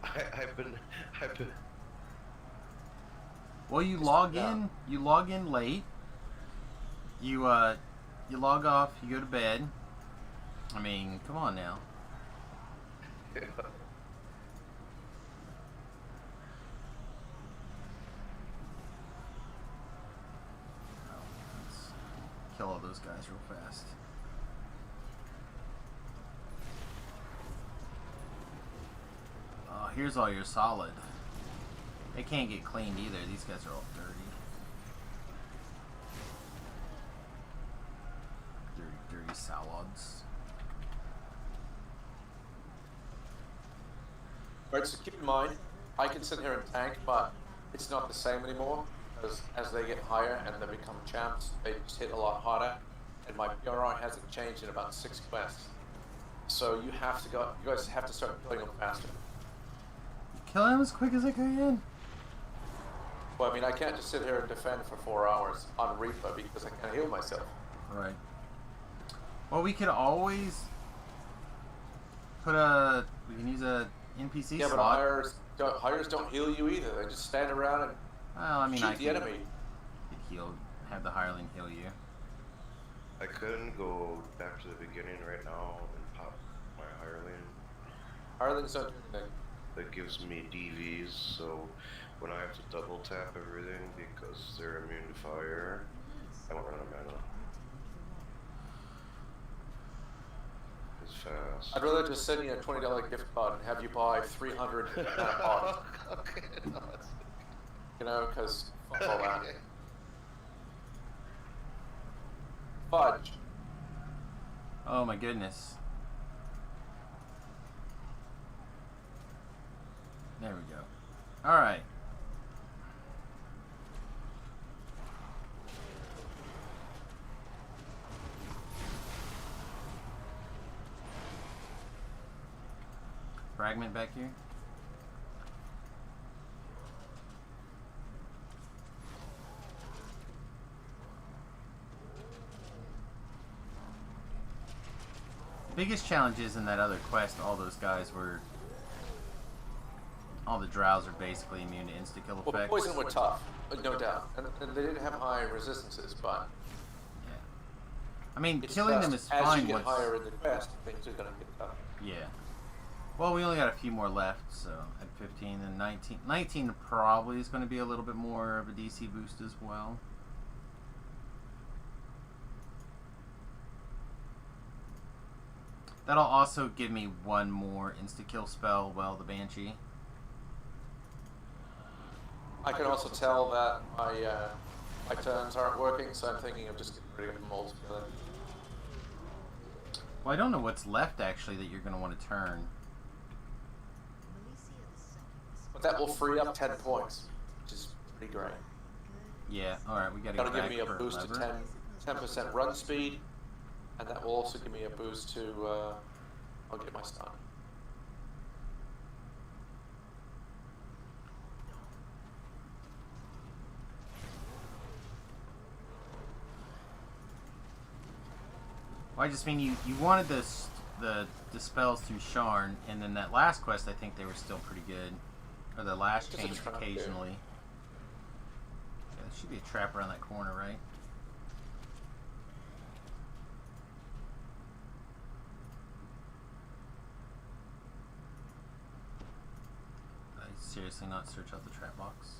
I've been. Well, you log in. You log in late. You log off. You go to bed. I mean, come on now. Yeah. Let's kill all those guys real fast. Here's all your solid. They can't get cleaned either. These guys are all dirty. Dirty salads. Right, so keep in mind, I can sit here and tank, but it's not the same anymore. As they get higher and they become champs, they just hit a lot harder. And my PRI hasn't changed in about 6 quests. So you guys have to start killing them faster. Kill him as quick as I can. Well, I mean, I can't just sit here and defend for 4 hours on Reaper because I can't heal myself. Right. Well, we could always we can use a NPC Yeah, but slot. hires don't heal you either. They just stand around and Well, I mean, shoot I the could enemy. heal, have the hireling heal you. I couldn't go back to the beginning right now and pop my hireling. Hirelings don't do anything. That gives me DVs, so when I have to double tap everything because they're immune to fire, I won't run out of mana. It's fast. I'd rather just send you a $20 gift card and have you buy 300 mana pods. Okay, no, it's You know, because fuck all that. okay. Fudge. Oh my goodness. There we go. Alright. Fragment back here. Biggest challenges in that other quest, all those guys were... All the drows are basically immune to insta-kill effects. Well, poison were tough, no doubt. And they didn't have high resistances, but Yeah. I mean, it's killing them just is as fine you get once... higher in the quest, things are going to get tough. Yeah. Well, we only got a few more left, so at 15 and 19. 19 probably is going to be a little bit more of a DC boost as well. That'll also give me one more insta-kill spell, well, the Banshee. I can also tell that my turns aren't working, so I'm thinking of just getting rid of them altogether. Well, I don't know what's left, actually, that you're going to want to turn. But that will free up 10 points, which is pretty great. Yeah, alright, we got to go That'll back give me a for boost to lever. 10% run speed, and that will also give me a boost to, I'll get my stun. Well, I just mean you wanted the spells through Sharn, and then that last quest, I think they were still pretty good. Or the last Just a change trap, occasionally. Yeah, there should be a trap around that corner, right? Did I seriously not search out the trap box?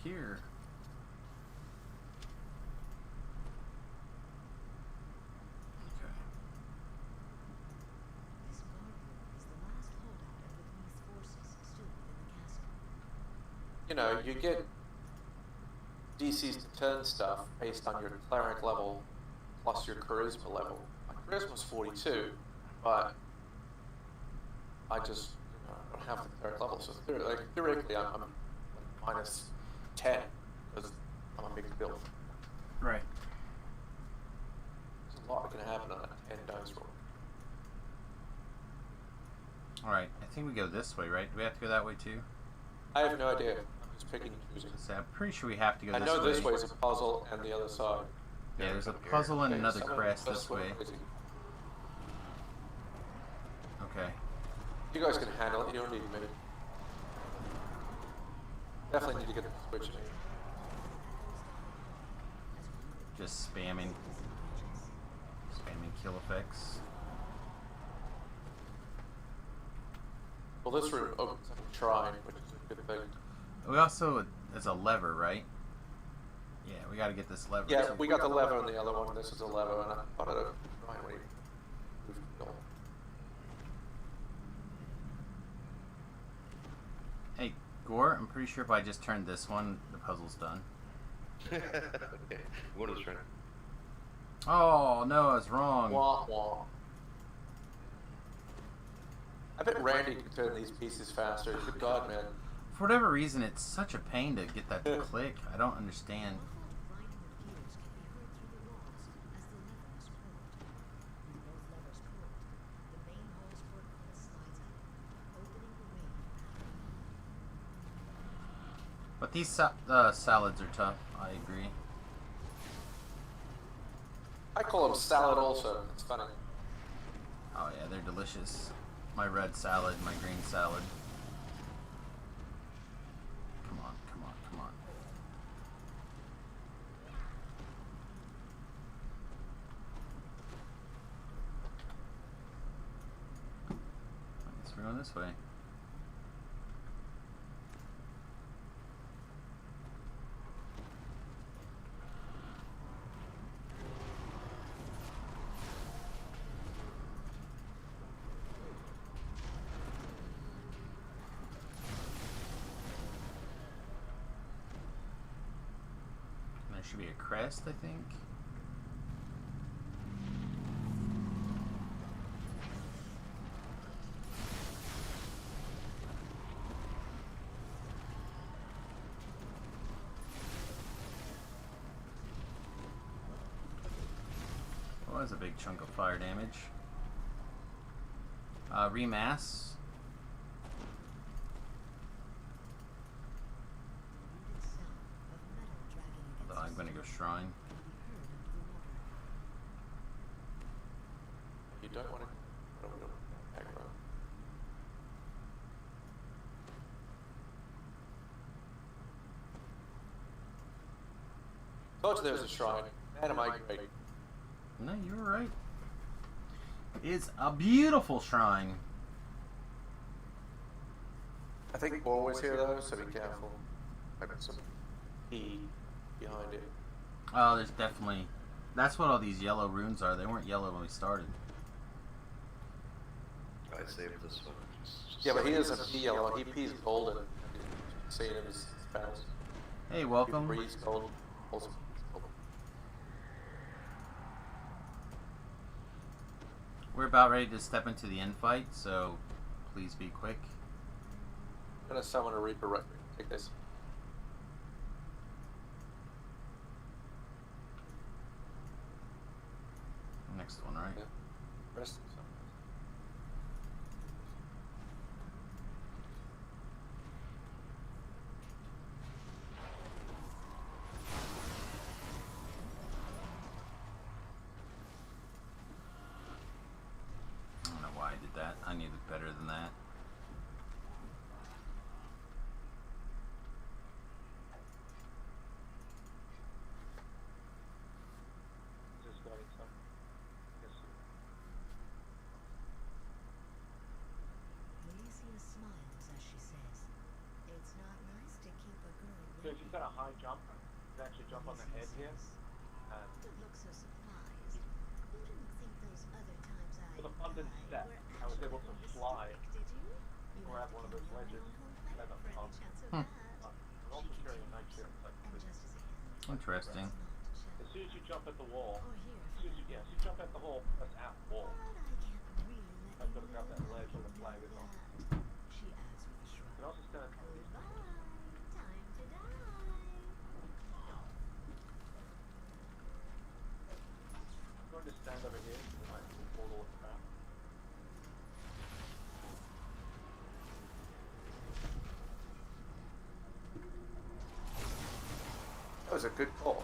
here. Okay. This guard room is the last holdout of the police forces still within the castle. You know, you get DCs to turn stuff based on your cleric level plus your charisma level. My charisma's 42, but I just don't have the cleric level, so theoretically I'm like minus 10 because I'm a mixed build. Right. There's a lot that can happen on that 10 dice roll. Alright, I think we go this way, right? Do we have to go that way too? I have no idea. I'm just picking and choosing. So I'm pretty sure we have to go I this know way. this way is a puzzle and the other side. Yeah, there's a Up here. puzzle and Okay, another someone crest just this went way. crazy. Okay. You guys can handle it. You don't need me. Definitely need to get the switch in. Just spamming kill effects. Well, this room opens up a shrine, which is a good thing. We also, there's a lever, right? Yeah, we gotta get this lever. Yeah, too. we got the lever on the other one. This is a lever, and I thought it would finally move the door. Hey, Gore, I'm pretty sure if I just turned this one, the puzzle's done. Okay. What is right? Oh, no, I was wrong. Wah wah. I bet Randy could turn these pieces faster. Good God, man. For whatever reason, it's such a pain to get that to click. I don't understand. Muffled grinding of gears can be heard through the walls as the lever is pulled. When both levers pulled, the main hall's portcullis slides up, opening the way for battle. But these salads are tough. I agree. I call them salad also. It's funny. Oh yeah, they're delicious. My red salad, my green salad. Come on, come on, come on. I guess we're going this way. There should be a crest, I think. Oh, that's a big chunk of fire damage. Remass. Muted sound of metal dragging against Although I'm gonna go shrine. can be heard under the water. You don't want to. Aggro. Told you there was a shrine. Man, am I great. No, you were right. It's a beautiful shrine. I think always here though, so be careful. Maybe some E behind it. Oh, there's definitely... That's what all these yellow runes are. They weren't yellow when we started. I saved this one. Just Yeah, but he doesn't pee yellow. He pees golden. Seeing him as fast. Hey, He welcome. breathes golden. Also golden. We're about ready to step into the end fight, so please be quick. I'm gonna summon a Reaper right here. Take this. Next one, right? Yeah. Rest. I don't know why I did that. I needed better than that. Just going some. Yes. Elysia smiles as she says, "It's not nice to keep a girl So if waiting." you've got a jump. You can actually jump on the head here. And Don't look so surprised. You didn't think those other times I with a funded step, I was able to fly did you? and grab one of those ledges. And up top. Hmm. I'm also carrying a knife here. Like, Interesting. as soon as you jump at the wall, as soon as you jump at the hole, that's at the wall. I've got to grab that ledge where the flag is on. She adds with a shrug. You can also stand on these. Time to die. I'm going to stand over here so my portal is crap. That was a good call.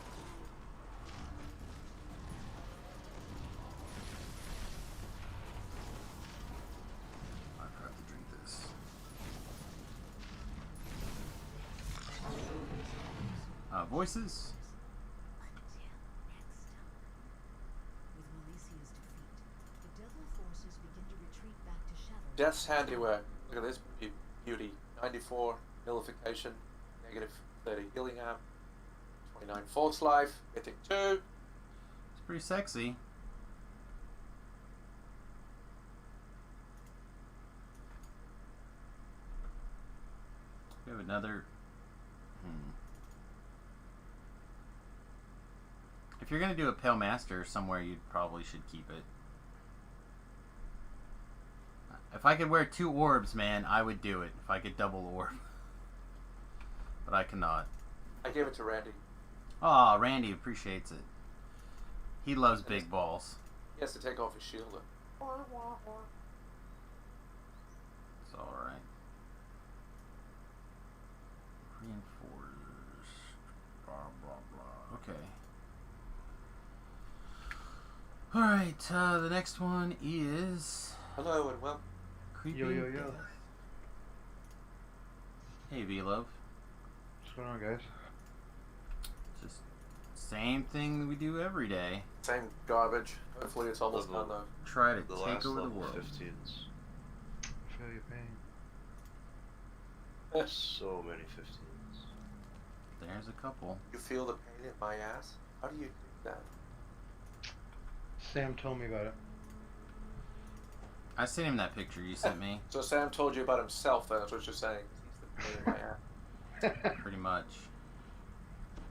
I forgot to drink this. Voices. Until next time. With Melicia's defeat, the devil forces begin to retreat back to Shadow. Death's handiwork. Look at this beauty. 94 nullification, negative 30 healing amp, 29 false life, hitting 2. It's pretty sexy. We have another. If you're gonna do a Pale Master somewhere, you probably should keep it. If I could wear 2 orbs, man, I would do it. If I could double orb. But I cannot. I gave it to Randy. Aw, Randy appreciates it. He loves big balls. He has to take off his shield. It's alright. Reinforce. Blah, blah, blah. Okay. Alright, the next one is... Hello and welcome. Creepy Yo, yo, yo. Death. Hey, V-Love. What's going on, guys? Just same thing we do every day. Same garbage. Hopefully it's almost done though. Try to The take last over the level world. 15s. Feel your pain. So many 15s. There's a couple. You feel the pain in my ass? How do you do that? Sam told me about it. I sent him that picture you sent me. So Sam told you about himself then, that's what you're saying. He's the pain in my ass. Pretty much.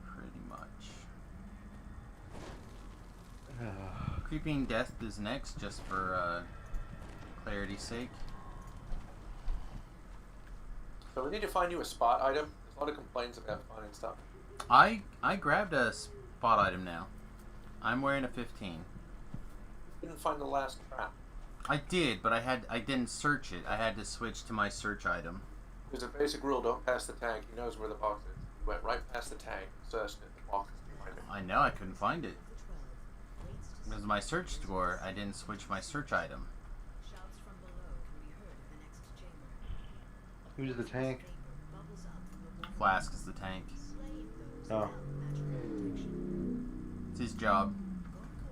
Pretty much. Creeping Death is next, just for clarity's sake. So we need to find you a spot item. There's a lot of complaints about finding stuff. I grabbed a spot item now. I'm wearing a 15. Didn't find the last trap. I did, but I didn't search it. I had to switch to my search item. There's a basic rule, don't pass the tank. He knows where the box is. He went right past the tank, searched it, the box is behind it. I know I couldn't find it. Because my search score, I didn't switch my search item. Shouts from below can be heard in the next chamber. Who's the tank? Vapor bubbles up from the warm Flask is the tank. slaying those Oh. without magical protection. It's his job.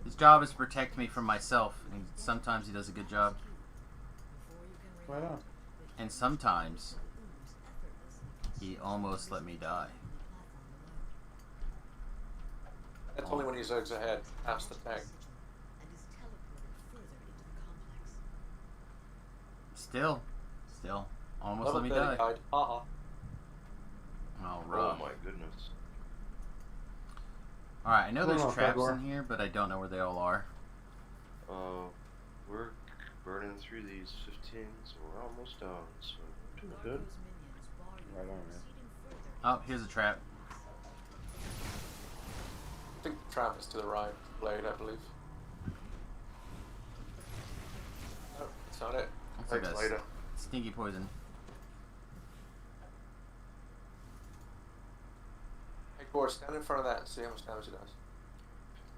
His job is to protect me from myself, and sometimes he does a good job. Before you can Right on. react, And sometimes ooze effortlessly he almost let me die. from the platform below. That's only when he zergs ahead, past the tank. And is teleported further into the complex. Still, almost Level let me 30 die. guide. Haha. Oh, Oh rough. my goodness. Alright, I know What's there's going on, traps Fagor? in here, but I don't know where they all are. We're burning through these 15s. We're almost done, so we're doing good. Those minions bar you Right on, from man. proceeding further Oh, here's a trap. I think the trap is to the right. Blade, I believe. No, it's not it. Looks like Thanks a later. stinky poison. Hey, Gore, stand in front of that and see how much damage it does.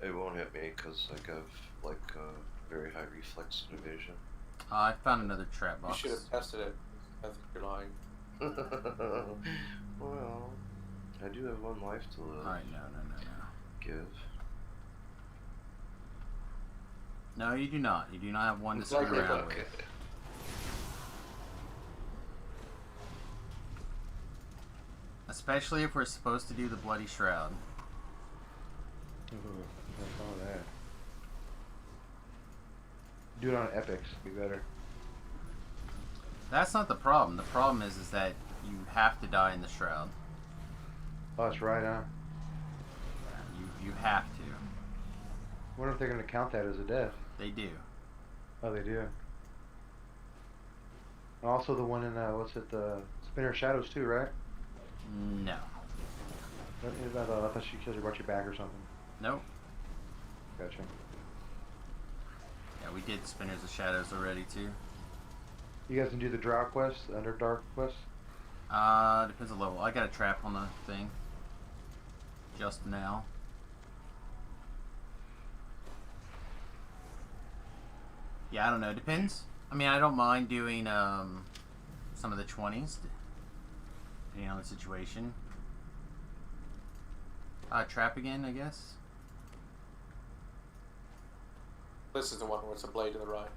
It won't hit me because I have like very high reflex and evasion. I found another trap You box. should have tested it. I think you're lying. Well, I do have 1 life to live. Alright, no. Give. No, you do not. You do not have one to It's screw likely around that- with. Especially if we're supposed to do the Bloody Shroud. Ooh, I saw that. Do it on epics, be better. That's not the problem. The problem is that you have to die in the Shroud. Oh, that's right, huh? You have to. I wonder if they're going to count that as a death. They do. Oh, they do. Also the one in, what's it, the Spinner of Shadows too, right? No. I thought she said she brought you back or something. Nope. Gotcha. Yeah, we did Spinners of Shadows already too. You guys can do the Drow quest, the Underdark quest? Depends on level. I got a trap on the thing. Just now. Yeah, I don't know. Depends. I mean, I don't mind doing some of the 20s, depending on the situation. Trap again, I guess. This is the one where it's a blade to the right.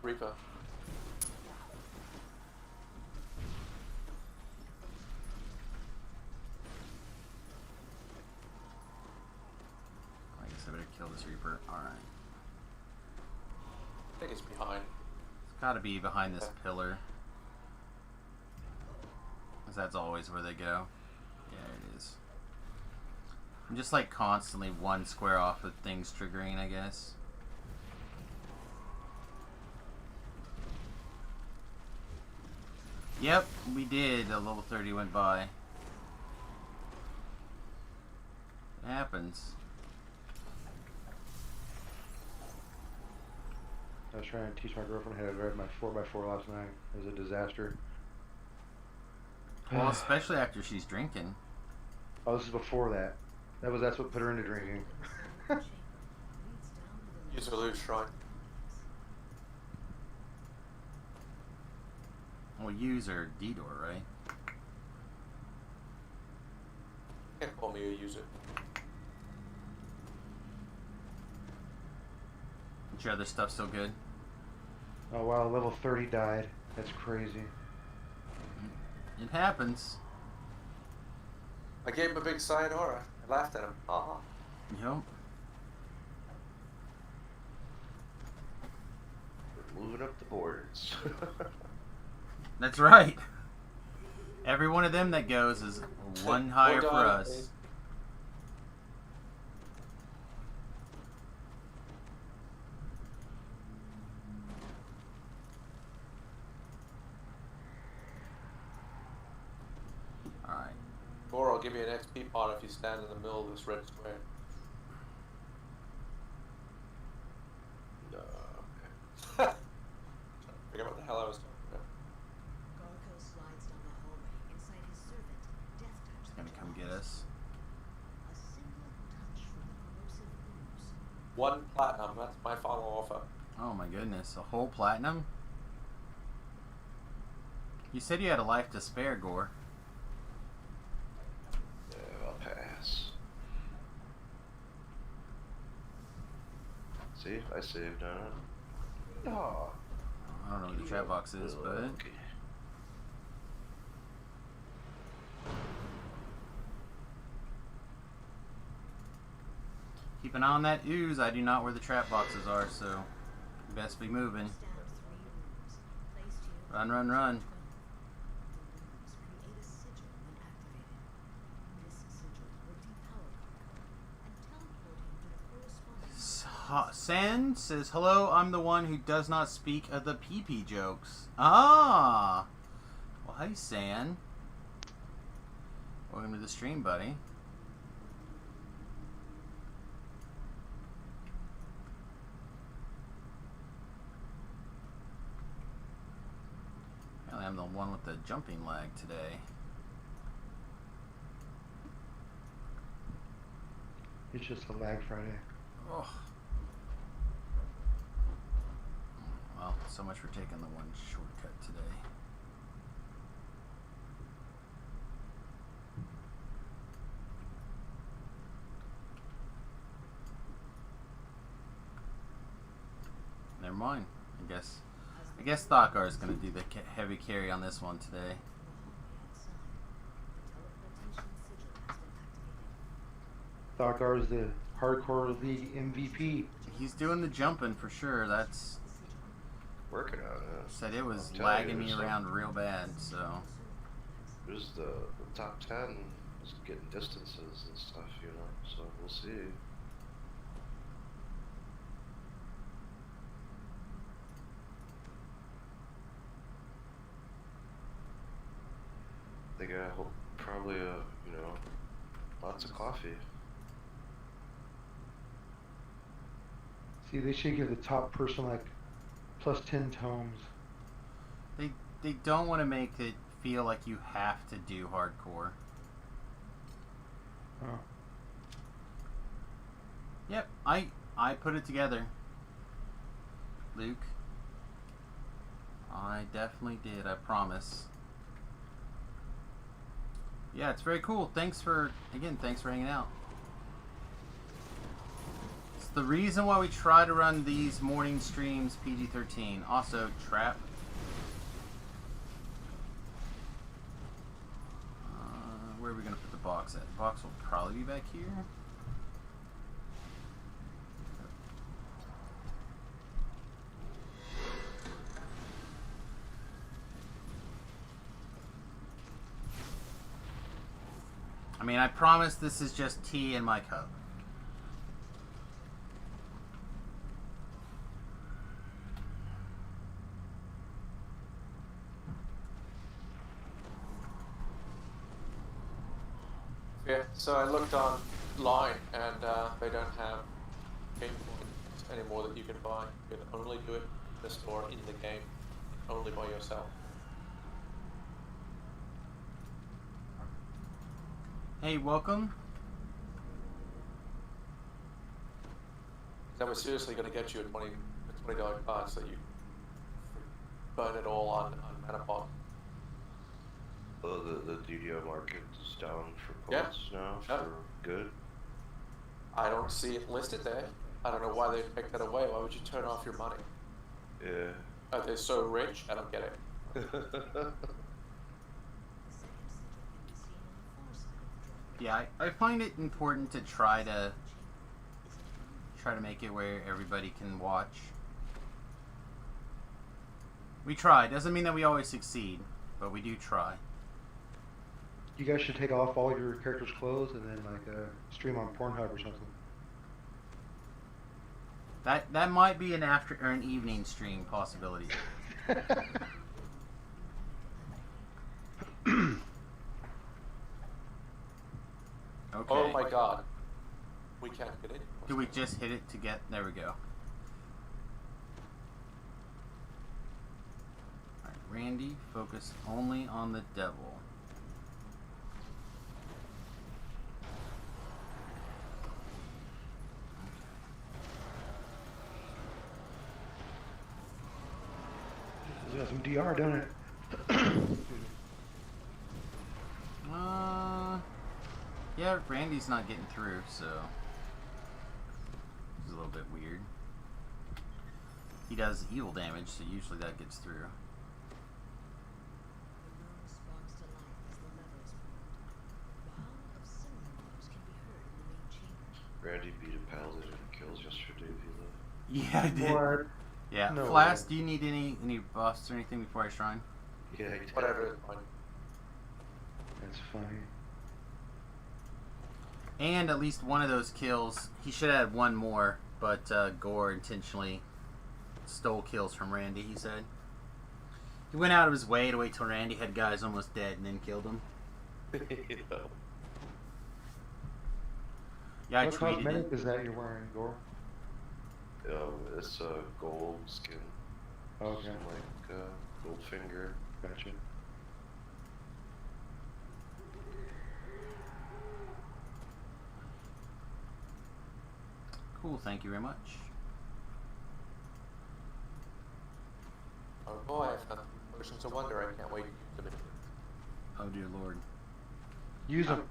Reaper. I guess I better kill this Reaper. Alright. I think it's behind. It's gotta be behind this pillar. Because that's always where they go. Yeah, it is. I'm just like constantly one square off of things triggering, I guess. Yep, we did. A level 30 went by. It happens. I was trying to teach my girlfriend how to drive my 4x4 last night. It was a disaster. Well, especially after she's drinking. Oh, this is before that. That's what put her into drinking. Use a loose shrine. Well, user Didor, right? Can't call me a user. Is your other stuff still good? Oh wow, level 30 died. That's crazy. It happens. I gave him a big sayonara. I laughed at him. Ah. Yep. We're moving up the boards. That's right. Every one of them that goes is one higher for us. Alright. Or I'll give you an XP pot if you stand in the middle of this red square. No. Figure out what the hell I was talking about. Garko slides down the hallway inside his servant, Death Touch. It's gonna come get us. A single touch from the corrosive ooze. 1 platinum, that's my final offer. Oh my goodness, a whole platinum? You said you had a life to spare, Gore. Yeah, I'll pass. See, I saved on it. Oh. I don't know what the trap box is, but... Okay. Keep an eye on that ooze. I do not where the trap boxes are, so you best be moving. Stabbed 3 rooms. Placed here. Run, run, run. The rooms create a sigil when activated. This sigil will depower Garko and teleport him to the corresponding. San says, hello, I'm the one who does not speak of the pee-pee jokes. Ah! Well, hey, San. Welcome to the stream, buddy. Apparently I'm the one with the jumping lag today. It's just a lag Friday. Oh. Well, so much for taking the one shortcut today. Never mind. I guess Thakar is going to do the heavy carry on this one today. Thakar is the hardcore league MVP. He's doing the jumping for sure. That's Working on it. said it was I'm telling lagging you, me so- around real bad. So There's the top 10 is getting distances and stuff, you know, so we'll see. They got probably, you know, lots of coffee. See, they should give the top person like plus 10 tomes. they don't want to make it feel like you have to do hardcore. Oh. Yep, I put it together, Luke. I definitely did. I promise. Yeah, it's very cool. Thanks for hanging out. It's the reason why we try to run these morning streams PG-13. Also, Trap. Where are we going to put the box at? The box will probably be back here. I mean, I promise this is just tea in my cup. Yeah, so I looked online and they don't have game points anymore that you can buy. You can only do it in the store, in the game, only by yourself. Hey, welcome. That was seriously going to get you a $20 card, so you burn it all on Manapod. Oh, the DDO market is down for Yeah. points now Yeah. for good. I don't see it listed there. I don't know why they take that away. Why would you turn off your money? Yeah. They're so rich, I don't get it. Yeah, I find it important to try to make it where everybody can watch. We try. Doesn't mean that we always succeed, but we do try. You guys should take off all your characters' clothes and then like stream on Pornhub or something. That might be an after or an evening stream possibility. Okay. Oh my god. We can't get in. Do we just hit it to get... There we go. Alright, Randy, focus only on the devil. It's got some DR, don't it? Yeah, Randy's not getting through, so it's a little bit weird. He does evil damage, so usually that gets through. Randy beat a paladin and kills yesterday, Vila. Yeah, I did. What? Yeah, No Flask, way. do you need any buffs or anything before I shrine? Yeah, he did. Whatever, it's fine. That's funny. And at least one of those kills, he should have had one more, but Gore intentionally stole kills from Randy, he said. He went out of his way to wait till Randy had guys almost dead and then killed them. You know. Yeah, I What tweeted cosmetic it. is that you're wearing, Gore? It's a gold skin. Okay. Something like Goldfinger. Gotcha. Cool, thank you very much. Oh boy, I've got Oceans of Wonder. I can't wait to use them. Oh dear lord. Use them.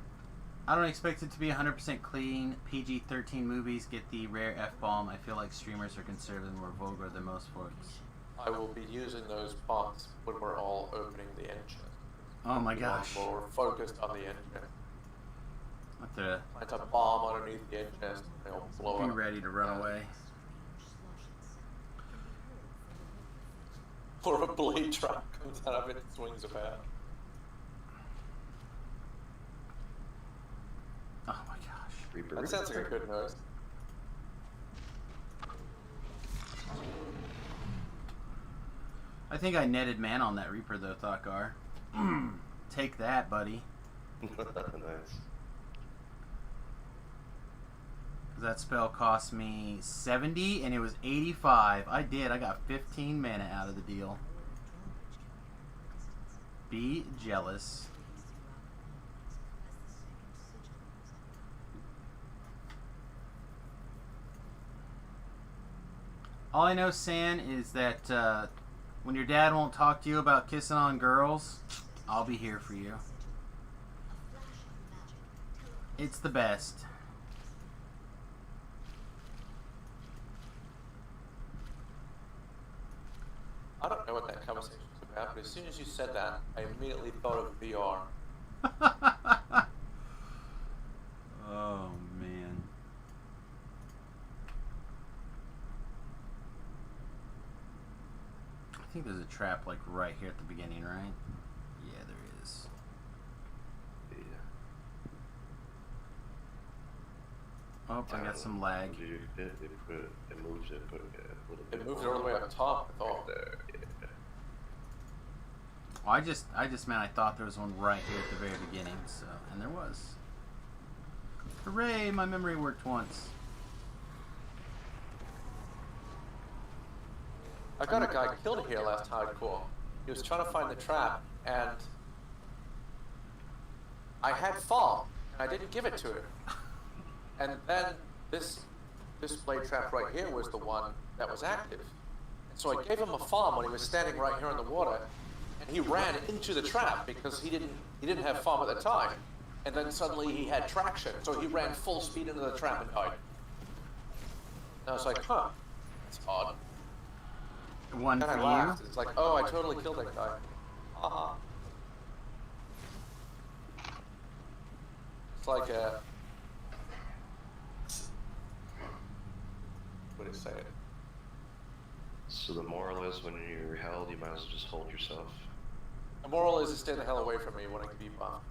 I don't expect it to be 100% clean. PG-13 movies get the rare F-bomb. I feel like streamers are conservative and more vulgar than most folks. I will be using those bots when we're all opening the engine. Oh my gosh. I'm more focused on the engine. Have to Plant a bomb underneath the engine, and they'll blow be up. ready to run away. Or a blade trap comes out of it and swings about. Oh my gosh. Reaper, That sounds like a good noise. I think I netted man on that Reaper though, Thakar. Take that, buddy. Nice. That spell cost me 70 and it was 85. I got 15 mana out of the deal. Be jealous. All I know, San, is that when your dad won't talk to you about kissing on girls, I'll be here for you. It's the best. I don't know what that conversation was about, but as soon as you said that, I immediately thought of VR. Oh, man. I think there's a trap, like, right here at the beginning, right? Yeah, there is. Yeah. Oh, I got some lag. It moves it, but a little bit. It moves it all the way up top, I thought. There, yeah. Well, I just meant I thought there was one right here at the very beginning, so, and there was. Hooray, my memory worked once. I got a guy killed here last hardcore. He was trying to find the trap, and I had farm, and I didn't give it to him. And then this blade trap right here was the one that was active. And so I gave him a farm when he was standing right here in the water, and he ran into the trap because he didn't have farm at the time. And then suddenly he had traction, so he ran full speed into the trap and died. And I was like, huh, that's odd. One And for I you. laughed. It's like, oh, I totally killed that guy. Haha. It's like a... What do you say it? So the moral is, when you're held, you might as well just hold yourself. The moral is to stay the hell away from me when I can be buff.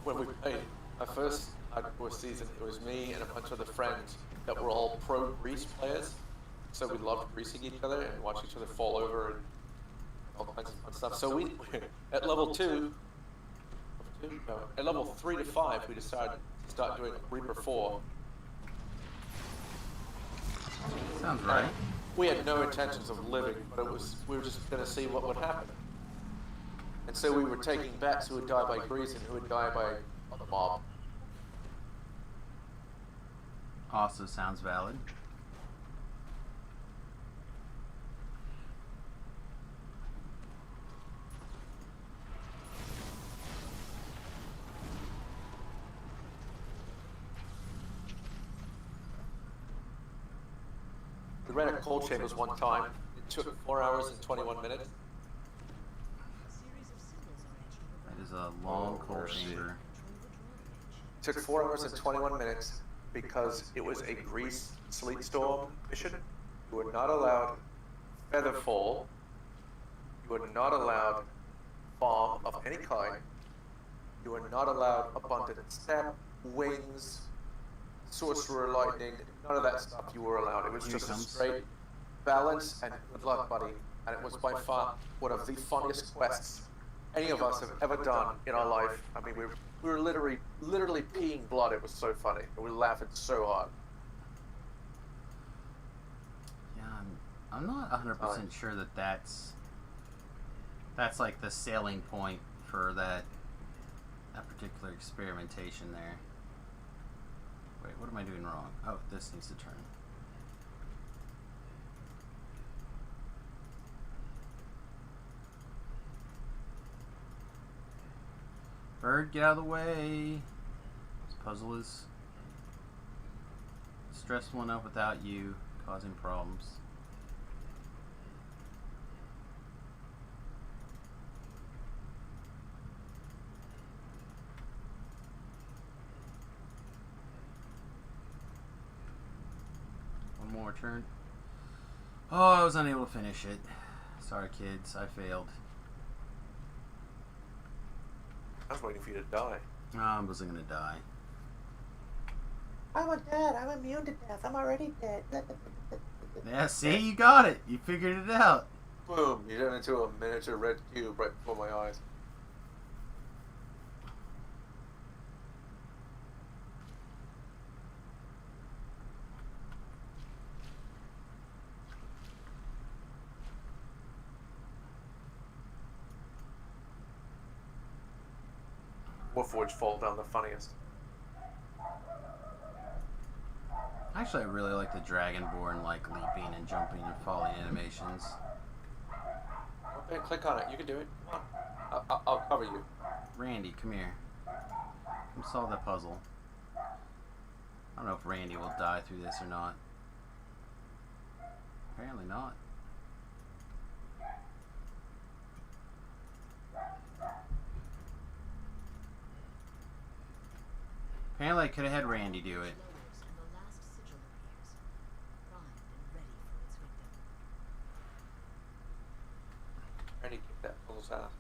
When we played our first hardcore season, it was me and a bunch of the friends that were all pro grease players. So we loved greasing each other and watching each other fall over and all kinds of fun stuff. So we, at level 2, no, at level 3 to 5, we decided to start doing Reaper 4. Sounds right. We had no intentions of living, but we were just going to see what would happen. And so we were taking bets who would die by grease and who would die by the mob. Also sounds valid. We ran a cold chambers one time. It took 4 hours and 21 minutes. That is a long cold mercy. chamber. It took 4 hours and 21 minutes because it was a grease sleet storm mission. You were not allowed featherfall. You were not allowed bomb of any kind. You were not allowed abundant step, wings, sorcerer lightning, none of that stuff you were allowed. It was Here just a comes. straight balance and good luck, buddy. And it was by far one of the funniest quests any of us have ever done in our life. I mean, we were literally peeing blood. It was so funny. We were laughing so hard. Yeah, I'm not 100% sure that that's like the selling point for that particular experimentation there. Wait, what am I doing wrong? Oh, this needs to turn. Bird, get out of the way. This puzzle is stressful enough without you causing problems. One more turn. Oh, I was unable to finish it. Sorry, kids. I failed. I was waiting for you to die. Oh, I wasn't gonna die. I'm dead. I'm immune to death. I'm already dead. Yeah, see? You got it. You figured it out. Boom! You turned into a miniature red cube right before my eyes. Warforged fall down the funniest. Actually, I really like the Dragonborn, like, leaping and jumping and falling animations. Okay, click on it. You can do it. Come on. I'll cover you. Randy, come here. Come solve that puzzle. I don't know if Randy will die through this or not. Apparently not. Apparently I could have had Randy do it. And the last sigil appears, primed and ready for its victim. Ready to kick that puzzle's ass.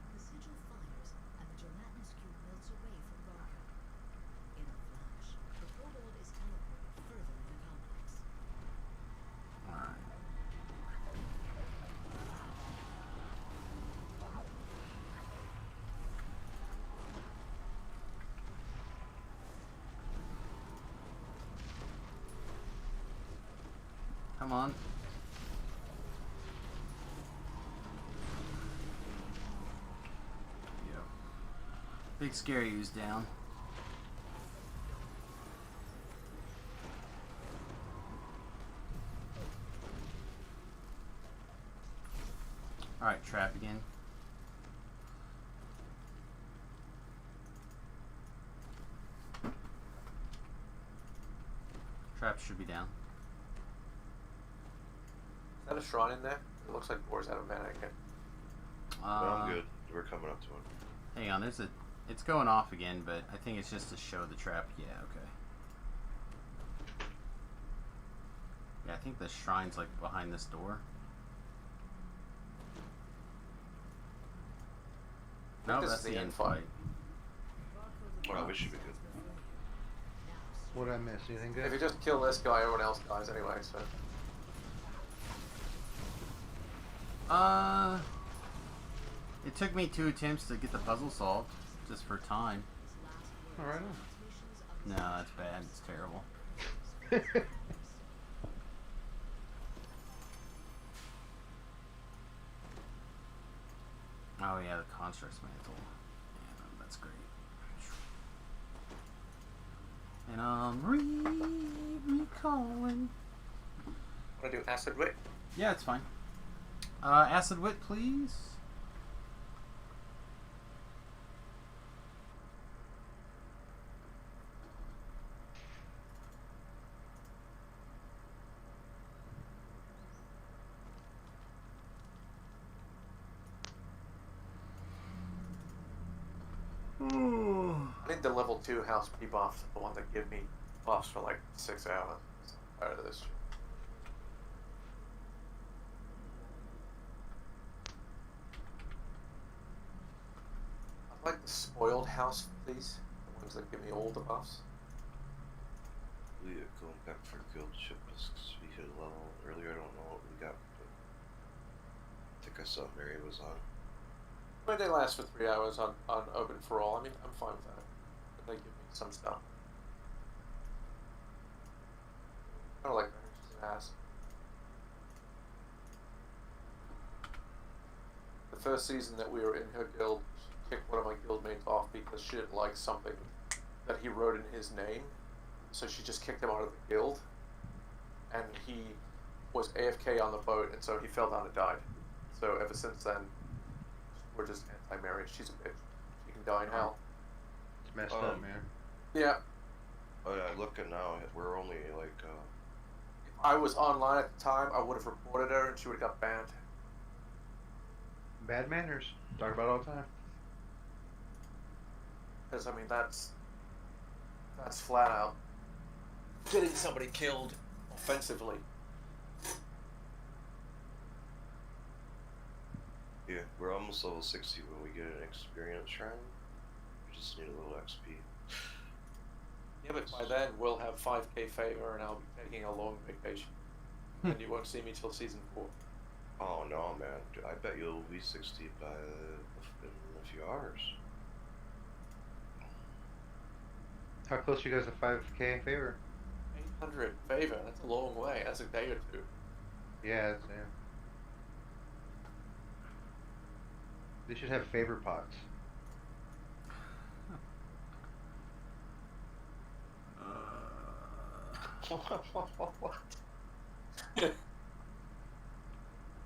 The sigil fires, and the gelatinous cube melts away from Garco. In a flash, the kobold is teleported further in the complex. Alright. Come on. Yep. Big scary who's down. Alright, trap again. Trap should be down. Is that a shrine in there? It looks like Boar's out of mana again. No, I'm good. We're coming up to it. Hang on, it's going off again, but I think it's just to show the trap. Yeah, okay. Yeah, I think the shrine's like behind this door. No, this that's is the the end end fight. Well, we should be good. What did I miss? Anything If you good? just kill this guy, everyone else dies anyway, so... It took me 2 attempts to get the puzzle solved, just for time. Alright. No, that's bad. It's terrible. Oh yeah, the construct's mantle. Yeah, that's great. And I'm recalling. Wanna do Acid Wit? Yeah, it's fine. Acid wit, please. I need the level 2 house debuffs, the one that give me buffs for like 6 hours. I'm tired of this shit. I'd like the spoiled house, please. The ones that give me all the buffs. We are going back for guild ship discs. We hit a level earlier. I don't know what we got, but I think I saw Mary was on. But they last for 3 hours on open for all. I mean, I'm fine with that. But they give me some stuff. I don't like Mary's ass. The first season that we were in her guild, kicked one of my guildmates off because she didn't like something that he wrote in his name. So she just kicked him out of the guild. And he was AFK on the boat, and so he fell down and died. So ever since then, we're just anti-Mary. She's a bitch. She can die in hell. It's messed up, man. Yeah. Oh yeah, looking now, we're only like, If I was online at the time, I would have reported her, and she would have got banned. Bad manners. Talk about it all the time. Because, I mean, that's flat out getting somebody killed offensively. yeah, we're almost level 60 when we get an experience shrine. We just need a little XP. Yeah, but by then we'll have 5k favor, and I'll be taking a long vacation. And you won't see me till season 4. Oh no, man. I bet you'll be 60 by in a few hours. How close are you guys to 5k in favor? 800 favor, that's a long way. That's a day or two. Yeah, yeah. They should have favor pots.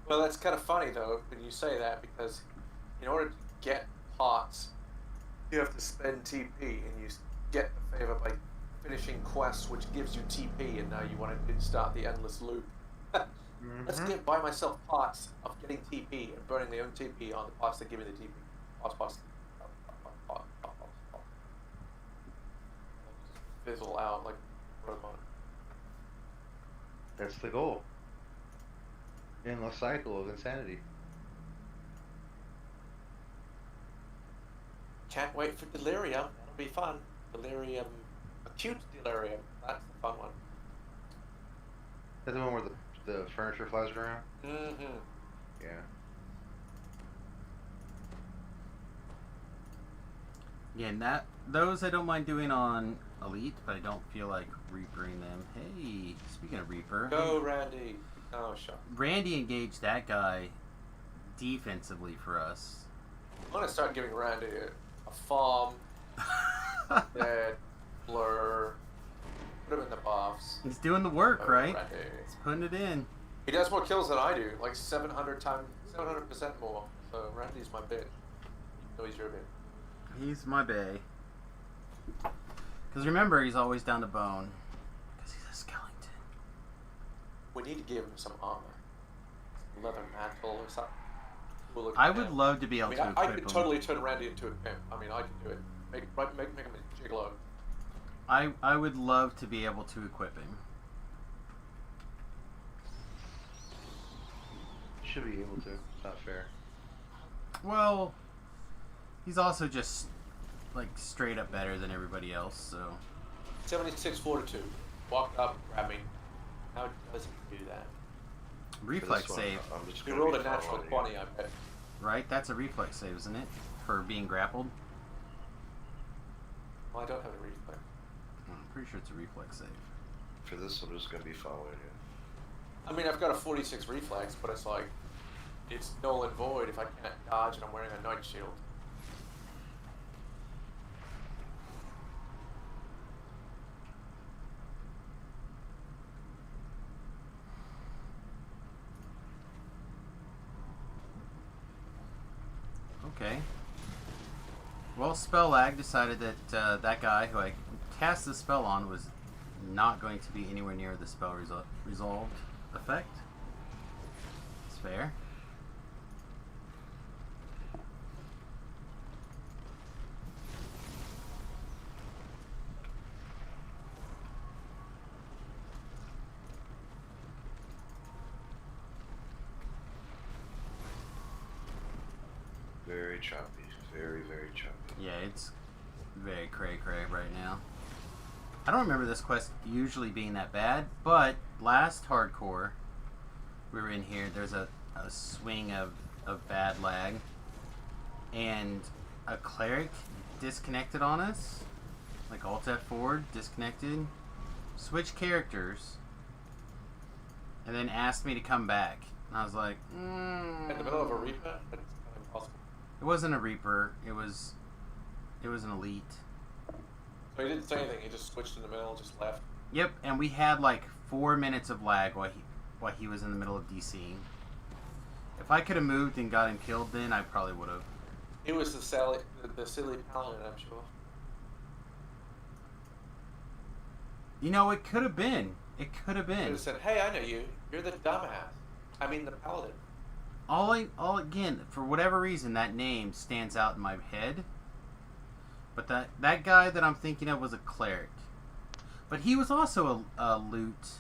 Well, that's kind of funny though when you say that, because in order to get pots, you have to spend TP, and you get the favor by finishing quests, which gives you TP, and now you want to start the endless loop. Let's buy myself pots of getting TP and burning their own TP on the pots that give me the TP. Pots. Fizzle out like a robot. That's the goal. Endless cycle of insanity. Can't wait for Delirium. That'll be fun. Delirium, acute Delirium. That's the fun one. That's the one where the furniture flies around? Mm-hmm. Yeah. Yeah, those I don't mind doing on Elite, but I don't feel like Reapering them. Hey, speaking of Reaper. Go, Randy. Oh, shut. Randy engaged that guy defensively for us. I'm gonna start giving Randy a farm, dead, blur, put him in the buffs. He's doing the work, Oh, right? Randy. He's putting it in. He does more kills than I do, like 700% more. So Randy's my bit. No, he's your bit. He's my bae. Because remember, he's always down to bone. Because he's a skeleton. We need to give him some armor. Leather mantle or something. Cool looking I would pimp. love to be able I mean, to I equip could him. totally turn Randy into a pimp. I mean, I can do it. Make him a gigolo. I would love to be able to equip him. Should be able to. It's not fair. Well, he's also just like straight up better than everybody else, so 76 fortitude. Walked up, grabbed me. How does he do that? reflex For this one, save, I'm just He gonna rolled be a natural following 20, you. I bet. right? That's a reflex save, isn't it? For being grappled. Well, I don't have a reflex. I'm pretty sure it's a reflex save. For this, I'm just gonna be following you. I mean, I've got a 46 reflex, but it's like, it's null and void if I can't dodge and I'm wearing a night shield. Okay. Well, Spell Lag decided that that guy who I cast the spell on was not going to be anywhere near the spell resolved effect. It's fair. Very choppy. Very, very choppy. Yeah, it's very cray-cray right now. I don't remember this quest usually being that bad, but last hardcore, we were in here, there's a swing of bad lag, and a cleric disconnected on us, like Alt F4, disconnected, switched characters, and then asked me to come back. And I was like, In the middle of a replay? That's kind of impossible. It wasn't a Reaper. It was an Elite. So he didn't say anything. He just switched in the middle and just left. Yep, and we had like 4 minutes of lag while he was in the middle of DCing. If I could have moved and got him killed, then I probably would have. It was the silly paladin, I'm sure. You know, it could have been. It could have He been. would have said, "Hey, I know you. You're the dumbass. I mean, the paladin." All again, for whatever reason, that name stands out in my head. But that guy that I'm thinking of was a cleric. But he was also a loot.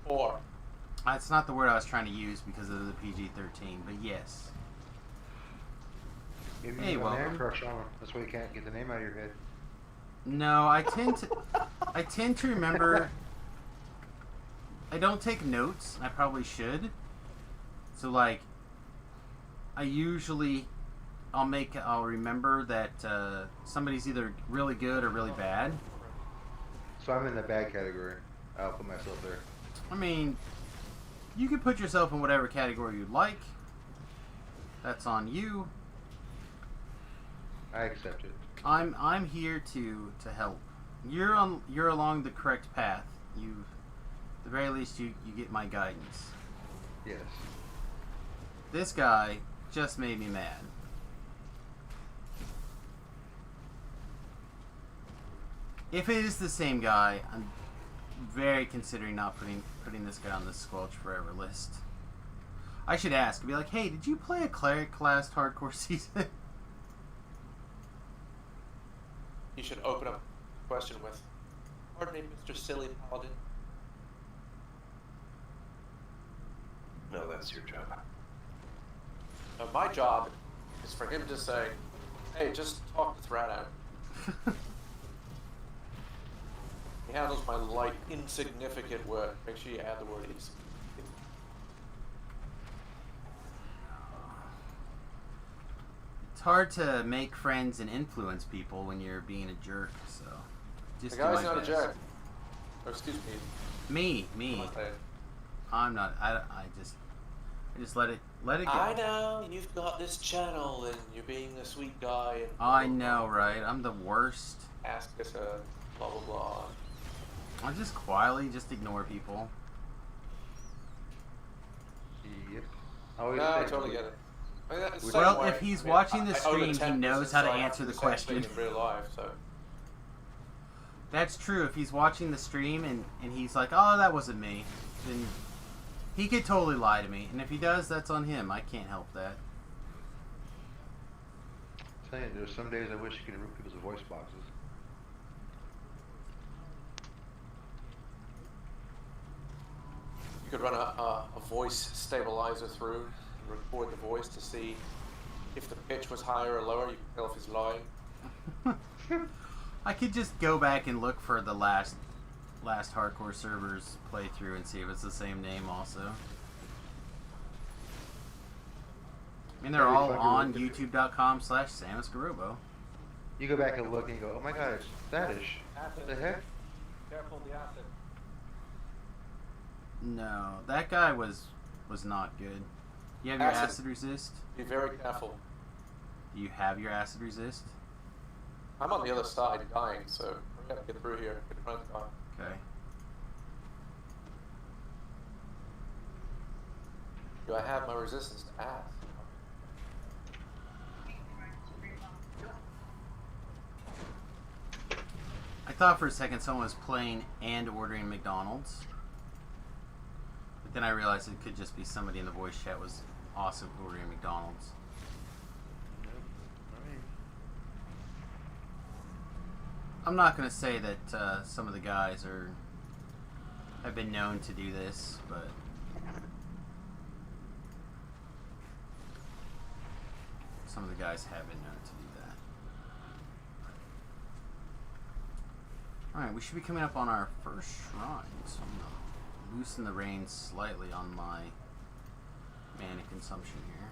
Or That's not the word I was trying to use because of the PG-13, but yes. Maybe Hey, you got welcome. name crush on him. That's why you can't get the name out of your head. No, I tend to remember. I don't take notes. I probably should. So like, I'll remember that somebody's either really good or really bad. So I'm in the bad category. I'll put myself there. I mean, you can put yourself in whatever category you'd like. That's on you. I accept it. I'm here to help. You're along the correct path. At the very least, you get my guidance. Yes. This guy just made me mad. If it is the same guy, I'm very considering not putting this guy on the Squelch Forever list. I should ask. Be like, hey, did you play a cleric last hardcore season? you should open up the question with, "Pardon me, Mr. Silly Paladin." No, that's your job. Now, my job is for him to say, "Hey, just talk the threat out." He handles my light, insignificant work. Make sure you add the word insignificant. It's hard to make friends and influence people when you're being a jerk. So, just The do guy's my not best. a jerk. Or excuse me. Me. I'm not saying. I'm not. I just let it go. I know you've got this channel and you're being a sweet guy. And I know, right? I'm the worst. Ask us a blah blah blah. I just quietly just ignore people. Yep. Always No, I say- totally get it. I mean, that's the Well, same way. if he's I mean, watching the I stream, he over 10%, knows how to so I answer do the same question. thing in real life, so. That's true. If he's watching the stream and he's like, oh, that wasn't me, then he could totally lie to me. And if he does, that's on him. I can't help that. I'm telling you, there's some days I wish you could remove people's voice boxes. You could run a voice stabilizer through and record the voice to see if the pitch was higher or lower. You can tell if he's lying. I could just go back and look for the last hardcore servers playthrough and see if it's the same name also. I mean, they're Very all fucking on weird. youtube.com/SamusGarubo. You go back and look and you go, oh my god, it's Thadish. What the heck? Careful of the acid. No, that guy was not good. You have your Acid. acid resist? Be very careful. Do you have your acid resist? I'm on the other side dying, so we gotta get through here. Get in front of the car. Okay. Do I have my resistance to acid? I thought for a second someone was playing and ordering McDonald's. But then I realized it could just be somebody in the voice chat was also ordering McDonald's. I'm not going to say that some of the guys have been known to do this, but some of the guys have been known to do that. Alright, we should be coming up on our first shrine, so I'm going to loosen the reins slightly on my mana consumption here.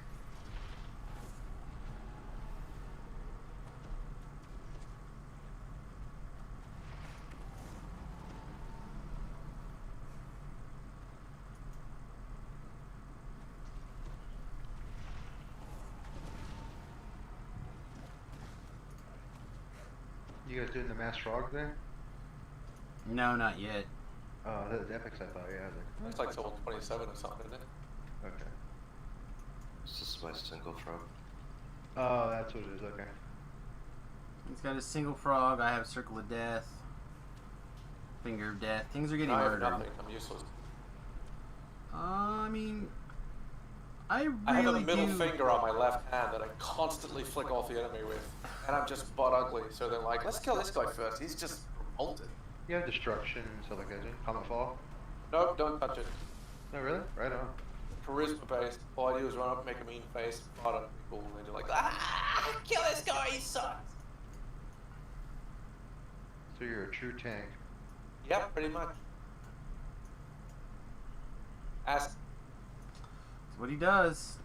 You guys doing the Mass Frog thing? No, not yet. Oh, the epics I thought, yeah. I was like, It's like till 27 or something, isn't it? okay. This is my single frog. Oh, that's what it is, okay. He's got a single frog. I have Circle of Death. Finger of Death. Things are getting I have murdered. nothing. I'm useless. I mean, I really I have a middle do. finger on my left hand that I constantly flick off the enemy with, and I'm just butt ugly. So they're like, let's kill this guy first. He's just revolted. You have destruction and stuff like that, don't you? Comet Fall? Nope, don't touch it. No, really? Right on. Charisma based. All I do is run up, make a mean face, fart at people, and they're like, kill this guy, he sucks. So you're a true tank. Yep, pretty much. Ask. That's what he does.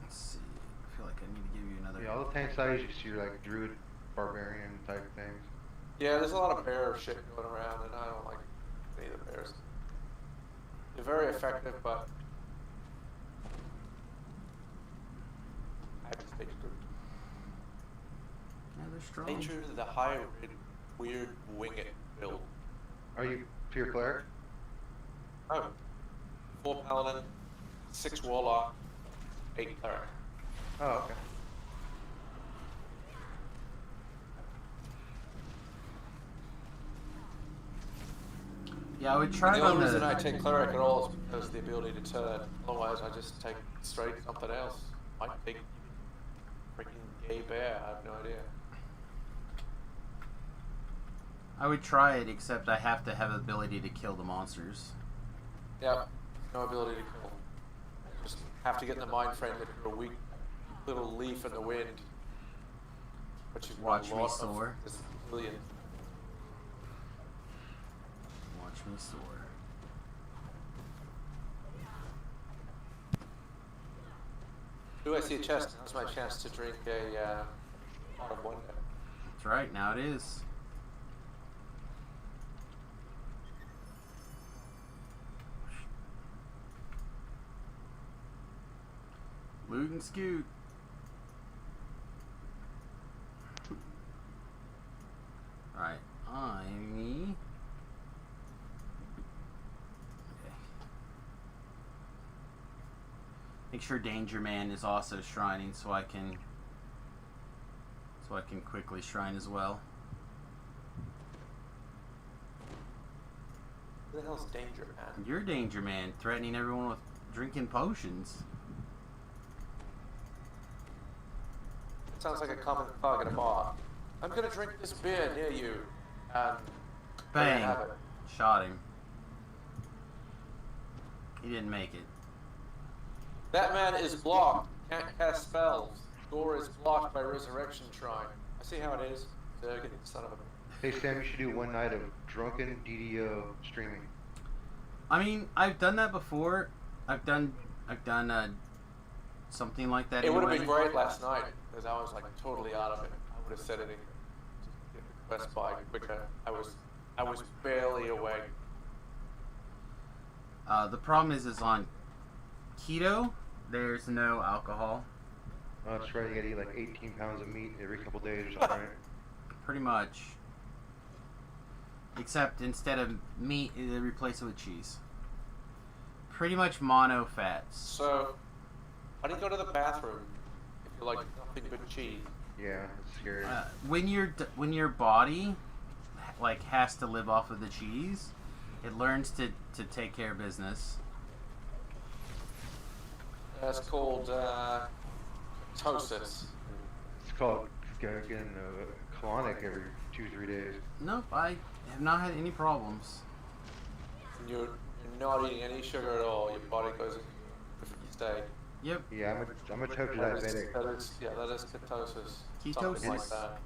Let's see. I feel like I need to give you another. Yeah, all the tanks I use, you're like druid, barbarian type things. Yeah, there's a lot of bear shit going around, and I don't like any of the bears. They're very effective, but I have to stay true. Yeah, they're strong. Stay true to the hybrid, weird wing it build. Are you pure cleric? Oh. 4 paladin, 6 warlock, 8 cleric. Oh, okay. Yeah, I would try The on only reason I the. take cleric at all is because of the ability to turn. Otherwise, I just take straight something else. Might take freaking gay bear. I have no idea. I would try it, except I have to have the ability to kill the monsters. Yeah, no ability to kill. Just have to get in the mind frame that you're a weak little leaf in the wind. But you've Watch got a me lot of soar. this billion. Watch me soar. Do I see a chest? Now's my chance to drink a pot of wonder. That's right, now it is. Loot and scoot. Alright, me. Okay. Make sure Danger Man is also shrining so I can quickly shrine as well. Who the hell's Danger Man? You're Danger Man, threatening everyone with drinking potions. Sounds like a common thug at a bar. I'm gonna drink this beer near you. And there you Bang! have it. Shot him. He didn't make it. That man is blocked. Can't cast spells. Door is blocked by Resurrection Shrine. I see how it is. Zergan, son of a... Hey Sam, you should do one night of drunken DDO streaming. I mean, I've done that before. I've done something like that. It would have anyway. been great last night, because I was like totally out of it. I would have said anything to get the quest by quicker. I was barely awake. The problem is on keto, there's no alcohol. Oh, that's right, you gotta eat like 18 pounds of meat every couple days or something, right? Pretty much. Except instead of meat, they replace it with cheese. Pretty much mono fats. So, how do you go to the bathroom if you like nothing but cheese? Yeah, it's scary. When your body like has to live off of the cheese, it learns to take care of business. That's called ketosis. It's called getting colonic every 2-3 days. Nope, I have not had any problems. You're not eating any sugar at all. Your body goes into a different state. Yep. Yeah, I'm a total That is diabetic. that is ketosis. Ketosis. Something like that.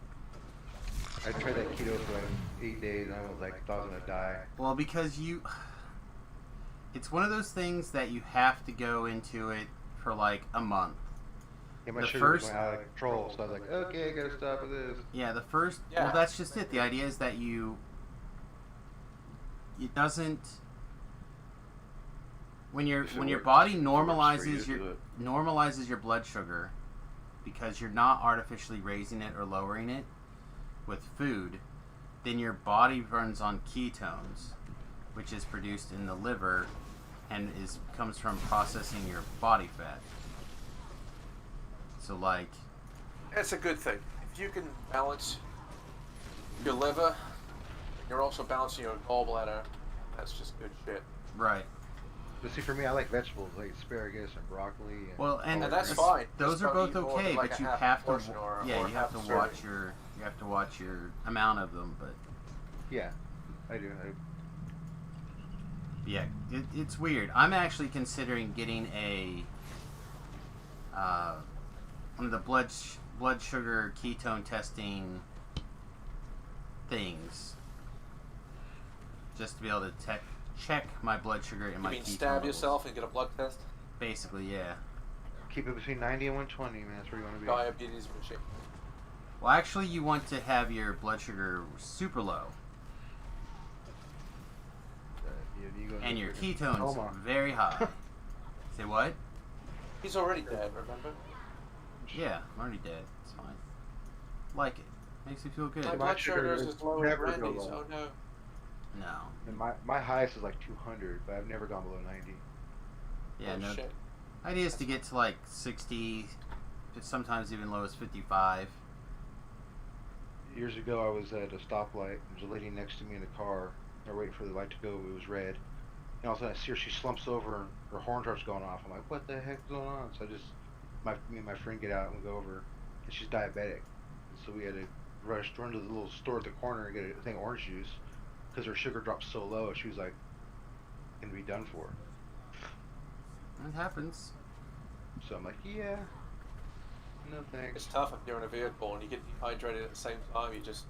I tried that keto for like 8 days and I was like, thought I was gonna die. Well, because it's one of those things that you have to go into it for like a month. Yeah, my The sugar first- went out of control, so I was like, okay, I gotta stop with this. Yeah, the first. Yeah. Well, that's just it. The idea is that it doesn't. When your If it when your works- body if it works for you, normalizes do it. normalizes your blood sugar, because you're not artificially raising it or lowering it, with food, then your body runs on ketones, which is produced in the liver and comes from processing your body fat. So like, It's a good thing. If you can balance your liver, you're also balancing your gallbladder. That's just good shit. right. But see, for me, I like vegetables, like asparagus and broccoli. And Well, and that's fine. Those Just are don't both eat more okay, than like but a you half have to. portion or You have half to serving. watch your amount of them. But yeah, I do. yeah, it's weird. I'm actually considering getting one of the blood sugar ketone testing things, just to be able to check my blood sugar and my You mean ketone stab levels. yourself and get a blood test? Basically, yeah. Keep it between 90 and 120, man. That's where you want to be. Diabetes machine. Well, actually, you want to have your blood sugar super low, You go and your freaking ketones coma. very high. Say what? He's already dead, remember? Yeah, I'm already dead. It's fine. Like it. Makes me feel good. My My blood sugar sugar is is as low as never go Randy's. low. Oh no. No. And my highest is like 200, but I've never gone below 90. Yeah, Oh, no. shit. Idea is to get to like 60, sometimes even low as 55. Years ago, I was at a stoplight. There was a lady next to me in the car. They were waiting for the light to go. It was red. And all of a sudden, I see her. She slumps over, and her horn starts going off. I'm like, what the heck's going on? So me and my friend get out and we go over. And she's diabetic. And so we had to run to the little store at the corner and get a thing of orange juice because her sugar dropped so low. She was like, going to be done for. It happens. So I'm like, yeah, no thanks. It's tough if you're in a vehicle and you get dehydrated at the same time. You just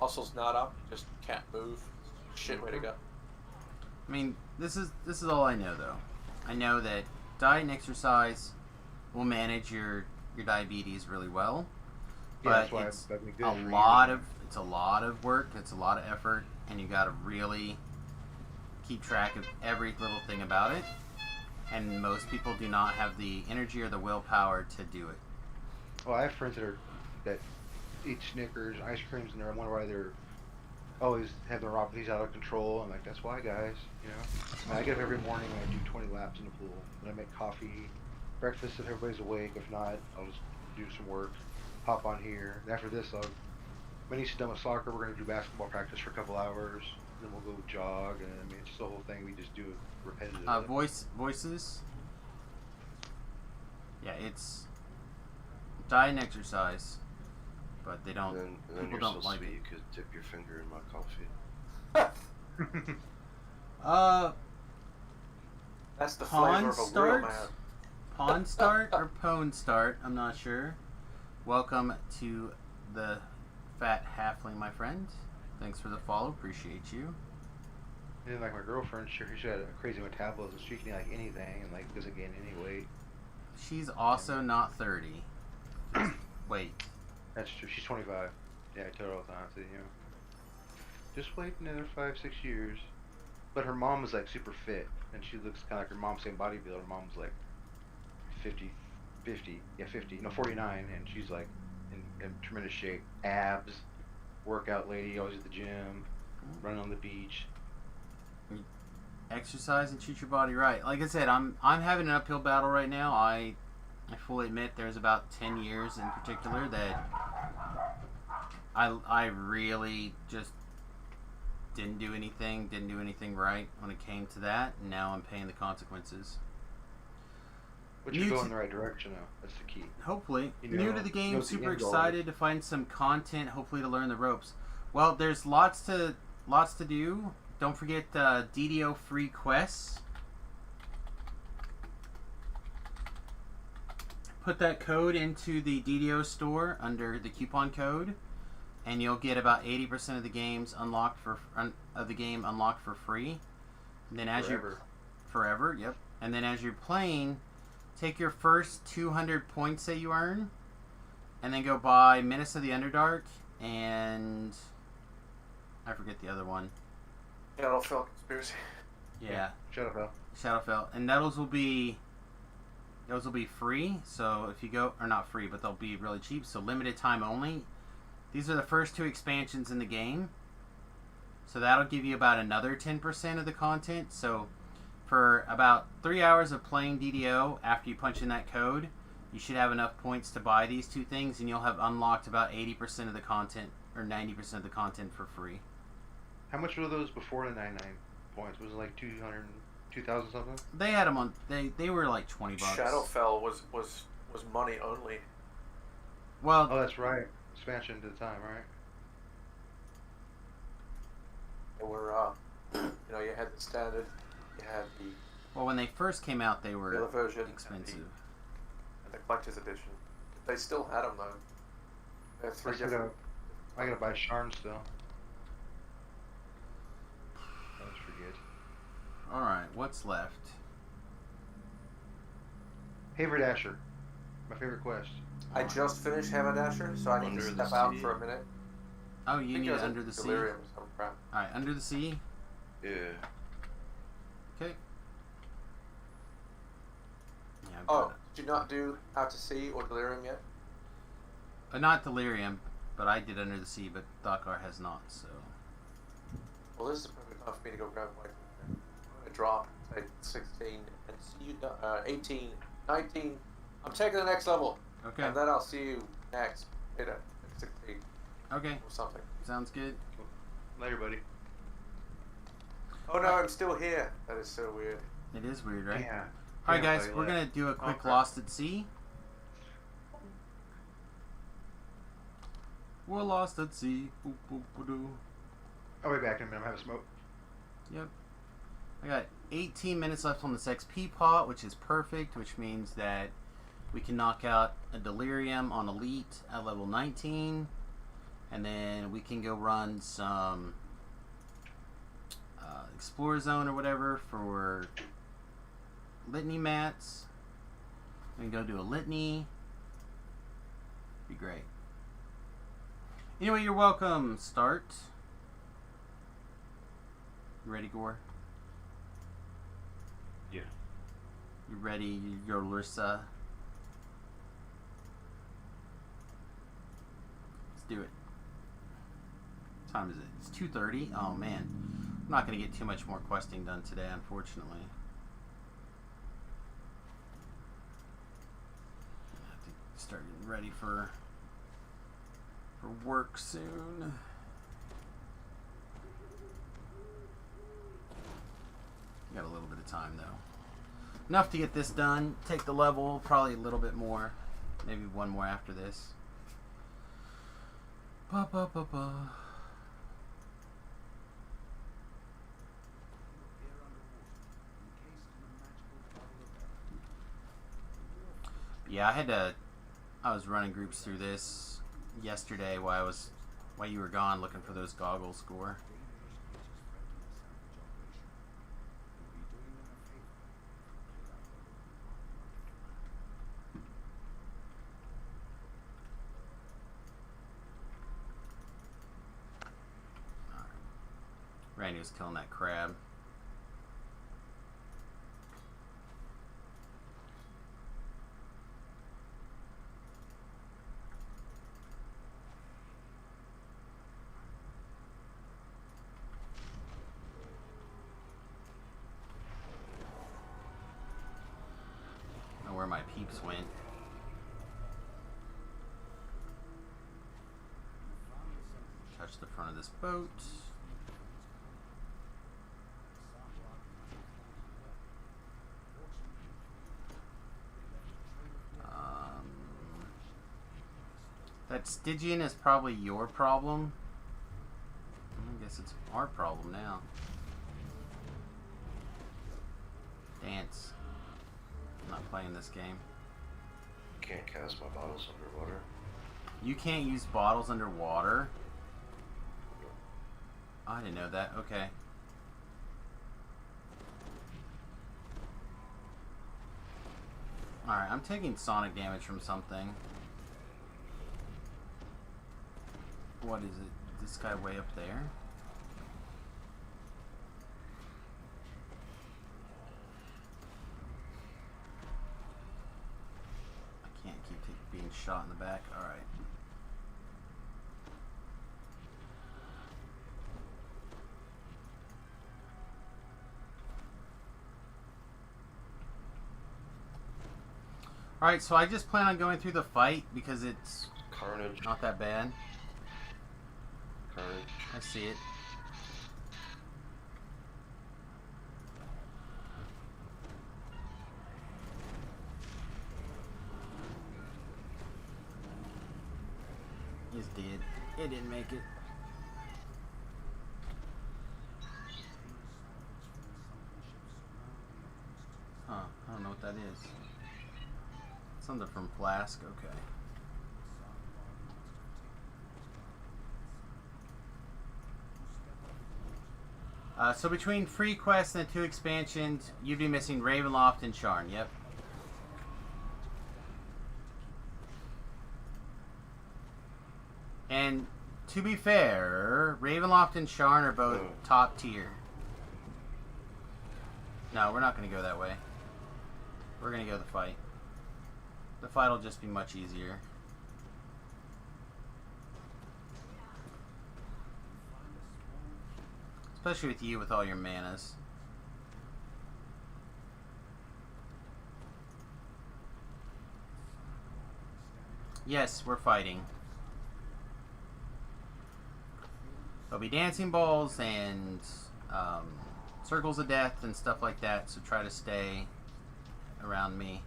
muscles not up. You just can't move. Shit way to go. I mean, this is all I know though. I know that diet and exercise will manage your diabetes really well, Yeah, but that's why it's I've been good a for lot years. of work. It's a lot of effort, and you got to really keep track of every little thing about it. And most people do not have the energy or the willpower to do it. Well, I have friends that eat Snickers, ice creams, and I wonder why they're always have their neuropathies out of control. I'm like, that's why, guys. You know, I mean, I get up every morning and I do 20 laps in the pool. Then I make coffee, breakfast if everybody's awake. If not, I'll just do some work, hop on here. And after this, when he's done with soccer, we're gonna do basketball practice for a couple hours. Then we'll go jog, and I mean, it's just the whole thing. We just do repetitive. Voices. Yeah, it's diet and exercise, but they don't. And then People you're don't so like sweet it. you could dip your finger in my coffee. That's the Pawn flavor of a real start? man. Pawn start or pwn start? I'm not sure. Welcome to the fat halfling, my friend. Thanks for the follow. Appreciate you. And then, like my girlfriend, she had a crazy metabolism. She can eat like anything and like doesn't gain any weight. She's also not 30. Just wait. That's true. She's 25. Yeah, I tell her all the time. I say, you know, just wait another 5-6 years. But her mom is like super fit, and she looks kind of like her mom, same bodybuilder. Her mom's like 50, no, 49, and she's like in tremendous shape. Abs, workout lady, always at the gym, running on the beach. Exercise and treat your body right. Like I said, I'm having an uphill battle right now. I fully admit there's about 10 years in particular that I really just didn't do anything right when it came to that, and now I'm paying the consequences. But you're going in the right direction though. That's the key. Hopefully. You New know- to the you game, know what the super end goal excited to find some content, hopefully to learn the ropes. Well, there's lots to do. Don't forget DDO free quests. Put that code into the DDO store under the coupon code, and you'll get about 80% of the games unlocked for free. And then as forever, yep. And then as you're playing, take your first 200 points that you earn, and then go buy Menace of the Underdark and I forget the other one. Shadowfell Conspiracy. Yeah. Shadowfell. And those will be free. So if you go, or not free, but they'll be really cheap. So limited time only. These are the first 2 expansions in the game. So that'll give you about another 10% of the content. So for about 3 hours of playing DDO, after you punch in that code, you should have enough points to buy these 2 things, and you'll have unlocked about 80% of the content, or 90% of the content for free. How much were those before the 99 points? Was it like 2,000 something? They had them on. They were like $20. Shadowfell was money only. Well, Oh, that's right. Expansion to the time, right? There were, you know, you had the standard, you had the well, when they first came out, they were vanilla version, expensive. and the collector's edition. They still had them though. They're 3 I still different. I gotta buy Sharn still. That was pretty good. All right, what's left? Haverdasher. My favorite quest. I just finished Haberdasher, so I need Under to the step out Sea. for a minute. Oh, you I think need it was Under in the Sea. Delirium or some crap. All right, Under the Sea. Yeah. Okay. Yeah. I've Oh, got did you not do Out to Sea or Delirium yet? it. Not Delirium, but I did Under the Sea, but Dakar has not. So. Well, this is the perfect time for me to go grab my. I'm gonna drop, say 16, and see you. 18, 19. I'm taking the next level, Okay. and then I'll see you next. At 16 Okay. or something. Sounds good. Later, buddy. Oh no, I'm still here. That is so weird. It is weird, right? Yeah. All right, Yeah, guys, buddy, we're left. gonna do a quick Okay. Lost at Sea. We're lost at sea. Boop, boop, ba-doo. I'll be back in a minute. I'm having a smoke. Yep. I got 18 minutes left on this XP pot, which is perfect, which means that we can knock out a Delirium on Elite at level 19. And then we can go run some Explore Zone or whatever for Litany mats. We can go do a Litany. Be great. Anyway, you're welcome. Start. You ready, Gore? Yeah. You ready, your Lursa? Let's do it. What time is it? It's 2:30. Oh man, I'm not gonna get too much more questing done today, unfortunately. I have to start getting ready for work soon. Got a little bit of time though. Enough to get this done. Take the level, probably a little bit more. Maybe one more after this. Ba ba ba ba. Yeah, I was running groups through this yesterday while you were gone looking for those goggles, Gore. Randy was killing that crab. I don't know where my peeps went. Touch the front of this boat. That Stygian is probably your problem. I guess it's our problem now. Dance. I'm not playing this game. Can't cast my bottles underwater. You can't use bottles underwater? I didn't know that. Okay. Alright, I'm taking sonic damage from something. What is it? This guy way up there? I can't keep being shot in the back. Alright. Alright, so I just plan on going through the fight because it's Carnage. not that bad. Carnage. I see it. He's dead. It didn't make it. Huh, I don't know what that is. Something from Flask, okay. So between free quests and the 2 expansions, you'd be missing Ravenloft and Sharn, yep. And to be fair, Ravenloft and Sharn are both top tier. No, we're not going to go that way. We're going to go the fight. The fight will just be much easier. Especially with you with all your manas. Yes, we're fighting. There'll be dancing balls and circles of death and stuff like that, so try to stay around me.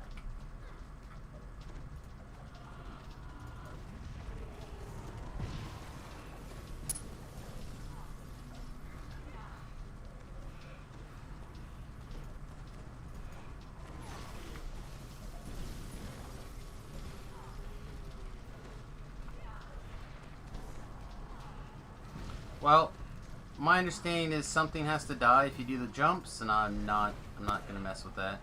Well, my understanding is something has to die if you do the jumps, and I'm not gonna mess with that.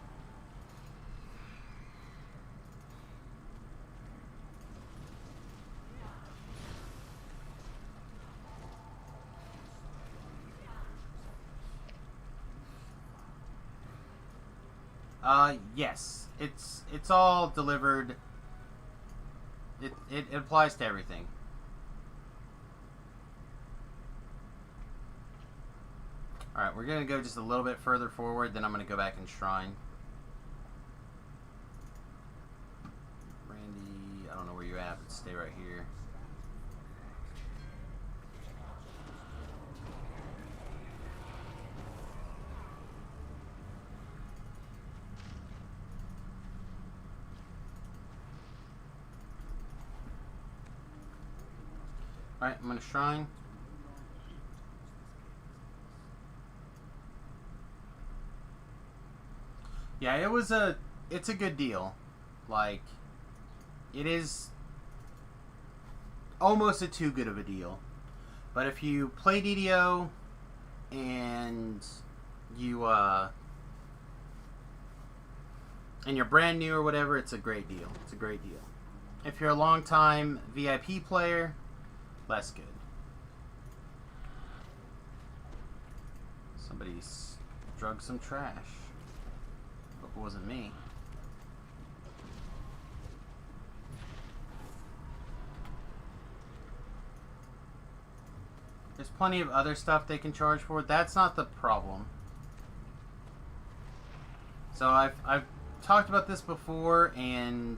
Yes, it's all delivered. It applies to everything. Alright, we're going to go just a little bit further forward, then I'm going to go back and Shrine. Randy, I don't know where you're at, but stay right here. Alright, I'm going to Shrine. Yeah, it's a good deal. Like, it is almost a too good of a deal. But if you play DDO and you and you're brand new or whatever, it's a great deal. It's a great deal. If you're a long time VIP player, less good. Somebody's drugged some trash. Hope it wasn't me. There's plenty of other stuff they can charge for. That's not the problem. So I've talked about this before, and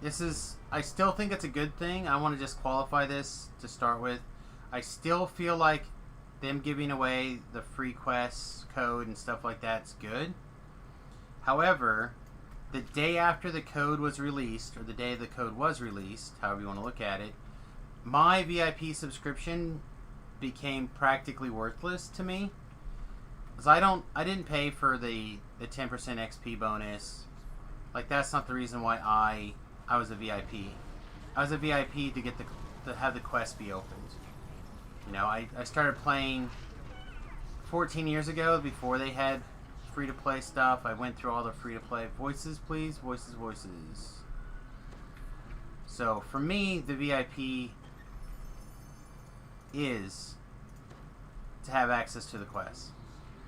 this is, I still think it's a good thing. I want to just qualify this to start with. I still feel like them giving away the free quests code and stuff like that's good. However, the day after the code was released, or the day the code was released, however you want to look at it, my VIP subscription became practically worthless to me. Because I didn't pay for the 10% XP bonus. Like, that's not the reason why I was a VIP. I was a VIP to get to have the quest be opened. You know, I started playing 14 years ago before they had free-to-play stuff. I went through all the free-to-play. Voices, please. Voices, voices. So, for me, the VIP is to have access to the quest.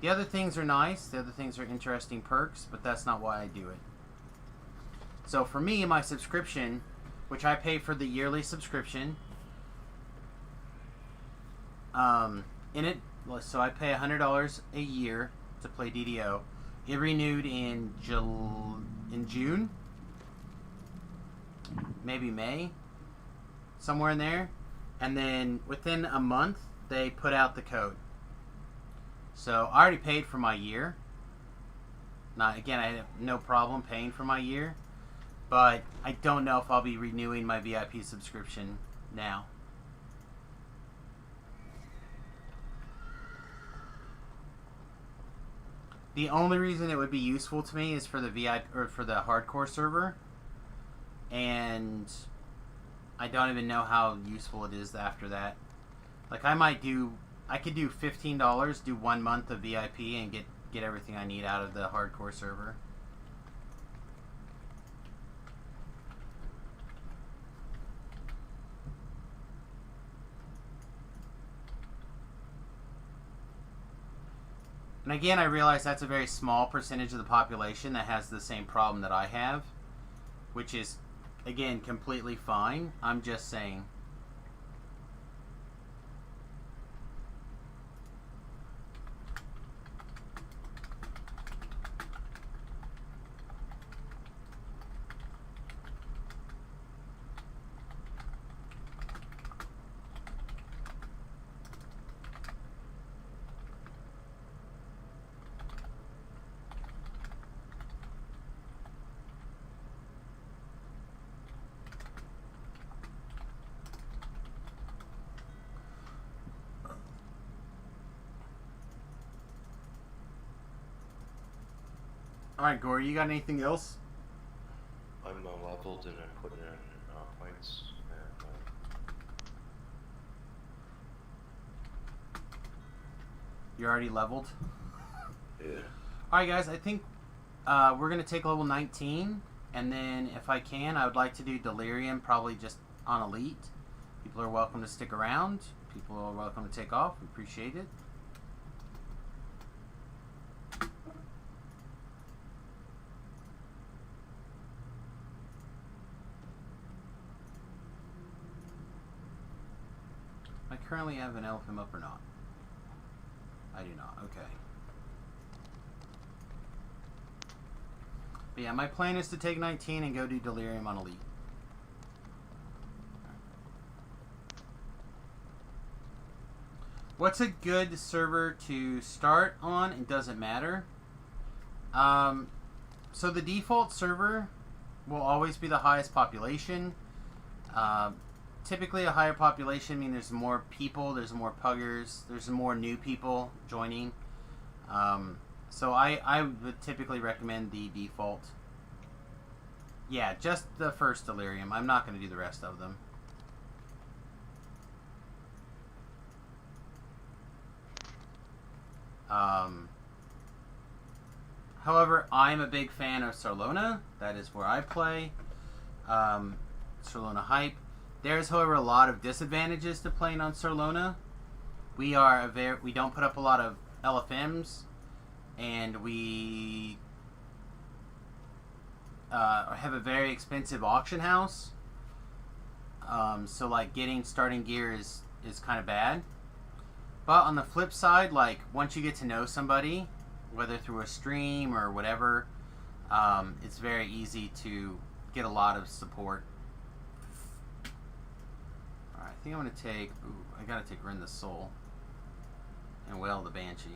The other things are nice. The other things are interesting perks, but that's not why I do it. So, for me, my subscription, which I pay for the yearly subscription, in it, so I pay $100 a year to play DDO. It renewed in June, maybe May, somewhere in there. And then within a month, they put out the code. So I already paid for my year. Now, again, I have no problem paying for my year. But I don't know if I'll be renewing my VIP subscription now. The only reason it would be useful to me is for the VIP or for the hardcore server, and I don't even know how useful it is after that. Like I could do $15, do 1 month of VIP, and get everything I need out of the hardcore server. And again, I realize that's a very small percentage of the population that has the same problem that I have, which is, again, completely fine. I'm just saying. Alright, Gory, you got anything else? I'm leveled and I'm putting in points. And, You're already leveled? yeah. Alright, guys, I think we're going to take level 19, and then if I can, I would like to do Delirium, probably just on Elite. People are welcome to stick around. People are welcome to take off. We appreciate it. I currently have an elf him up or not? I do not. Okay. But yeah, my plan is to take 19 and go do Delirium on Elite. What's a good server to start on? It doesn't matter. So the default server will always be the highest population. Typically a higher population means there's more people, there's more puggers, there's more new people joining. So I would typically recommend the default. Yeah, just the first Delirium. I'm not going to do the rest of them. However, I'm a big fan of Sarlona. That is where I play. Sarlona Hype. There's, however, a lot of disadvantages to playing on Sarlona. We don't put up a lot of LFMs, and we have a very expensive auction house. So like getting starting gear is kind of bad. But on the flip side, like once you get to know somebody, whether through a stream or whatever, it's very easy to get a lot of support. Alright, I think I'm going to take... Ooh, I got to take Rend the Soul. And Wail the Banshee.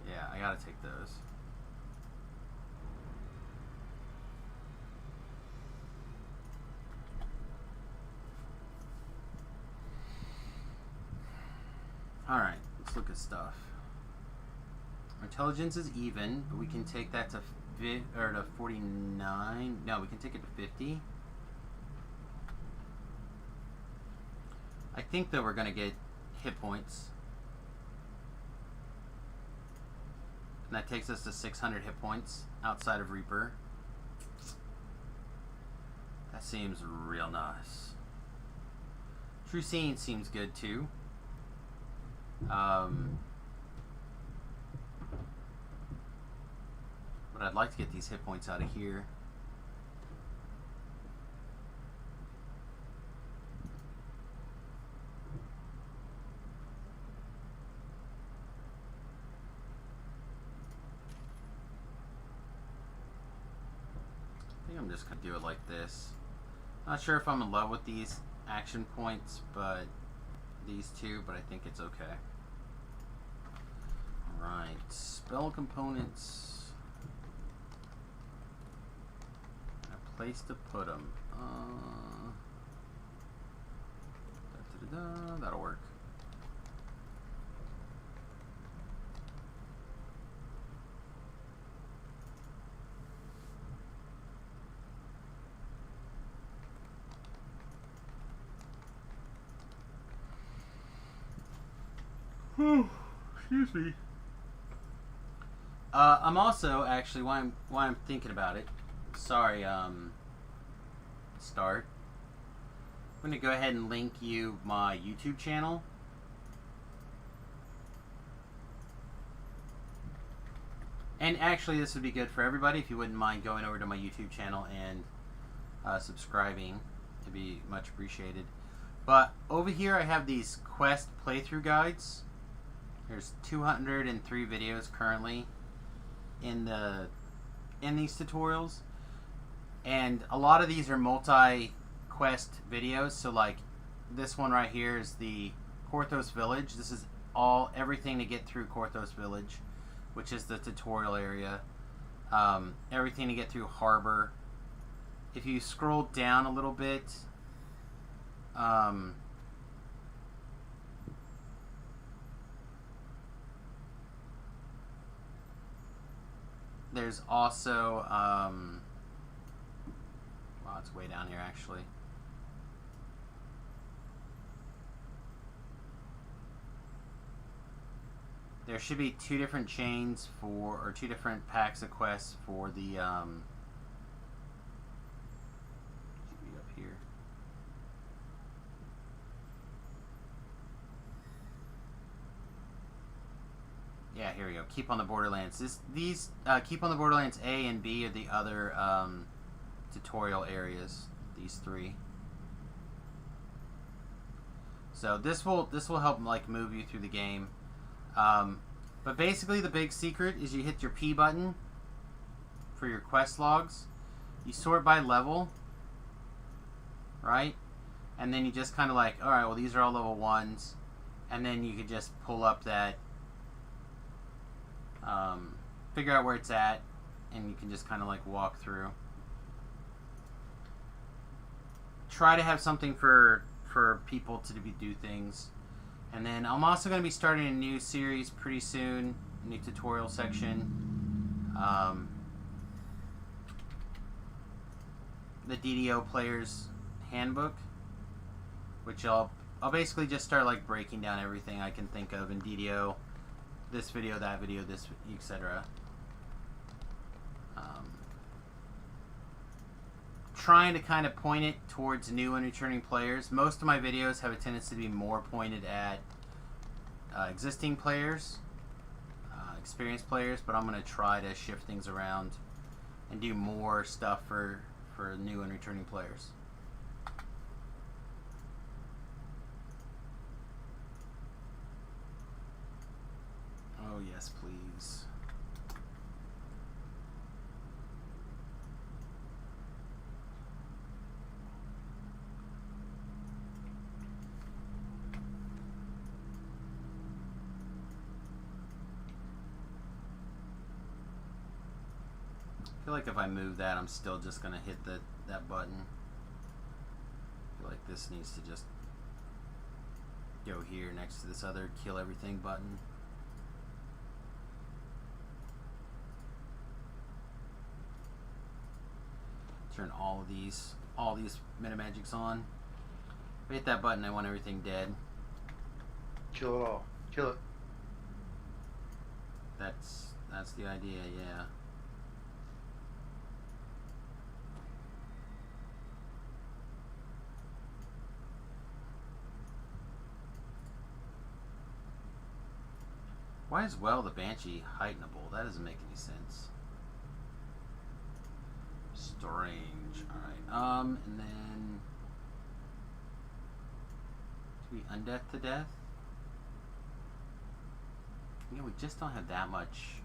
Yeah, I got to take those. Alright, let's look at stuff. Our intelligence is even, but we can take that to 49. No, we can take it to 50. I think that we're going to get hit points. And that takes us to 600 hit points outside of Reaper. That seems real nice. True Seeing seems good too. But I'd like to get these hit points out of here. I think think I'm just gonna do it like this. Not sure if I'm in love with these action points, but these two, but I think it's okay. Alright, spell components. A place to put them. That'll work. Excuse me. I'm also actually why I'm thinking about it. Sorry, start. I'm gonna go ahead and link you my YouTube channel. And actually, this would be good for everybody if you wouldn't mind going over to my YouTube channel and subscribing. It'd be much appreciated. But over here, I have these quest playthrough guides. There's 203 videos currently in these tutorials, and a lot of these are multi-quest videos. So like this one right here is the Korthos Village. This is everything to get through Korthos Village, which is the tutorial area. Everything to get through Harbor. If you scroll down a little bit, there's also, wow, it's way down here actually. There should be two different chains or two different packs of quests for the, should be up here. Yeah, here we go. Keep on the Borderlands. These Keep on the Borderlands A and B are the other tutorial areas. These three. So this will help like move you through the game. But basically, the big secret is you hit your P button for your quest logs. You sort by level, right? And then you just kind of like, all right, well these are all level 1s, and then you could just pull up that. Figure out where it's at, and you can just kind of like walk through. Try to have something for people to do things. And then I'm also going to be starting a new series pretty soon, a new tutorial section. The DDO Player's Handbook, which I'll basically just start like breaking down everything I can think of in DDO. This video, that video, this, etc. Trying to kind of point it towards new and returning players. Most of my videos have a tendency to be more pointed at existing players, experienced players, but I'm going to try to shift things around and do more stuff for new and returning players. Oh yes, please. I feel like if I move that, I'm still just gonna hit that button. I feel like this needs to just go here next to this other kill everything button. Turn all these metamagics on. If I hit that button, I want everything dead. Kill it all. Kill it. That's the idea, yeah. Why is the Banshee heightenable? That doesn't make any sense. Strange. Alright, and then to be undeath to death? Yeah, we just don't have that much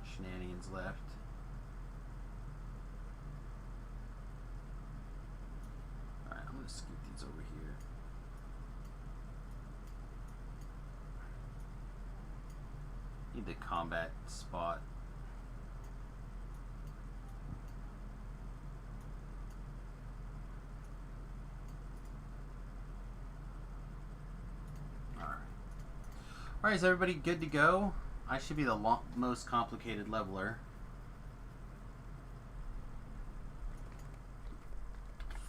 shenanigans left. the combat spot. Alright, is everybody good to go? I should be the most complicated leveler.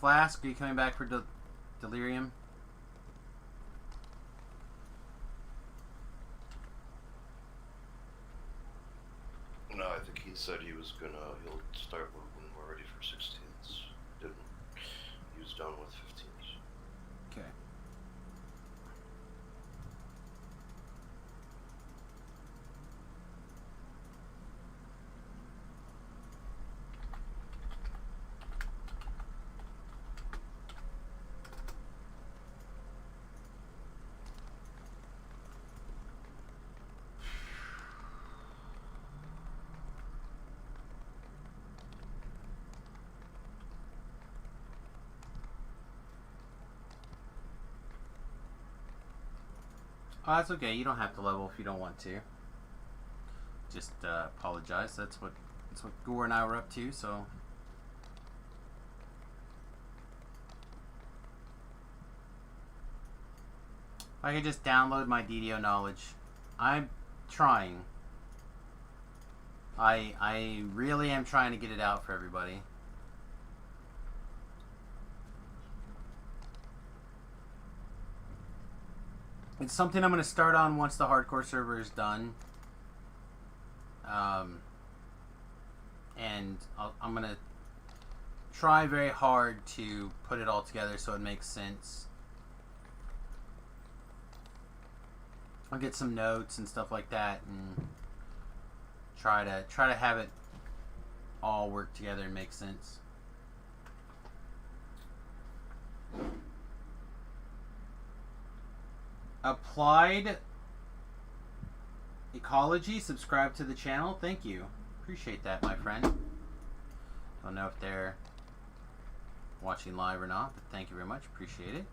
Flask, are you coming back for Delirium? No, I think he said he'll start when we're ready for 16s. Didn't. He was done with 15s. Okay. Oh, that's okay. You don't have to level if you don't want to. Just apologize. That's what Gore and I were up to. So I could just download my DDO knowledge. I'm trying. I really am trying to get it out for everybody. It's something I'm going to start on once the hardcore server is done. And I'm going to try very hard to put it all together so it makes sense. I'll get some notes and stuff like that and try to have it all work together and make sense. Applied Ecology, subscribe to the channel. Thank you. Appreciate that, my friend. Don't know if they're watching live or not, but thank you very much. Appreciate it.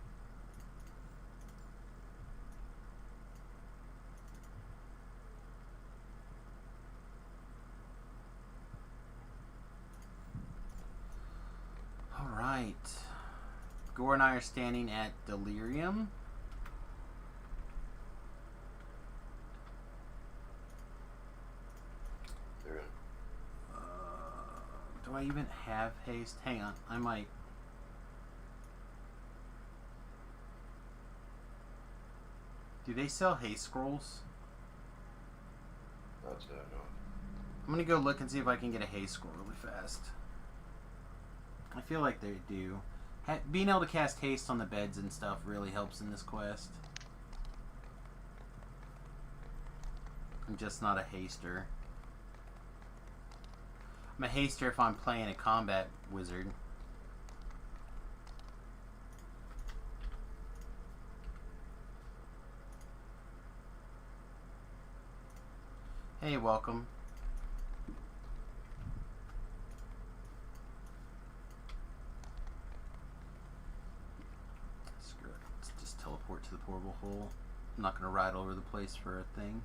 All right. Gore and I are standing at Delirium. Do I even have haste? Hang on, I might. Do they sell haste scrolls? That's it, no. I'm gonna go look and see if I can get a haste scroll really fast. I feel like they do. Being able to cast haste on the beds and stuff really helps in this quest. I'm just not a haster. I'm a haster if I'm playing a combat wizard. Hey, welcome. Screw it. Let's just teleport to the portable hole. I'm not going to ride all over the place for a thing.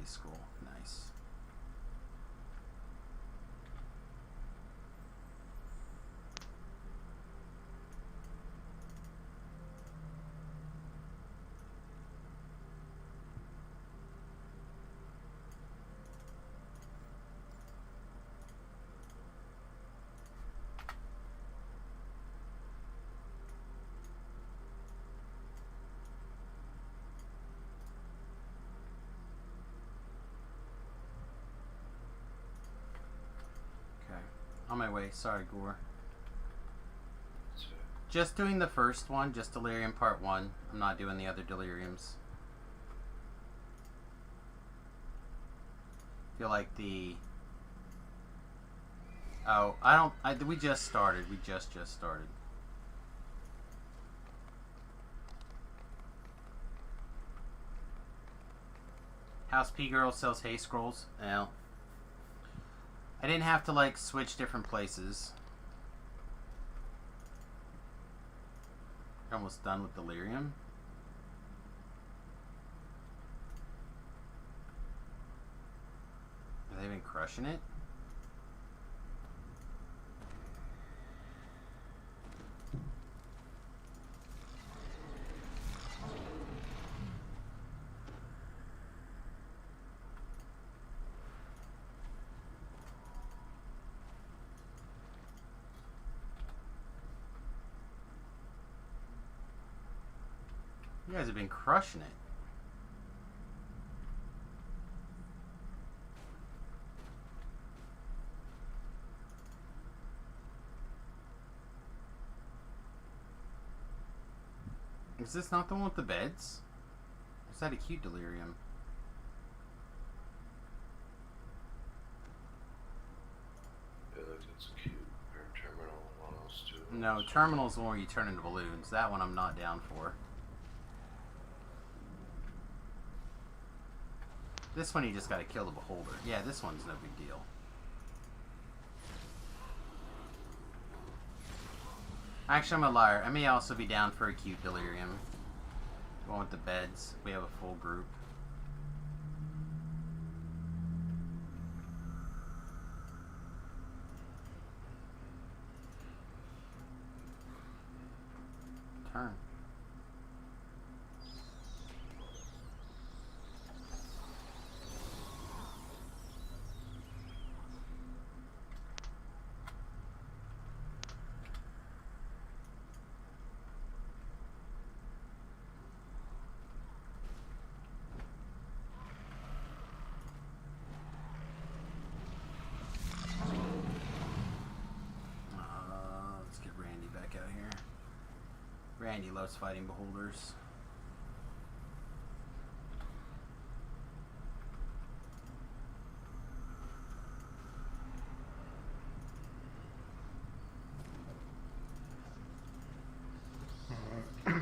Scroll. Nice. On my way. Sorry, Gore. Just doing the first one, just Delirium Part 1. I'm not doing the other Deliriums. Feel like the... Oh, we just started. We just started. House P Girl sells hay scrolls. Well, I didn't have to like switch different places. Almost done with delirium. Have they been crushing it? You guys have been crushing it. Is this not the one with the beds? Or is that acute delirium? Yeah, that's cute. Or terminal, one else too. No, terminal's the one where you turn into balloons. That one I'm not down for. This one you just gotta kill the beholder. Yeah, this one's no big deal. Actually, I'm a liar. I may also be down for acute delirium. The one with the beds. We have a full group. Turn. Let's get Randy back out here. Randy loves fighting beholders.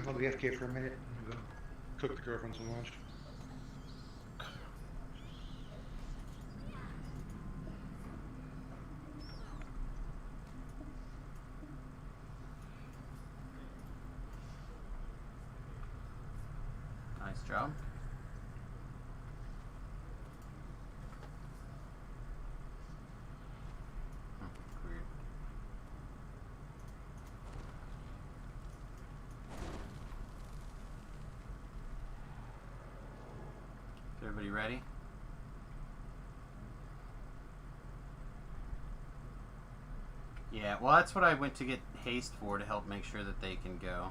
I'll be AFK for a minute. I'm gonna cook the girlfriend some lunch. Nice job. Weird. Is everybody ready? Yeah, well that's what I went to get haste for, to help make sure that they can go.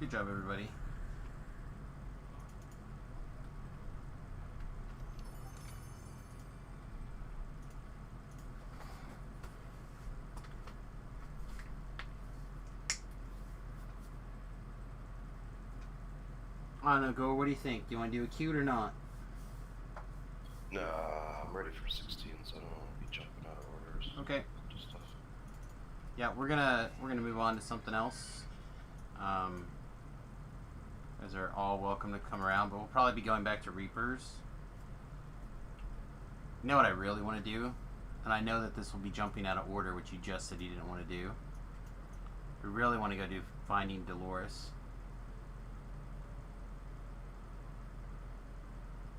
Good job, everybody. I don't know, Go, what do you think? Do you want to do acute or not? Nah, I'm ready for 16, so I don't want to be jumping out of orders. Okay. Just stuff. Yeah, we're gonna move on to something else. Guys are all welcome to come around, but we'll probably be going back to Reapers. You know what I really want to do? And I know that this will be jumping out of order, which you just said you didn't want to do. We really want to go do Finding Dolores.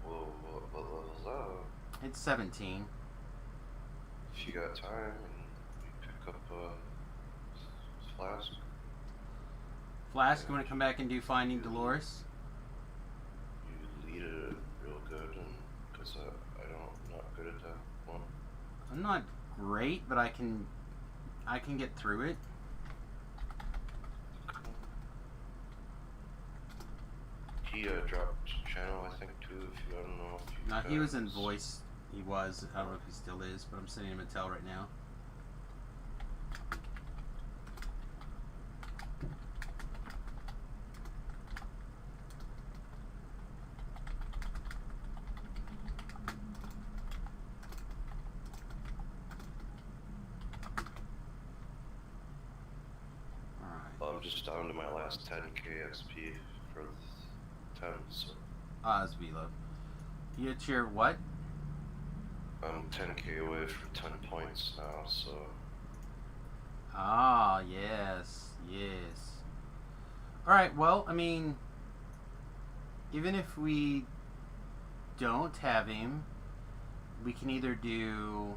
Whoa, what level's that? It's 17. If you got time and you pick up a flask. Flask, you want to come back and do Finding Dolores? You lead it real good, and because I'm not good at that one. I'm not great, but I can get through it. No, he was in voice. He was. I don't know if he still is, but I'm sending him a tell right now. Well, I'm just down to my last 10k XP for 10, so That's V-Love. You at your what? I'm 10k away from 10 points now, so... Ah, yes, yes. Alright, well, I mean, even if we don't have him, we can either do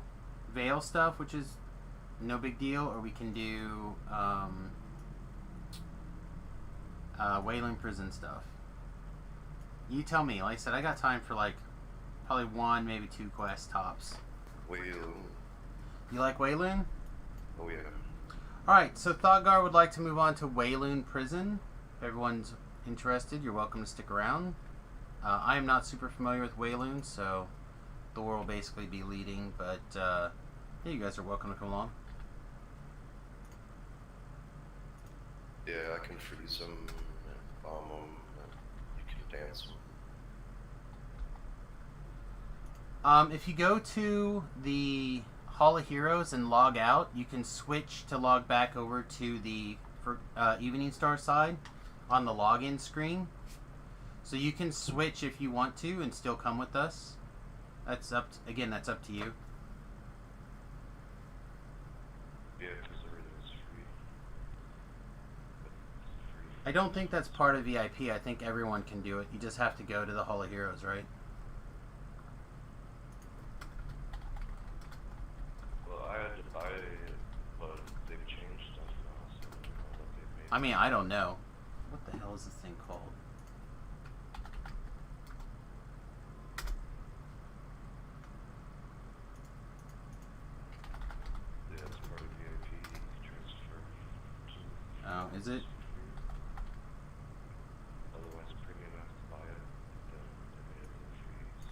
Veil stuff, which is no big deal, or we can do Wailing Prison stuff. You tell me. Like I said, I got time for like probably one, maybe two quests tops. Wayloon. You like Wayloon? Oh yeah. Alright, so Thought would like to move on to Wayloon Prison. If everyone's interested, you're welcome to stick around. I am not super familiar with Wayloon, so Thor will basically be leading, but yeah, you guys are welcome to come along. Yeah, I can freeze them, and bomb them, and you can dance them. If you go to the Hall of Heroes and log out, you can switch to log back over to the Eveningstar side on the login screen. So you can switch if you want to and still come with us. That's up to you. Yeah, because everything's free. I don't think that's part of VIP. I think everyone can do it. You just have to go to the Hall of Heroes, right? Well, I had to buy it, but they've changed stuff now, so I don't know what they made. I mean, I don't know. What the hell is this thing called? Yeah, it's part of VIP transfer. Oh, is it? Otherwise, premium have to buy it. Then they made it for free, so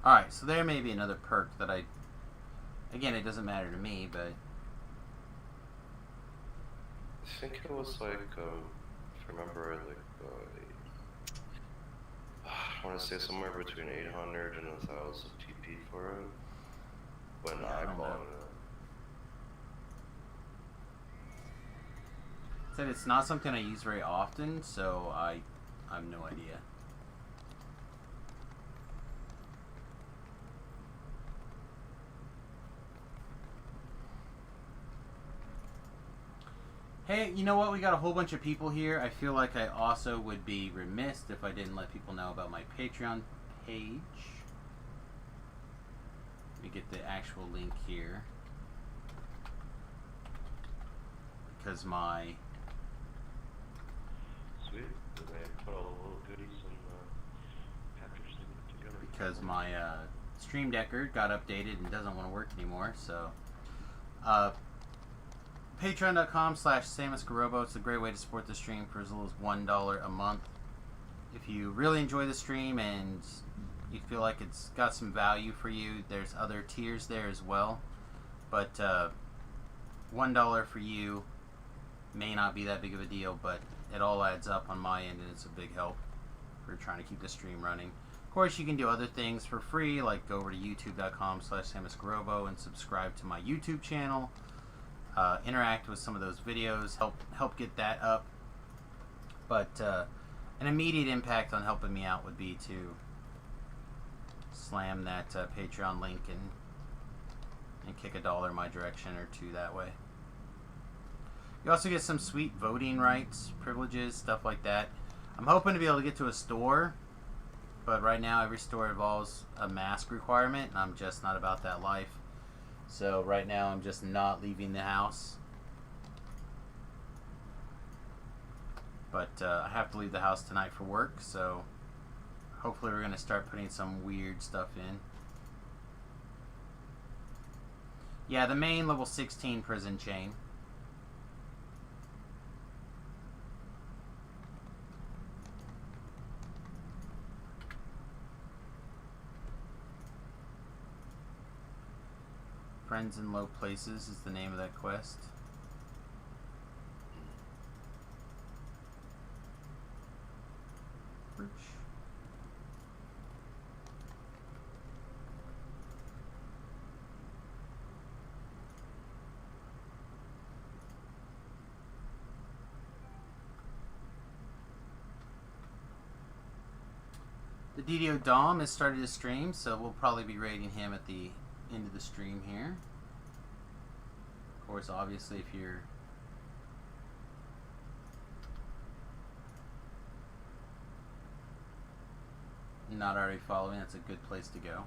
Alright, so there may be another perk that again, it doesn't matter to me, but... I think it was like, if I remember, like, I want to say somewhere between 800 and 1,000 TP for it. When Yeah, I I don't bought know. it. Said it's not something I use very often, so I have no idea. Hey, you know what? We got a whole bunch of people here. I feel like I also would be remiss if I didn't let people know about my Patreon page. Let me get the actual link here. Because my... Sweet. Did they put all the little goodies and package them together? Because my Stream Decker got updated and doesn't want to work anymore, so... Patreon.com/SamusGarobo. It's a great way to support the stream for as little as $1 a month. If you really enjoy the stream and you feel like it's got some value for you, there's other tiers there as well. But $1 for you may not be that big of a deal, but it all adds up on my end and it's a big help for trying to keep the stream running. Of course, you can do other things for free, like go over to youtube.com/SamusGarobo and subscribe to my YouTube channel. Interact with some of those videos, help get that up. But an immediate impact on helping me out would be to slam that Patreon link and kick $1 my direction or $2 that way. You also get some sweet voting rights, privileges, stuff like that. I'm hoping to be able to get to a store, but right now every store involves a mask requirement, and I'm just not about that life. So right now I'm just not leaving the house. But I have to leave the house tonight for work, so hopefully we're going to start putting some weird stuff in. Yeah, the main level 16 prison chain. Friends in Low Places is the name of that quest. Perch. The DDO Dom has started to stream, so we'll probably be raiding him at the end of the stream here. Of course, obviously, if you're not already following, that's a good place to go.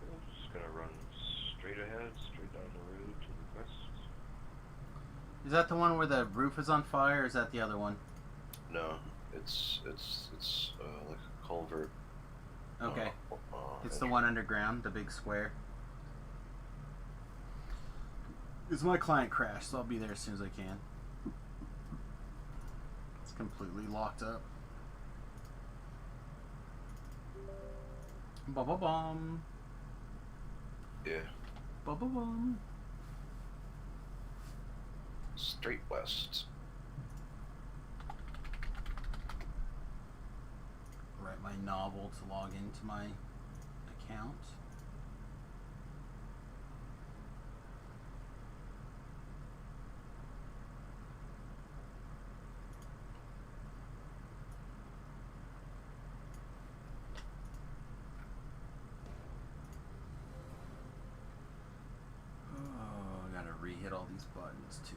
So I'm just gonna run straight ahead, straight down the road to the west. Is that the one where the roof is on fire, or is that the other one? No, it's like a culvert. Okay. It's the entry. one underground, the big square. It's my client crashed, so I'll be there as soon as I can. It's completely locked up. Ba-ba-bum. Yeah, Ba-ba-bum. straight west. Write my novel to log into my account. Oh, I gotta re-hit all these buttons too.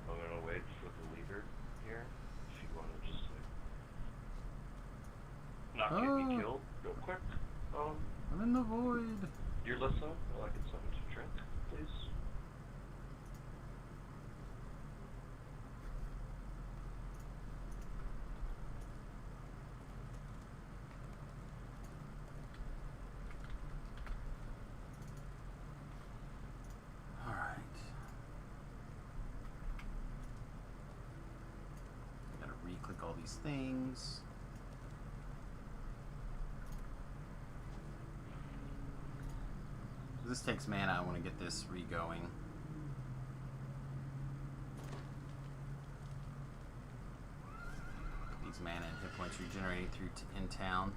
I'm gonna wait for the leader here. If you wanna just like not get me Oh. killed real quick. I'm in the void. Your Lissa, I'd like something to drink, please. Alright. Gotta re-click all these things. This takes mana, I want to get this re-going. These mana and hit points regenerating through in town.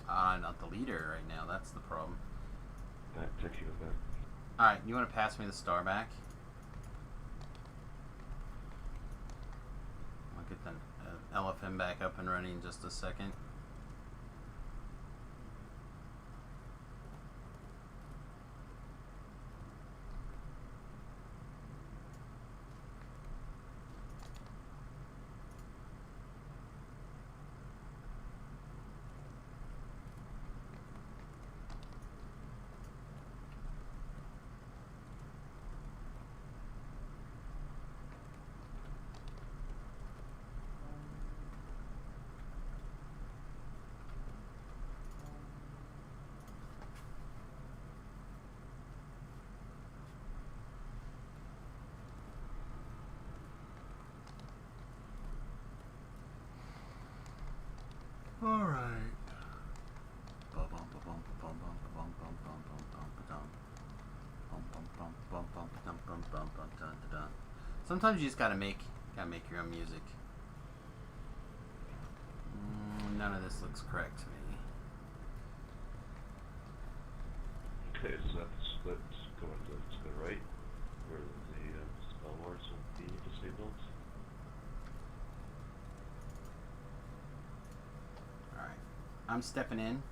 I'm not the leader right now, that's the problem. Take you back. Alright, you want to pass me the star back? I'll get the LFM back up and running in just a second. Alright. Sometimes you just gotta make your own music. None of this looks correct to me. Okay, so let's go to the right, where the spell wards will be disabled. Alright. I'm stepping in.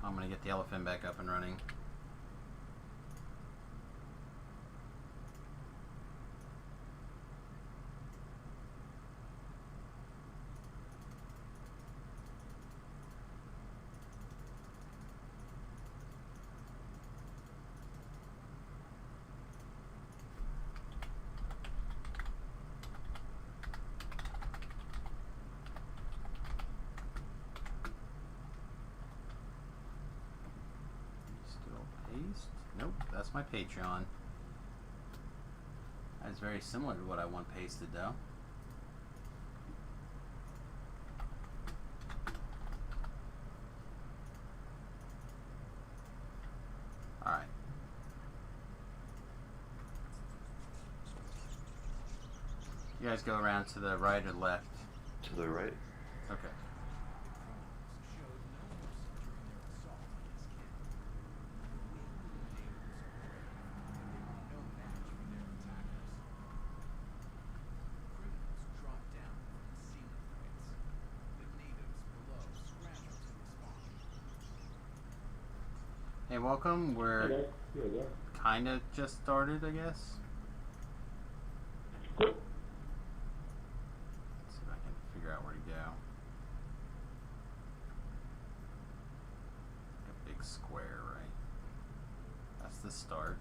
I'm gonna get the elephant back up and running. Nope, that's my Patreon. That's very similar to what I want pasted, though. Alright. You guys go around to the right or left? To the right. Okay. Hey, welcome. We're kind of just started, I guess. Let's see if I can figure out where to go. A big square, right? That's the start.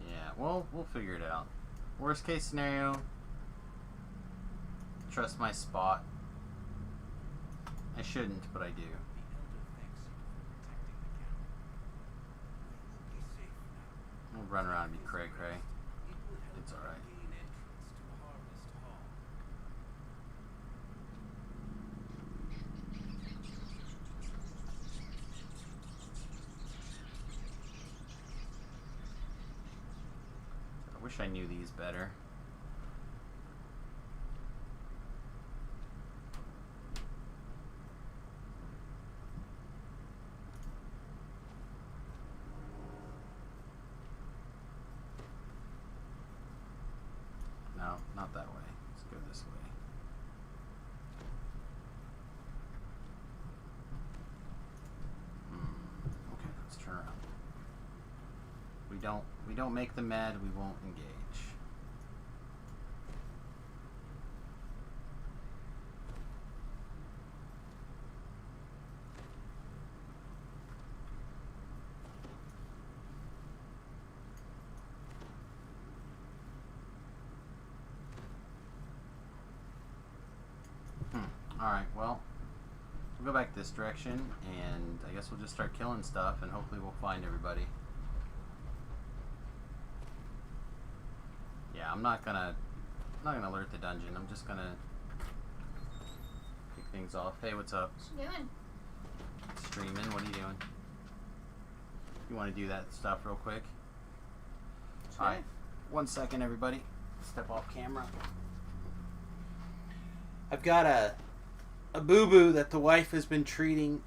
Yeah, well, we'll figure it out. Worst case scenario, trust my spot. I shouldn't, but I do. We'll run around and be cray-cray. It's alright. I wish I knew these better. No, not that way. Let's go this way. Okay, let's turn around. We don't make them mad, we won't engage. Alright, well, we'll go back this direction, and I guess we'll just start killing stuff, and hopefully we'll find everybody. Yeah, I'm not gonna alert the dungeon. I'm just gonna kick things off. Hey, what's up? What you doing? Streaming. What are you doing? You want to do that stuff real quick? Sure. Alright, 1 second, everybody. Step off camera. I've got a boo-boo that the wife has been treating.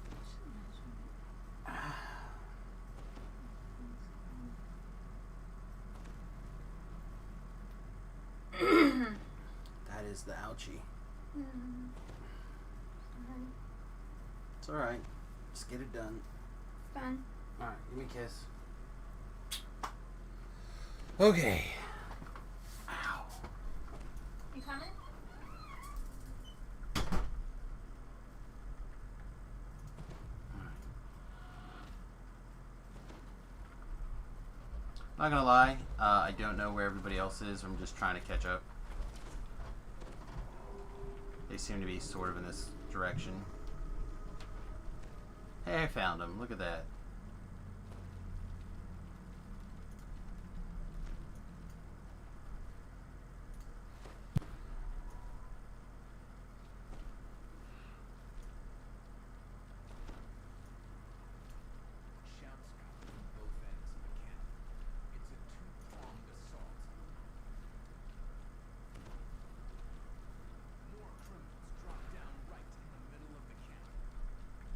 That is the ouchie. It's alright. Just get it done. Fun. Alright, give me a kiss. Okay. Ow. You coming? Not gonna lie, I don't know where everybody else is. I'm just trying to catch up. They seem to be sort of in this direction. Hey, I found them. Look at that.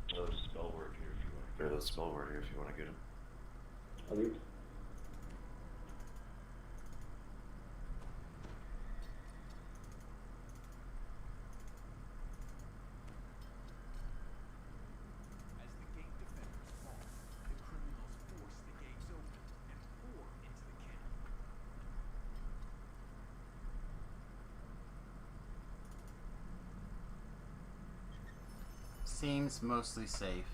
There's a spell word here if you want. There's a spell word here if you want to get him. As the gate defenders fall, the criminals force the gates open and pour into the camp. Seems mostly safe.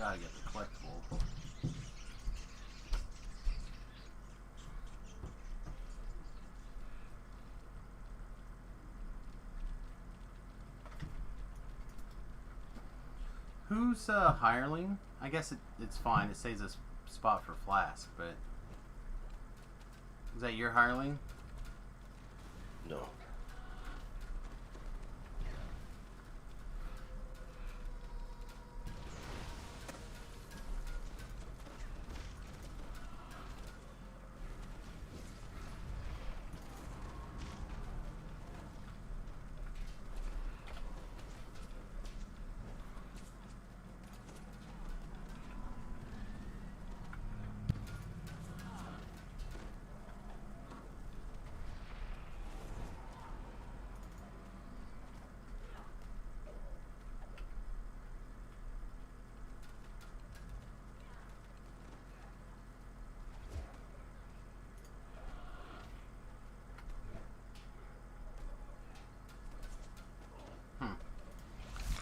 Gotta get the collectible. Who's hireling? I guess it's fine. It saves a spot for Flask, but is that your hireling? No.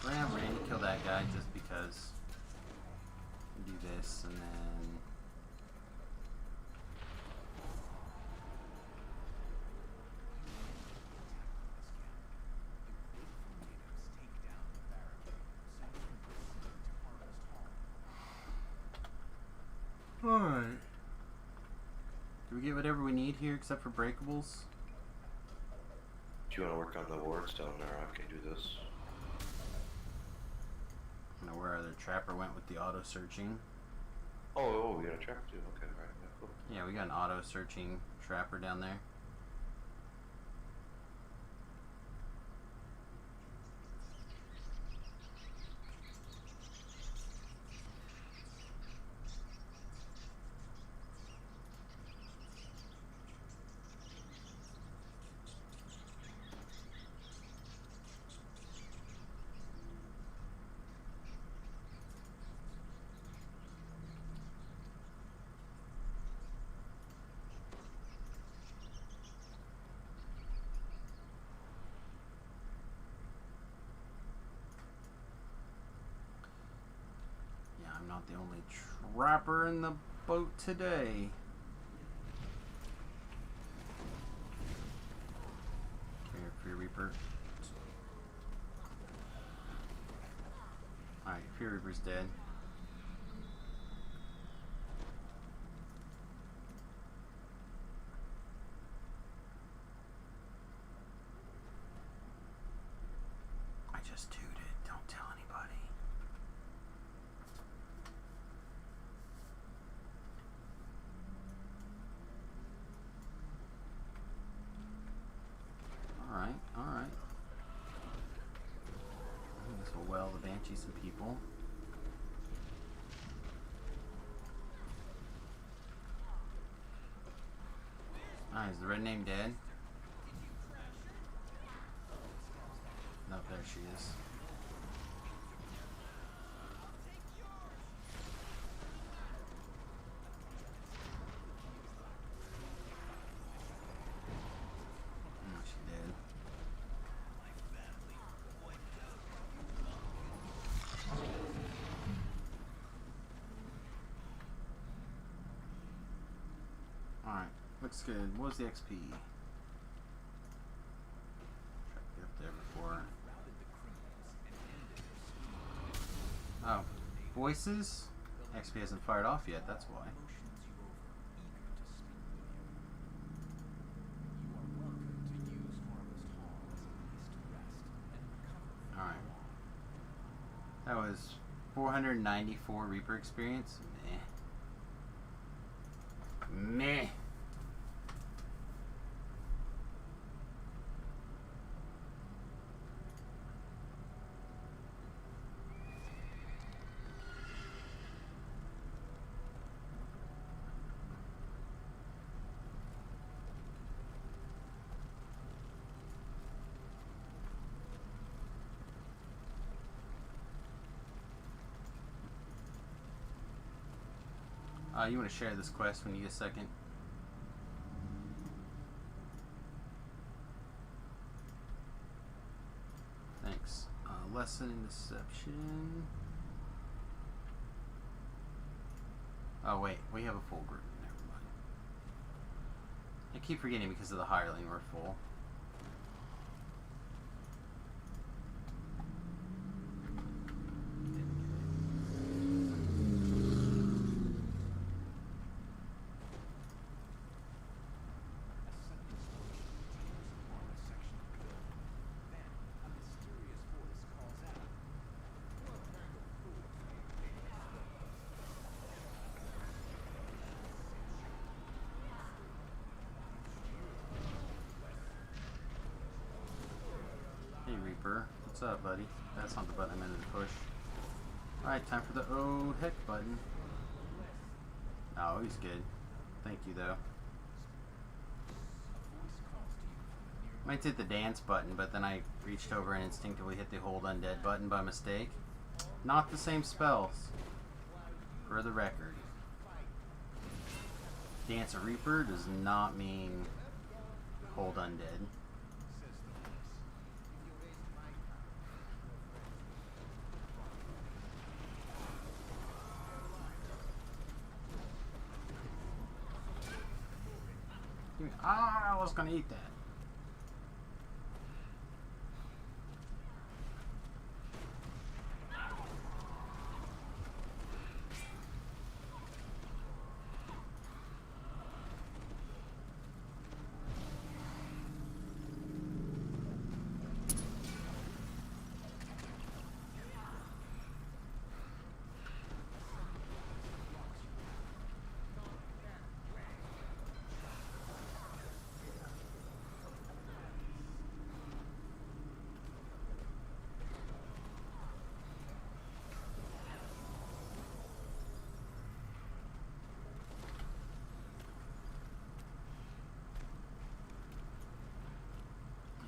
We're gonna have Randy kill that guy just because. Do this and then. Alright. Do we get whatever we need here except for breakables? Do you want to work on the wards down there? I can do this. I don't know where the trapper went with the auto searching. Oh, we got a trap too. Okay, alright, yeah, cool. Yeah, we got an auto searching trapper down there. I'm not the only trapper in the boat today. Come here, Fear Reaper. Alright, Fear Reaper's dead. I just tooted. Don't tell anybody. Alright. This will well the Banshee some people. Alright, is the red name dead? No, there she is. Alright, looks good. What was the XP? Tried to get up there before. Oh, voices? XP hasn't fired off yet, that's why. Alright. That was 494 Reaper experience. Meh. You want to share this quest when you get a second? Thanks. Lesson in Deception. Oh wait, we have a full group. Never mind. I keep forgetting because of the hireling we're full. Hey Reaper, what's up, buddy? That's not the button I meant to push. Alright, time for the oh heck button. Oh, he's good. Thank you, though. Might hit the dance button, but then I reached over and instinctively hit the hold undead button by mistake. Not the same spells. For the record. Dance a Reaper does not mean hold undead. Ah, I was gonna eat that.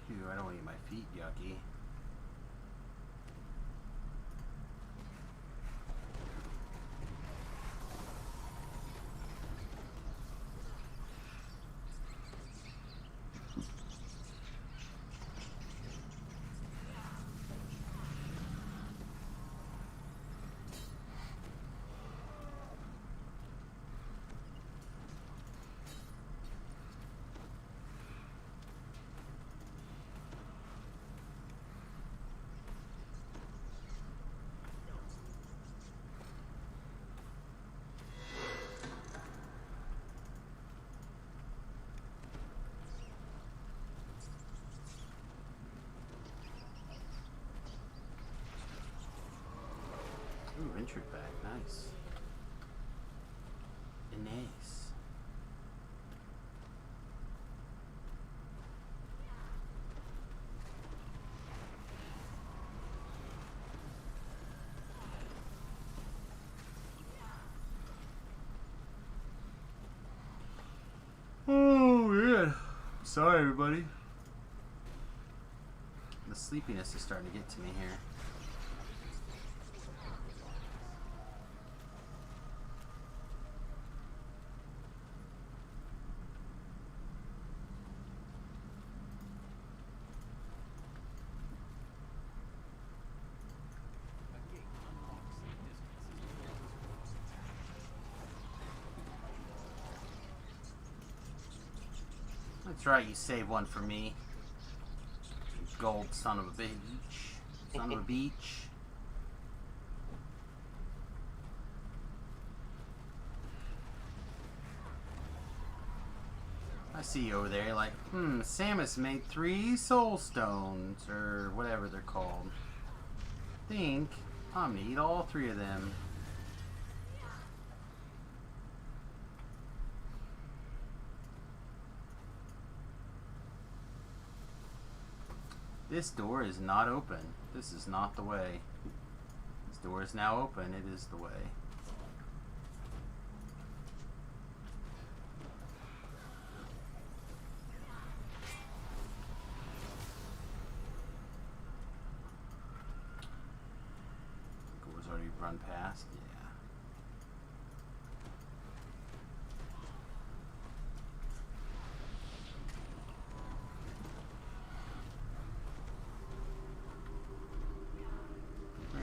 Ew, I don't want to eat my feet, yucky. Ooh, entry back, nice. Nice. Oh man. Sorry everybody. The sleepiness is starting to get to me here. That's right, you save one for me. Gold son of a bitch. Son of a beach. I see you over there, like, Samus made 3 soul stones, or whatever they're called. Think I'm gonna eat all 3 of them. This door is not open. This is not the way. This door is now open. It is the way. Door's already run past. Yeah.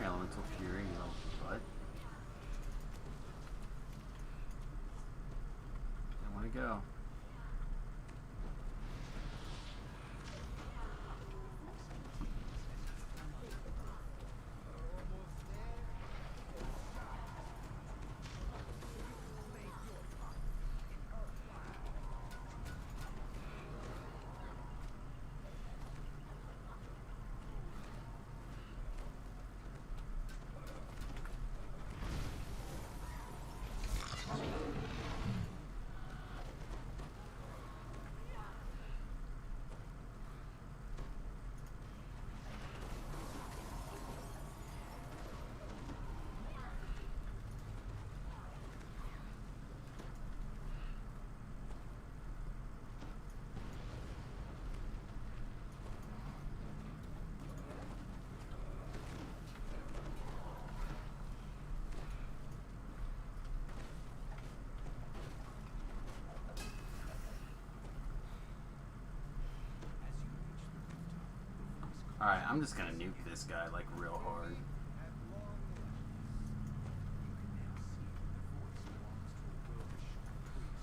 Elemental Fury, you little butt. go. Alright, I'm just gonna nuke this guy like real hard.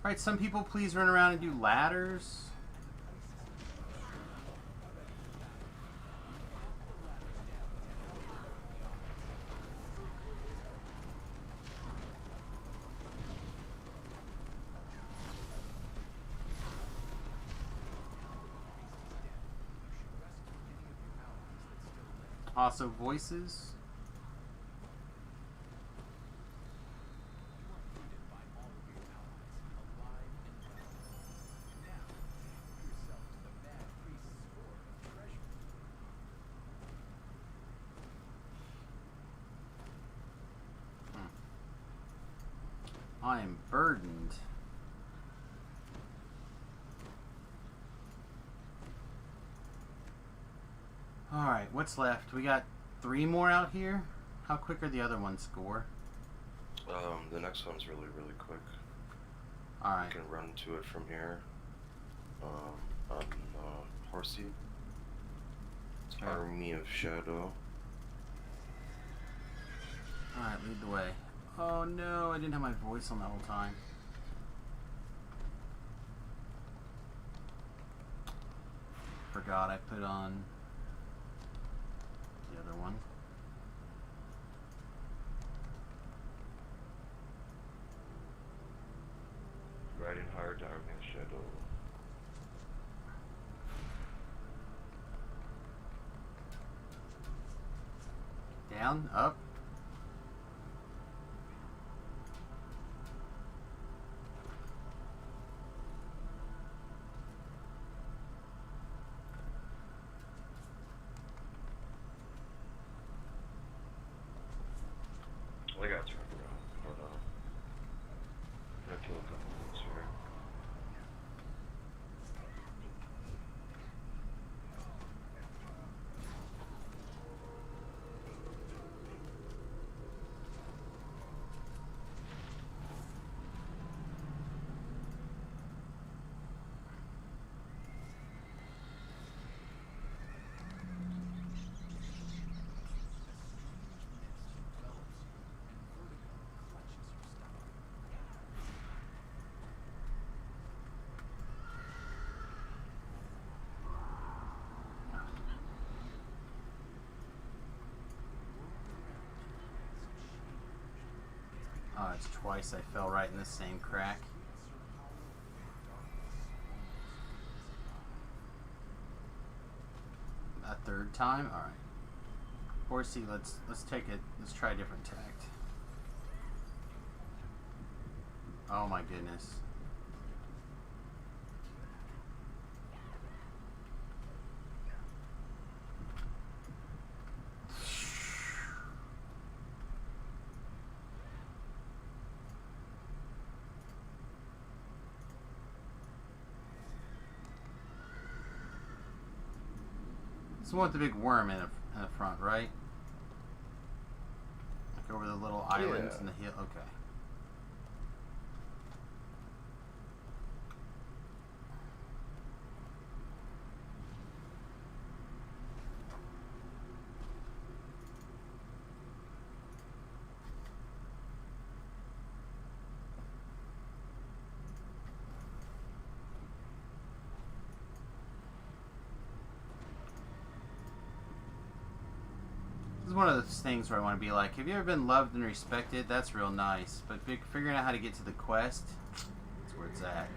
Alright, some people please run around and do ladders. Also voices. I am burdened. Alright, what's left? We got 3 more out here? How quick are the other ones score? The next one's really quick. Alright. You can run to it from here. On Horsey. Okay. Army of Shadow. Alright, lead the way. Oh no, I didn't have my voice on the whole time. Forgot I put on the other one. Riding hard, Army of Shadow. Down, up. I got turned around. Hold on. Gotta kill a couple things here. Oh, it's twice I fell right in the same crack. A third time? Alright. Horsey, let's take it. Let's try a different tact. Oh my goodness. It's the one with the big worm in the front, right? Like over the little islands in the hill. Okay. one of those things where I want to be like, have you ever been loved and respected? That's real nice. But figuring out how to get to the quest, that's where it's at.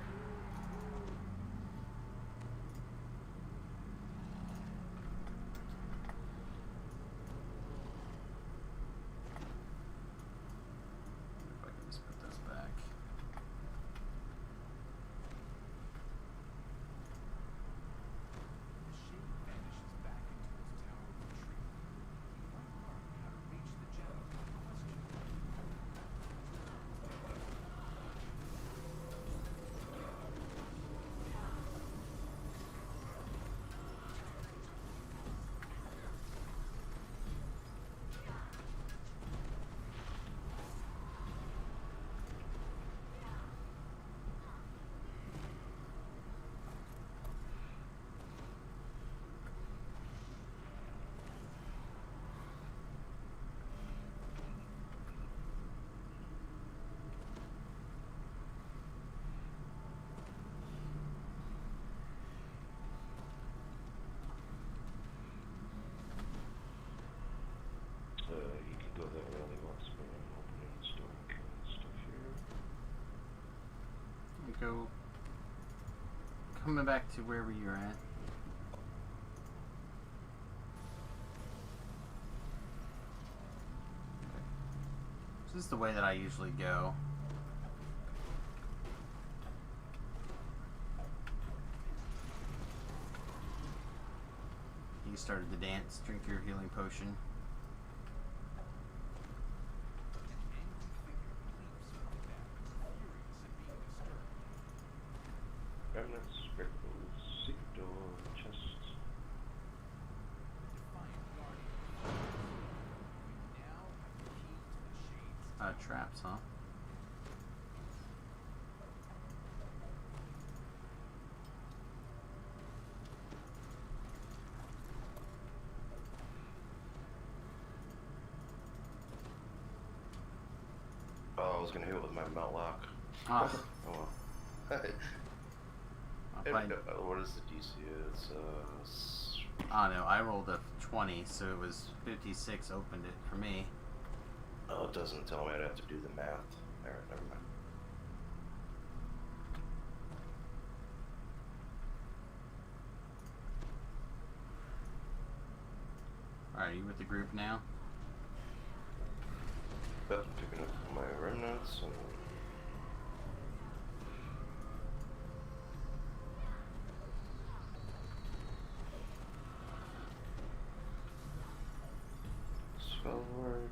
If I can just put those back. The shape vanishes back into its tower of retreat. You might learn how to reach the gem without question. You can go that way only once, but I'm opening the store and killing stuff here. We go. Coming back to wherever you're at. This is the way that I usually go. You started the dance, drink your healing potion. Remnants, ripples, secret door, chests. Traps, huh? Oh, I was gonna hit it with my melt lock. Oh. Oh well. What is the DC? It's I don't know. I rolled a 20, so it was 56. Opened it for me. Oh, it doesn't tell me. I'd have to do the math. Alright, never mind. Alright, you with the group now? But I'm picking up my remnants and spell words.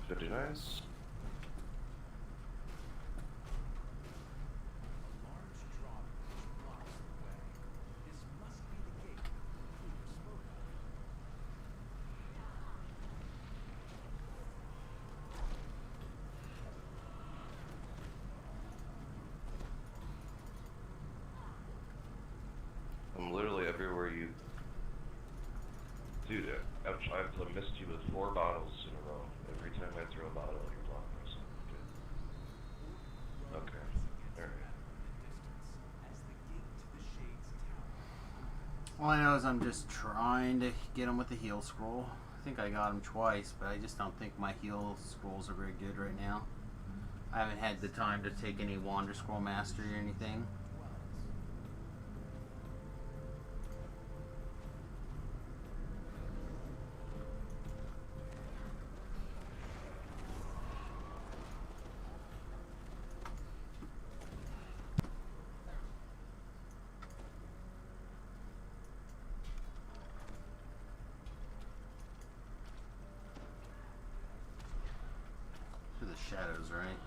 Pretty nice. Large drawbridge blocks the way. This must be the gate the leader spoke of. I'm literally everywhere you. Dude, I've missed you with 4 bottles in a row. Every time I throw a bottle, you're blocking or something. Okay. Alright. As the gate to the Shades Tower. All I know is I'm just trying to get him with the heal scroll. I think I got him twice, but I just don't think my heal scrolls are very good right now. I haven't had the time to take any Wander Scroll Mastery or anything. shadows, right?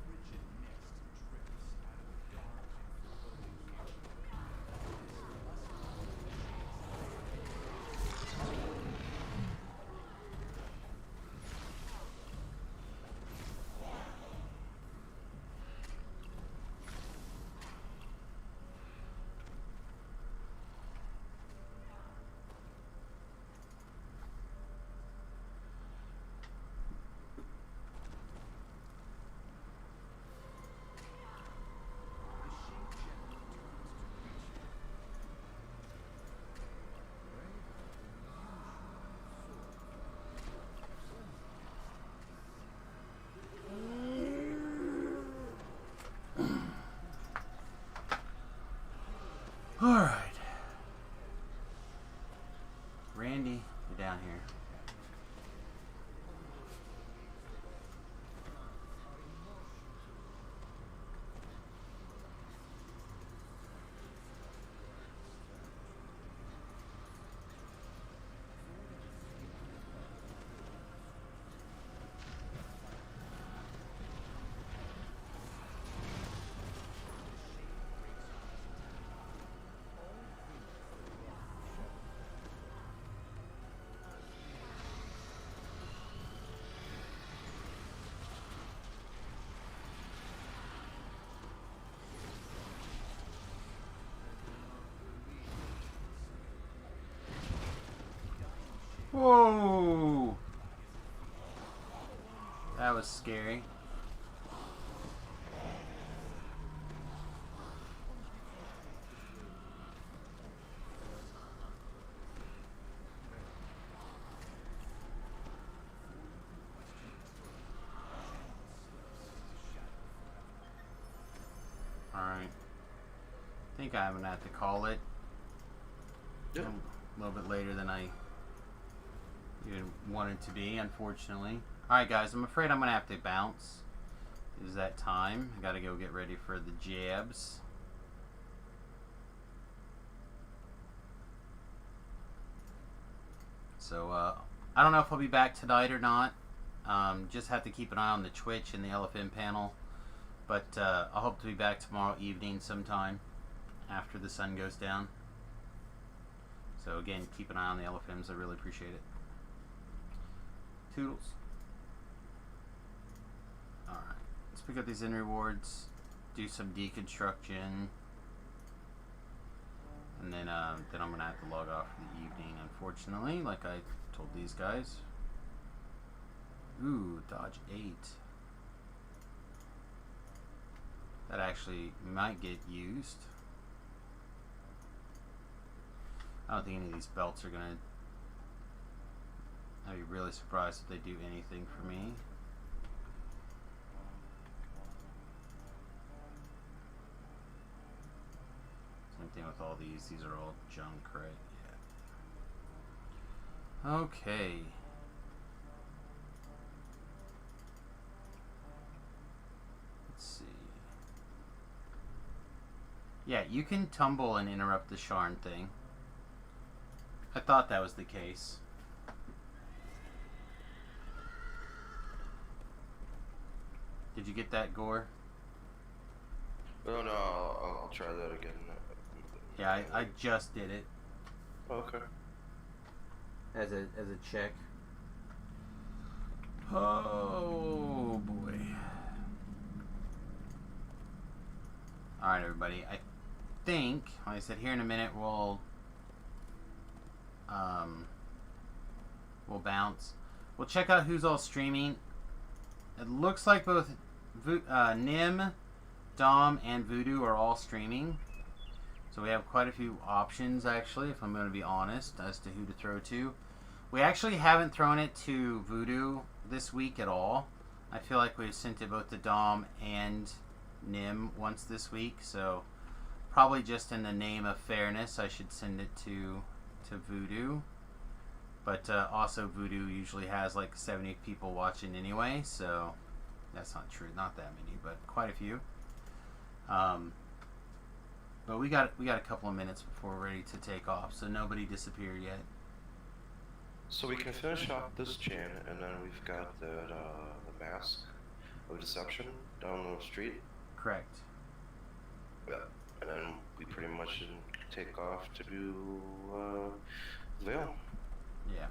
Frigid mist drifts out of the dark and foreboding air. Alright. Randy, you're down here. Whoa! That was scary. Alright. I think I'm gonna have to call it. Yeah. A little bit later than I want it to be, unfortunately. Alright guys, I'm afraid I'm gonna have to bounce. It is that time. I gotta go get ready for the jabs. So, I don't know if I'll be back tonight or not. Just have to keep an eye on the Twitch and the Elephant panel. But I hope to be back tomorrow evening sometime after the sun goes down. So again, keep an eye on the Elephants. I really appreciate it. Toodles. Alright. Let's pick up these end rewards. Do some deconstruction. And then I'm going to have to log off for the evening, unfortunately, like I told these guys. Ooh, dodge 8. That actually might get used. I don't think any of these belts are going to... I'd be really surprised if they do anything for me. Same thing with all these. These are all junk, right? Yeah. Okay. Let's see. Yeah, you can tumble and interrupt the Sharn thing. I thought that was the case. Did you get that, Gore? Oh no, I'll try that again. Yeah, I just did it Okay. as a check. Oh boy. Alright, everybody. I think, like I said, here in a minute we'll bounce. We'll check out who's all streaming. It looks like both Nim, Dom, and Voodoo are all streaming. So we have quite a few options, actually, if I'm going to be honest, as to who to throw to. We actually haven't thrown it to Voodoo this week at all. I feel like we've sent it both to Dom and Nim once this week, so probably just in the name of fairness, I should send it to Voodoo. But also Voodoo usually has like 70 people watching anyway, so that's not true, not that many, but quite a few. But we got a couple of minutes before we're ready to take off, so nobody disappeared yet. So we can finish off this chain, and then we've got the mask of deception down the street. Correct. Yeah, and then we pretty much should take off to do Veil. Yeah.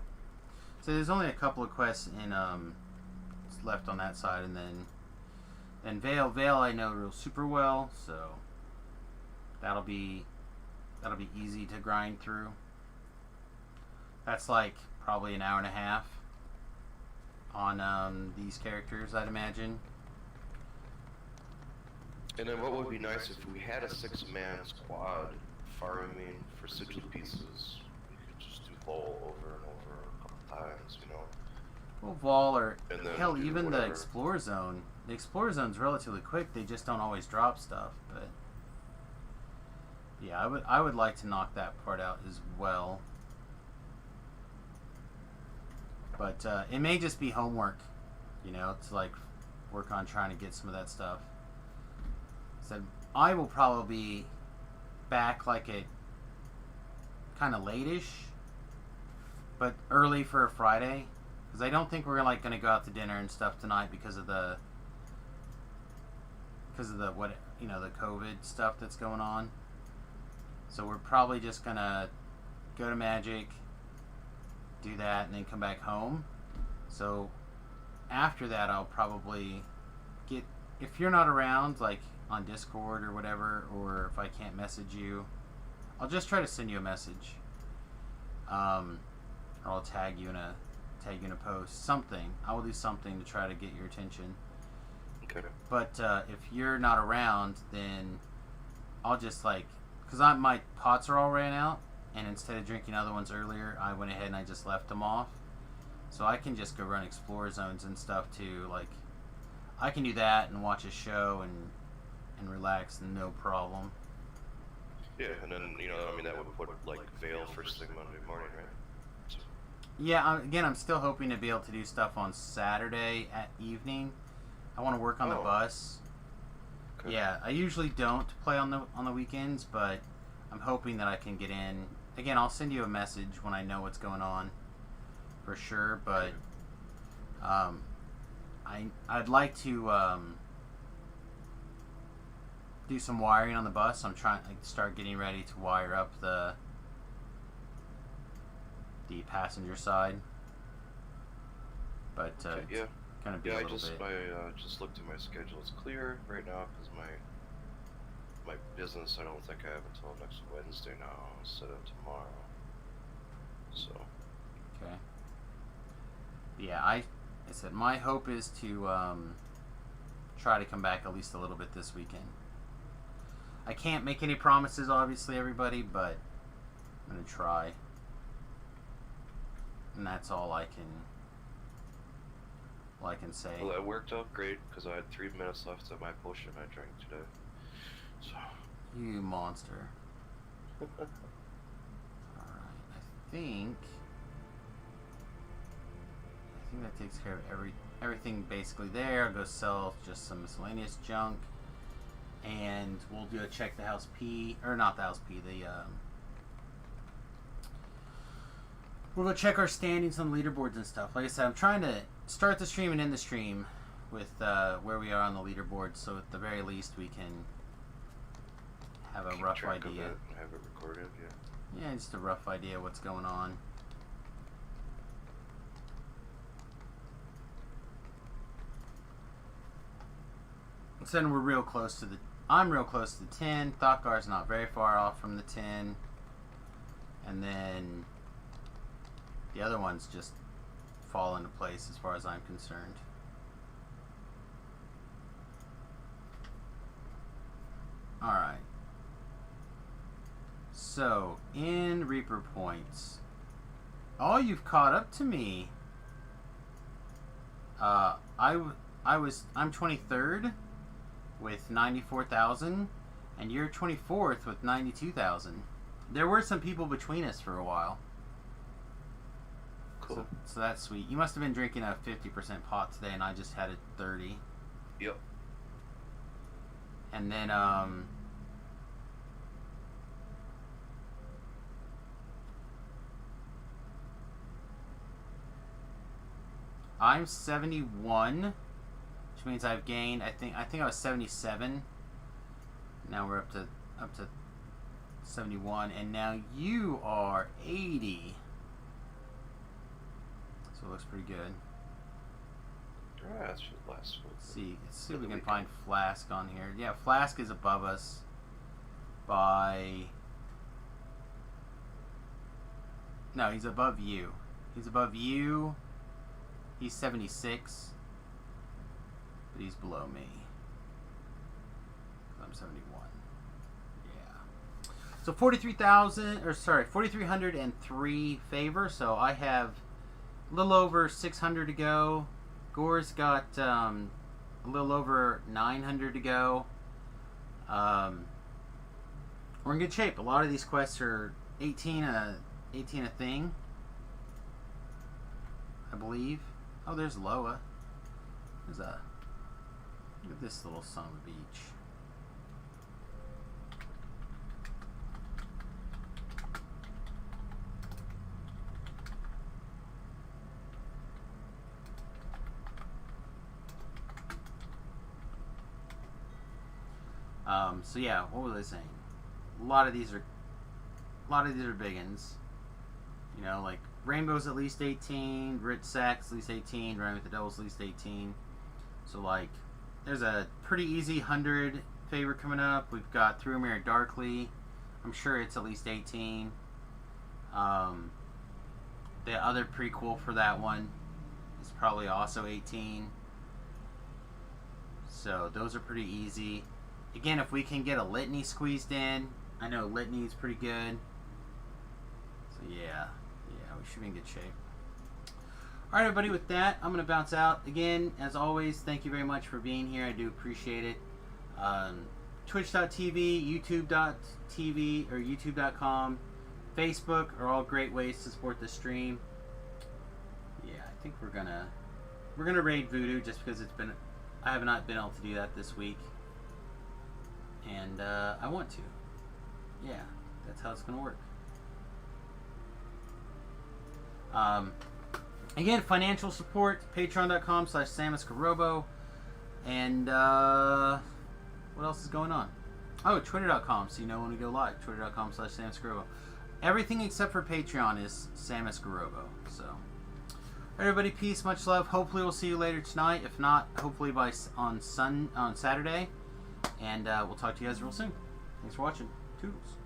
So there's only a couple of quests in left on that side, and then Veil I know real super well, so that'll be easy to grind through. That's like probably an hour and a half on these characters, I'd imagine. And then what would be nice if we had a 6-man squad farming for sigil pieces? We could just do Vol over and over a couple times, you know. Well, Vol or And then hell, do even the whatever. Explore Zone. The Explore Zone's relatively quick. They just don't always drop stuff. But yeah, I would like to knock that part out as well. But it may just be homework, you know, to like work on trying to get some of that stuff. So I will probably be back like at kind of late-ish, but early for a Friday, because I don't think we're like going to go out to dinner and stuff tonight because of the what, you know, the COVID stuff that's going on. So we're probably just gonna go to Magic, do that, and then come back home. So after that, I'll probably get, if you're not around, like on Discord or whatever, or if I can't message you, I'll just try to send you a message. Or I'll tag you in a post, something. I will do something to try to get your attention. Okay. But if you're not around, then I'll just like, because my pots are all ran out, and instead of drinking other ones earlier, I went ahead and I just left them off. So I can just go run Explore Zones and stuff too. Like, I can do that and watch a show and relax, no problem. Yeah, and then, you know, I mean, that would put, like, Veil first thing Monday morning, right? So, Yeah, again, I'm still hoping to be able to do stuff on Saturday at evening. I want to work on the Oh. bus. okay. Yeah, I usually don't play on the weekends, but I'm hoping that I can get in. Again, I'll send you a message when I know what's going on, for sure. But I'd like to do some wiring on the bus. I'm trying to start getting ready to wire up the passenger side. But Okay, yeah. it's gonna be Yeah, a I little just bit. just looked at my schedule. It's clear right now because my business I don't think I have until next Wednesday now instead of tomorrow. So Okay. Yeah, I said my hope is to try to come back at least a little bit this weekend. I can't make any promises, obviously, everybody, but I'm gonna try, and that's all I can say. well, that worked out great because I had 3 minutes left of my potion I drank today. So You monster. Alright, I think that takes care of everything basically there. I'll go sell just some miscellaneous junk, and we'll do a check the house P, or not the house P, we'll go check our standings on leaderboards and stuff. Like I said, I'm trying to start the stream and end the stream with where we are on the leaderboard, so at the very least we can have a keep rough track of idea. it and have it recorded. Yeah. Yeah, just a rough idea of what's going on. So then we're real close to the... I'm real close to the 10. Thokgar's not very far off from the 10. And then the other ones just fall into place as far as I'm concerned. Alright. So, in Reaper points. Oh, you've caught up to me. I'm 23rd with 94,000, and you're 24th with 92,000. There were some people between us for a while. Cool. So that's sweet. You must have been drinking a 50% pot today, and I just had a 30. Yep. And then, I'm 71, which means I've gained. I think I was 77. Now we're up to 71, and now you are 80. So it looks pretty good. Alright, that's your last one. Let's see if we can find Flask on here. Yeah, Flask is above us by... No, he's above you. He's above you. He's 76. But he's below me. I'm 71. Yeah. So 4,303 favor. So I have a little over 600 to go. Gore's got a little over 900 to go. We're in good shape. A lot of these quests are 18 a thing, I believe. Oh, there's Loa. Look at this little son of a beach. So yeah, what was I saying? A lot of these are big uns. You know, like Rainbow's at least 18, Rich Sack's at least 18, Running with the Devil's at least 18. So like, there's a pretty easy 100 favor coming up. We've got Through a Mirror Darkly. I'm sure it's at least 18. The other prequel for that one is probably also 18. So those are pretty easy. Again, if we can get a Litany squeezed in, I know Litany is pretty good. So yeah, we should be in good shape. Alright everybody, with that, I'm going to bounce out. Again, as always, thank you very much for being here. I do appreciate it. Twitch.tv, YouTube.tv, or YouTube.com, Facebook are all great ways to support the stream. Yeah, I think we're gonna raid Voodoo just because I have not been able to do that this week. And I want to. Yeah, that's how it's going to work. Again, financial support, patreon.com/SamusGarobo. And what else is going on? Oh, twitter.com, so you know when we go live. Twitter.com/SamusGarobo. Everything except for Patreon is SamusGarobo. So, everybody, peace, much love. Hopefully we'll see you later tonight. If not, hopefully on Saturday. And we'll talk to you guys real soon. Thanks for watching. Toodles.